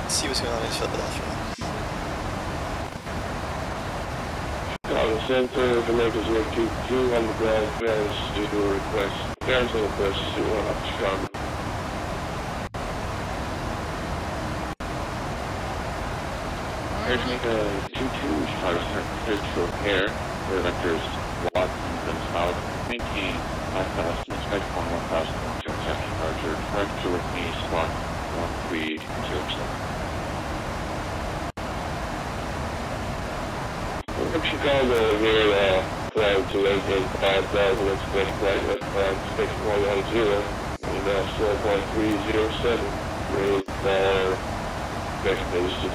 See what's going on in Philadelphia. Chicago Center, the Lakers were 2-2 on the ground. Fans due to a request. Fans will request to one up Chicago. Here's make a 2-2 Chicago Center to repair. The vectors Watson and South. Maintain 5,000. Expect 1,000. Departure. Departure with me. Spot 1307. From Chicago here, flying to maintain 5,000, expect flight left 110, and 4.307, raised bar, expectation,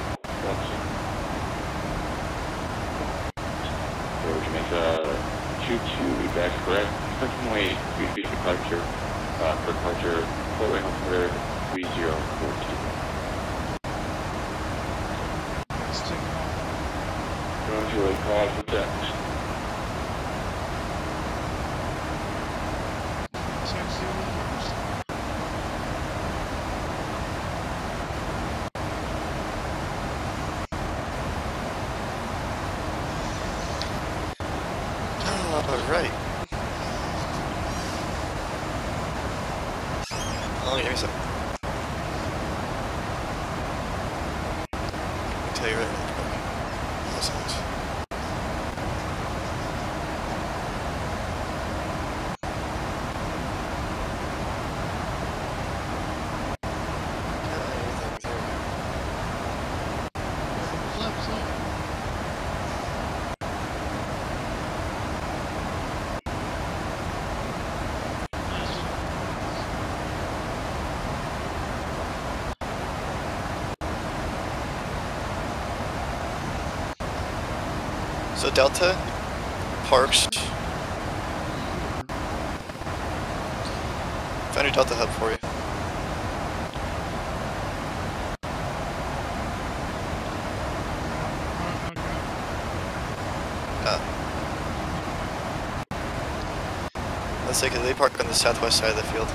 So we can make a 2-2, that's correct. Expecting weight, 3 feet departure, for departure, Fort Wayne 3042. Roger, call for text. Alright. Oh, give me a second. I'll tell you right now. So Delta, Parks, found your Delta hub for you. Let's say, 'cause they park on the southwest side of the field.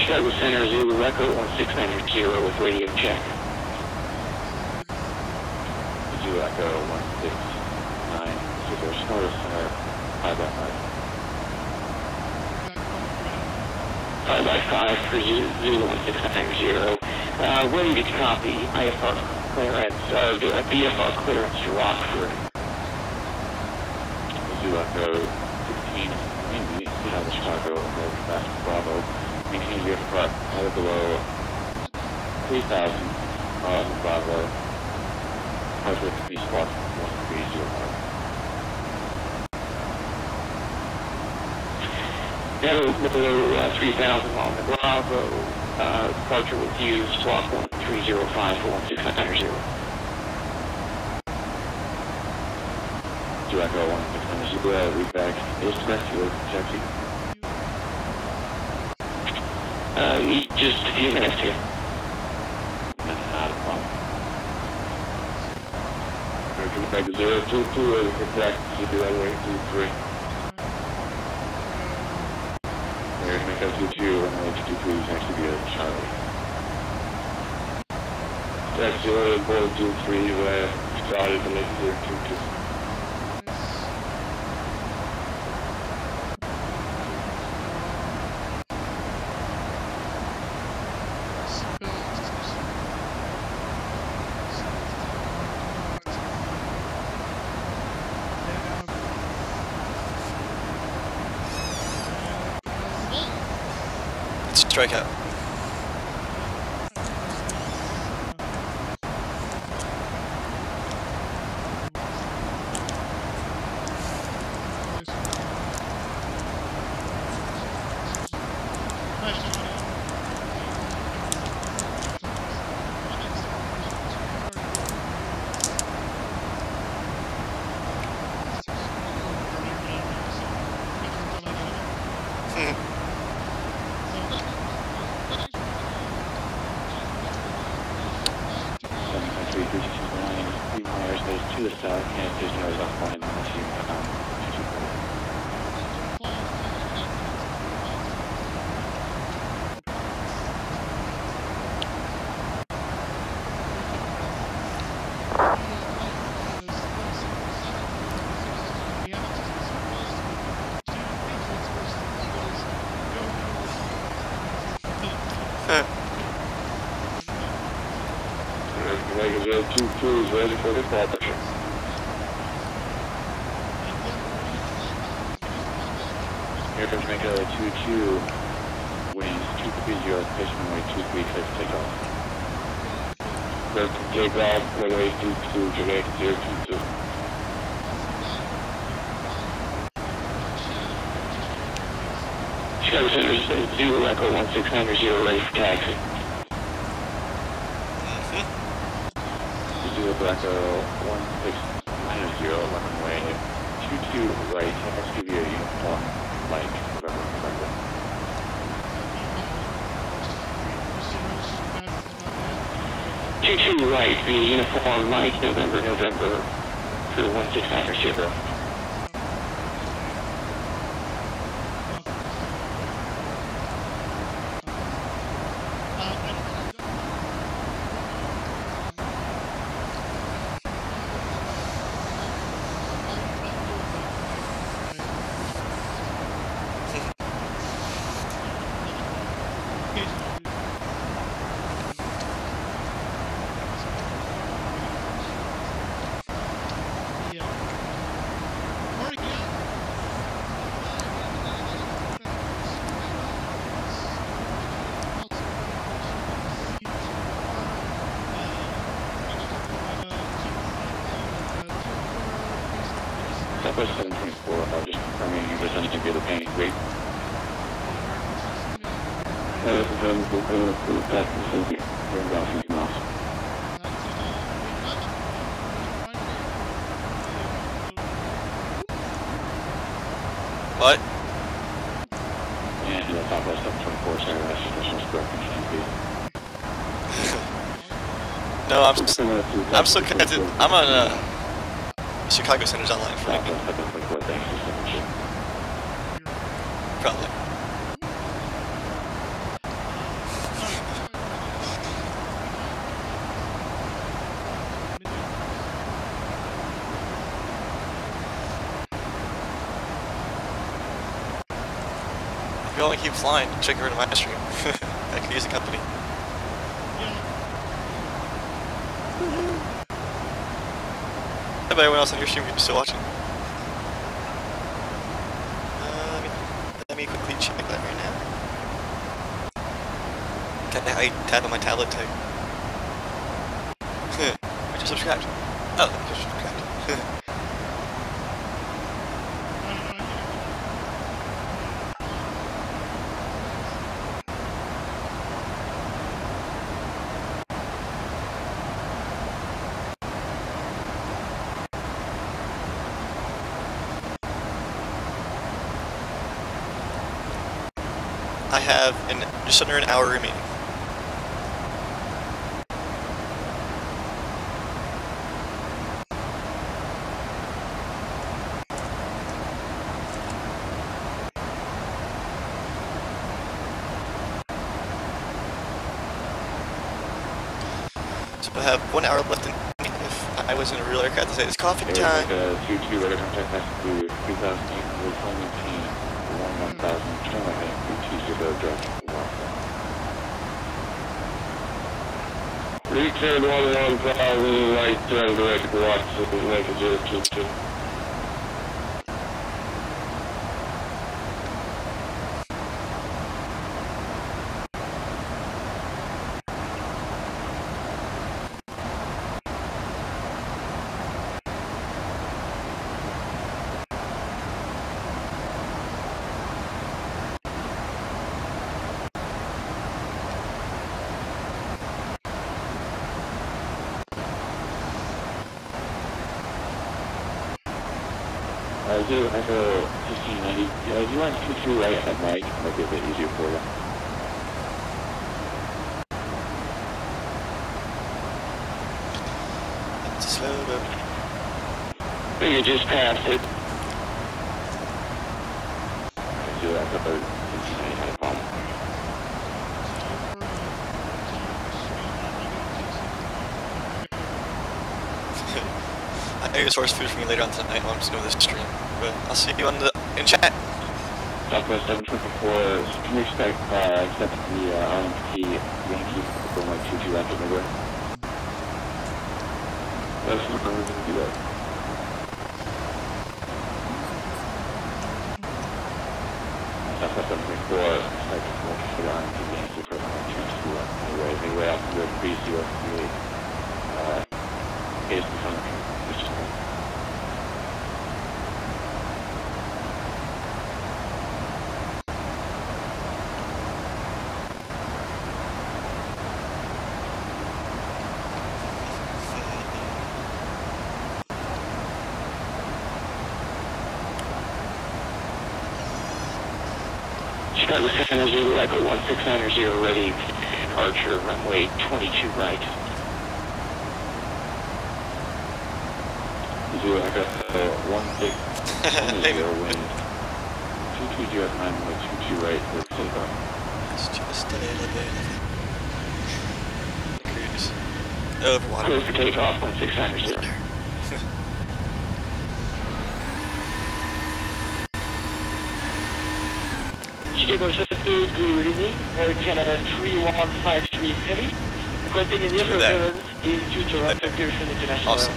Chicago Center, Zulu Echo 1690 with radio check. Zulu Echo 169, Chicago Center, 5x5. 5x5 for Zulu 1690. Ready to copy IFR clearance, VFR clearance to Rockford. Zulu Echo 16, Chicago, American Fast Bravo. Maintain VFR at below 3,000 on Bravo. Partial to be squawk 1305. Below 3,000 on the Bravo. Departure with you, squawk 1305 for 1690. Zulu Echo 1690, read back. Is rescue, taxi. Just a few minutes here. Not a problem. American Back 022, protect, CB runway 23. American Echo 22, runway 23 is next to be a Charlie. Taxi order board 23, started the next 022. Strikeout. To the south, and there's no off line unless you American 022 is ready for departure. Air Force Jamaica 22, winds 230, station runway 23, clear for takeoff. Clear for takeoff, runway 22, Jamaica 022. Chicago Center, Zulu Echo 1690, ready for taxi. Zulu Echo 1690, runway 22 right, let's give you a uniform like November. 22 right, via uniform Mike, November, for 1690. Southwest 724, just confirming you was anything to the painting rate. What? And Southwest 724, sorry, that's just broken. No, I'm still connected. I'm on Chicago Center's online for me. Probably. We only keep flying. Check her in my stream. I could use a company. How about everyone else on your stream still watching? Let me quickly check that right now. I tap on my tablet to... I just subscribed. Oh, I just subscribed. I have just under an hour remaining. So I have 1 hour left in if I was in a real aircraft to say it's coffee time. 2-2 radar contact next to 3,818, 1,020, 20 direct. Return 1,000, right turn direct Watson, make it 022. Do Echo 1590. Do you want 2-2 right at Mike? Might be a bit easier for you. It's slow, but... You just passed it. Do Echo 1590, not a problem. I need to source food for me later on tonight while I'm just doing this stream. But I'll see you in chat. Southwest 724, can we expect the RMT Yankee from like 2-2 after midway? That's not going to do that. Southwest 724, expect the RMT Yankee from like 2-2 midway off the pre-zero 38. Is becoming which is cool. Chicago San Jose, Echo 1690 ready, departure, runway 22 right. Zero Echo 1610 wind 220 at 9.22 right for takeoff. It's just a little bit. Cruise. Over water. Close for takeoff, 1690. Chicago 72, good evening. Air Canada 3153 Heavy. Requesting an interference in due to Rapid Pearson International. Awesome.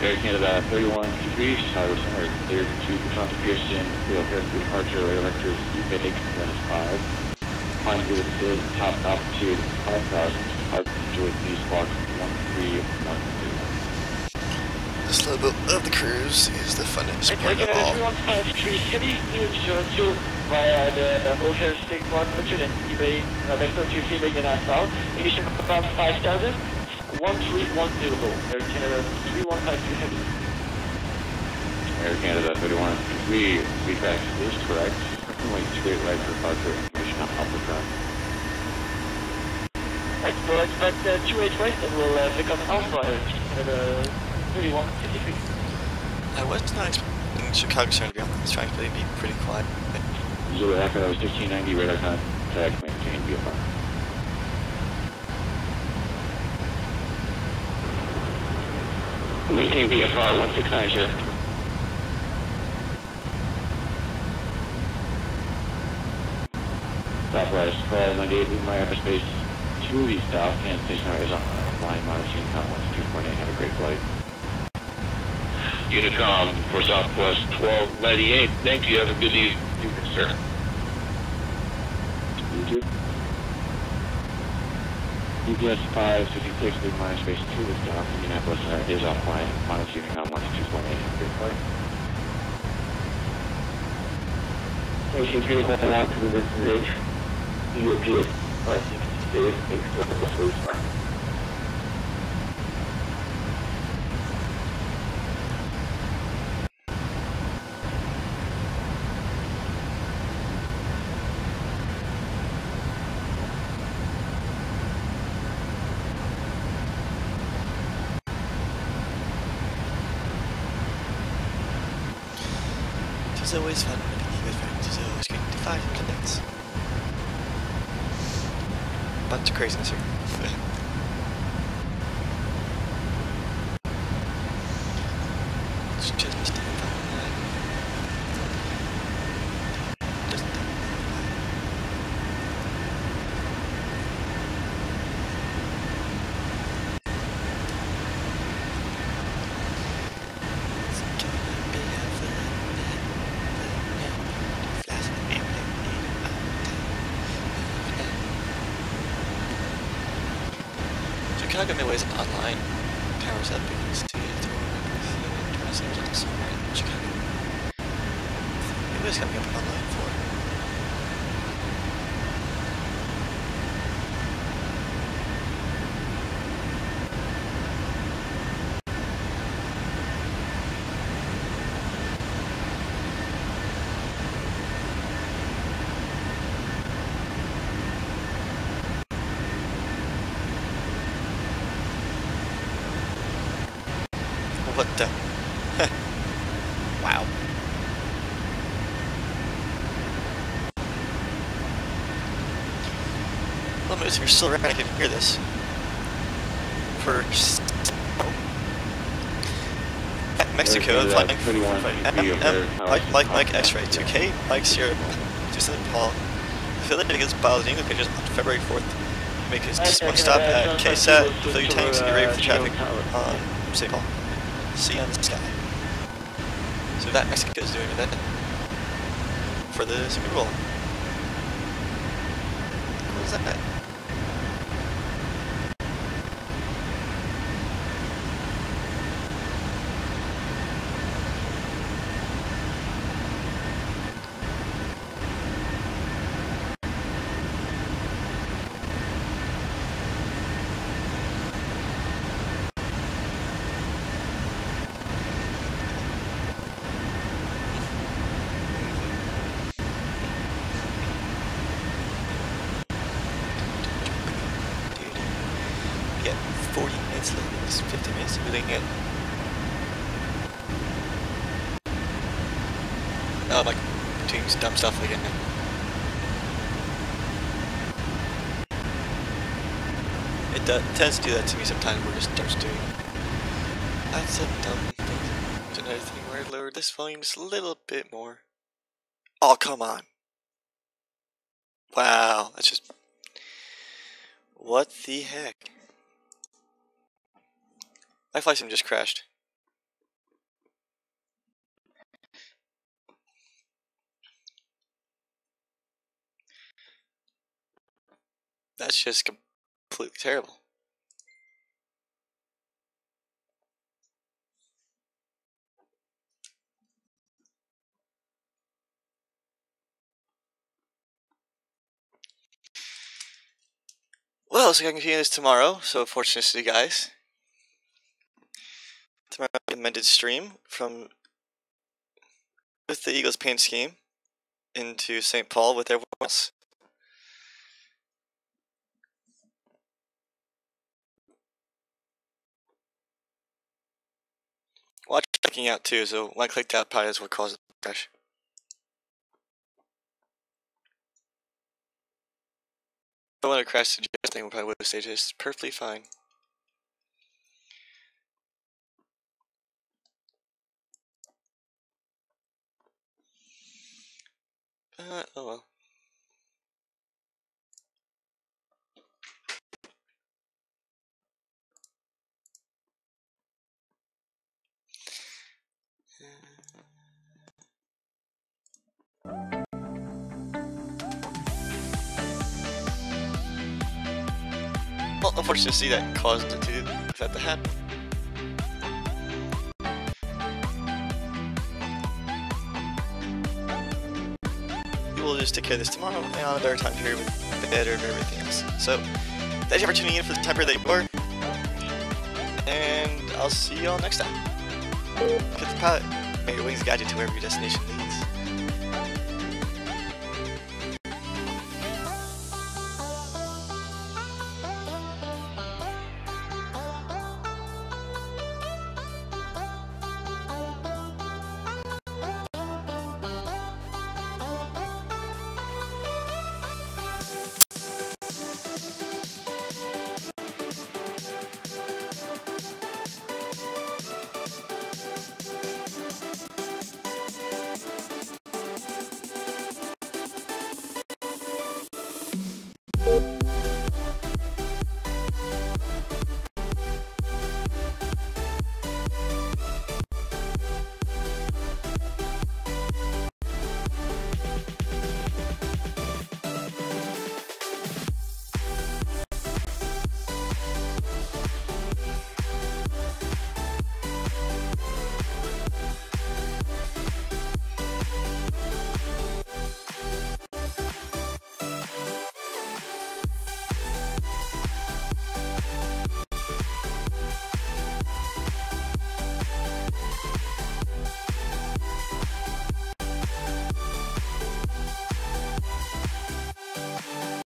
Air Canada 3123, Tower Center, cleared to Toronto Pearson, field air to departure, radar vectors, UPIC, minus 5. Climb to the top altitude 5,000, Park enjoy these squawk 1312. The slow boat of the cruise is the funnest part of all. 3153 Heavy, near via the O'Hare State 100 and eBay, vector to Quebec and Nassau. Ignition about 5,000. 1310, Air Canada 3153 Heavy. Air Canada 3123, feedback is correct. Runway straight right for departure, information on Alpha Track. Right, we'll expect 28 right and we'll pick up Alpha Air Canada 3153. I was not expecting Chicago Center to be on this track, but it'd be pretty quiet. Zulu Echo 1690, radar contact, maintain VFR. Maintain VFR 1690. Southwest, call 98 in my airspace 2 eastbound, and stationary is on line monitoring count 2.8. Have a great flight. Unicom for Southwest 1298. Thank you. Have a good evening, sir. You too. UPS 556 in my airspace 2 eastbound, Minneapolis is offline, monitoring count 2.8. Have a great flight. Station 311 to the destination. UPS 556, thanks. It's always fun meeting with friends. It's always great to find planets. Bunch of craziness here. It's just fun. Just Can I get my ways online? Powers up because to get somewhere in Chicago. Maybe it's coming up online for it. What the? Wow. Well, if you're still around, I can hear this. First. Mexico, flying Mike X-ray 2K, Mike Sierra, Jason Paul. Affiliated against Biles English pages on February 4th. Make his one stop at KSAT, fill your tanks, and get ready for the traffic on St. Paul. See you on the sky. So that Mexico is doing an event for the Superbowl. What is that? Get 40 minutes left, it's 50 minutes, really good. Oh, I'm like doing dumb stuff again. It tends to do that to me sometimes where it just starts doing. That's a dumb thing. There's another thing where I lowered this volume just a little bit more. Oh, come on. Wow, that's just. What the heck? My VATSIM just crashed. That's just completely terrible. Well, so I can continue this tomorrow, so fortunate to you guys. Tomorrow, amended stream from with the Eagles paint scheme into St. Paul with everyone else. Watch checking out too, so when I click that, probably that's what caused the crash. If I want to crash the thing, we'll probably would have stayed just perfectly fine. Oh well. Well, unfortunately, that caused it to that to happen. We'll just take care of this tomorrow and on a better time period with better and everything else. So, thank you for tuning in for the time period that you were. And I'll see you all next time. Encrypted Pilot, may your wings guide you to wherever your destination leads.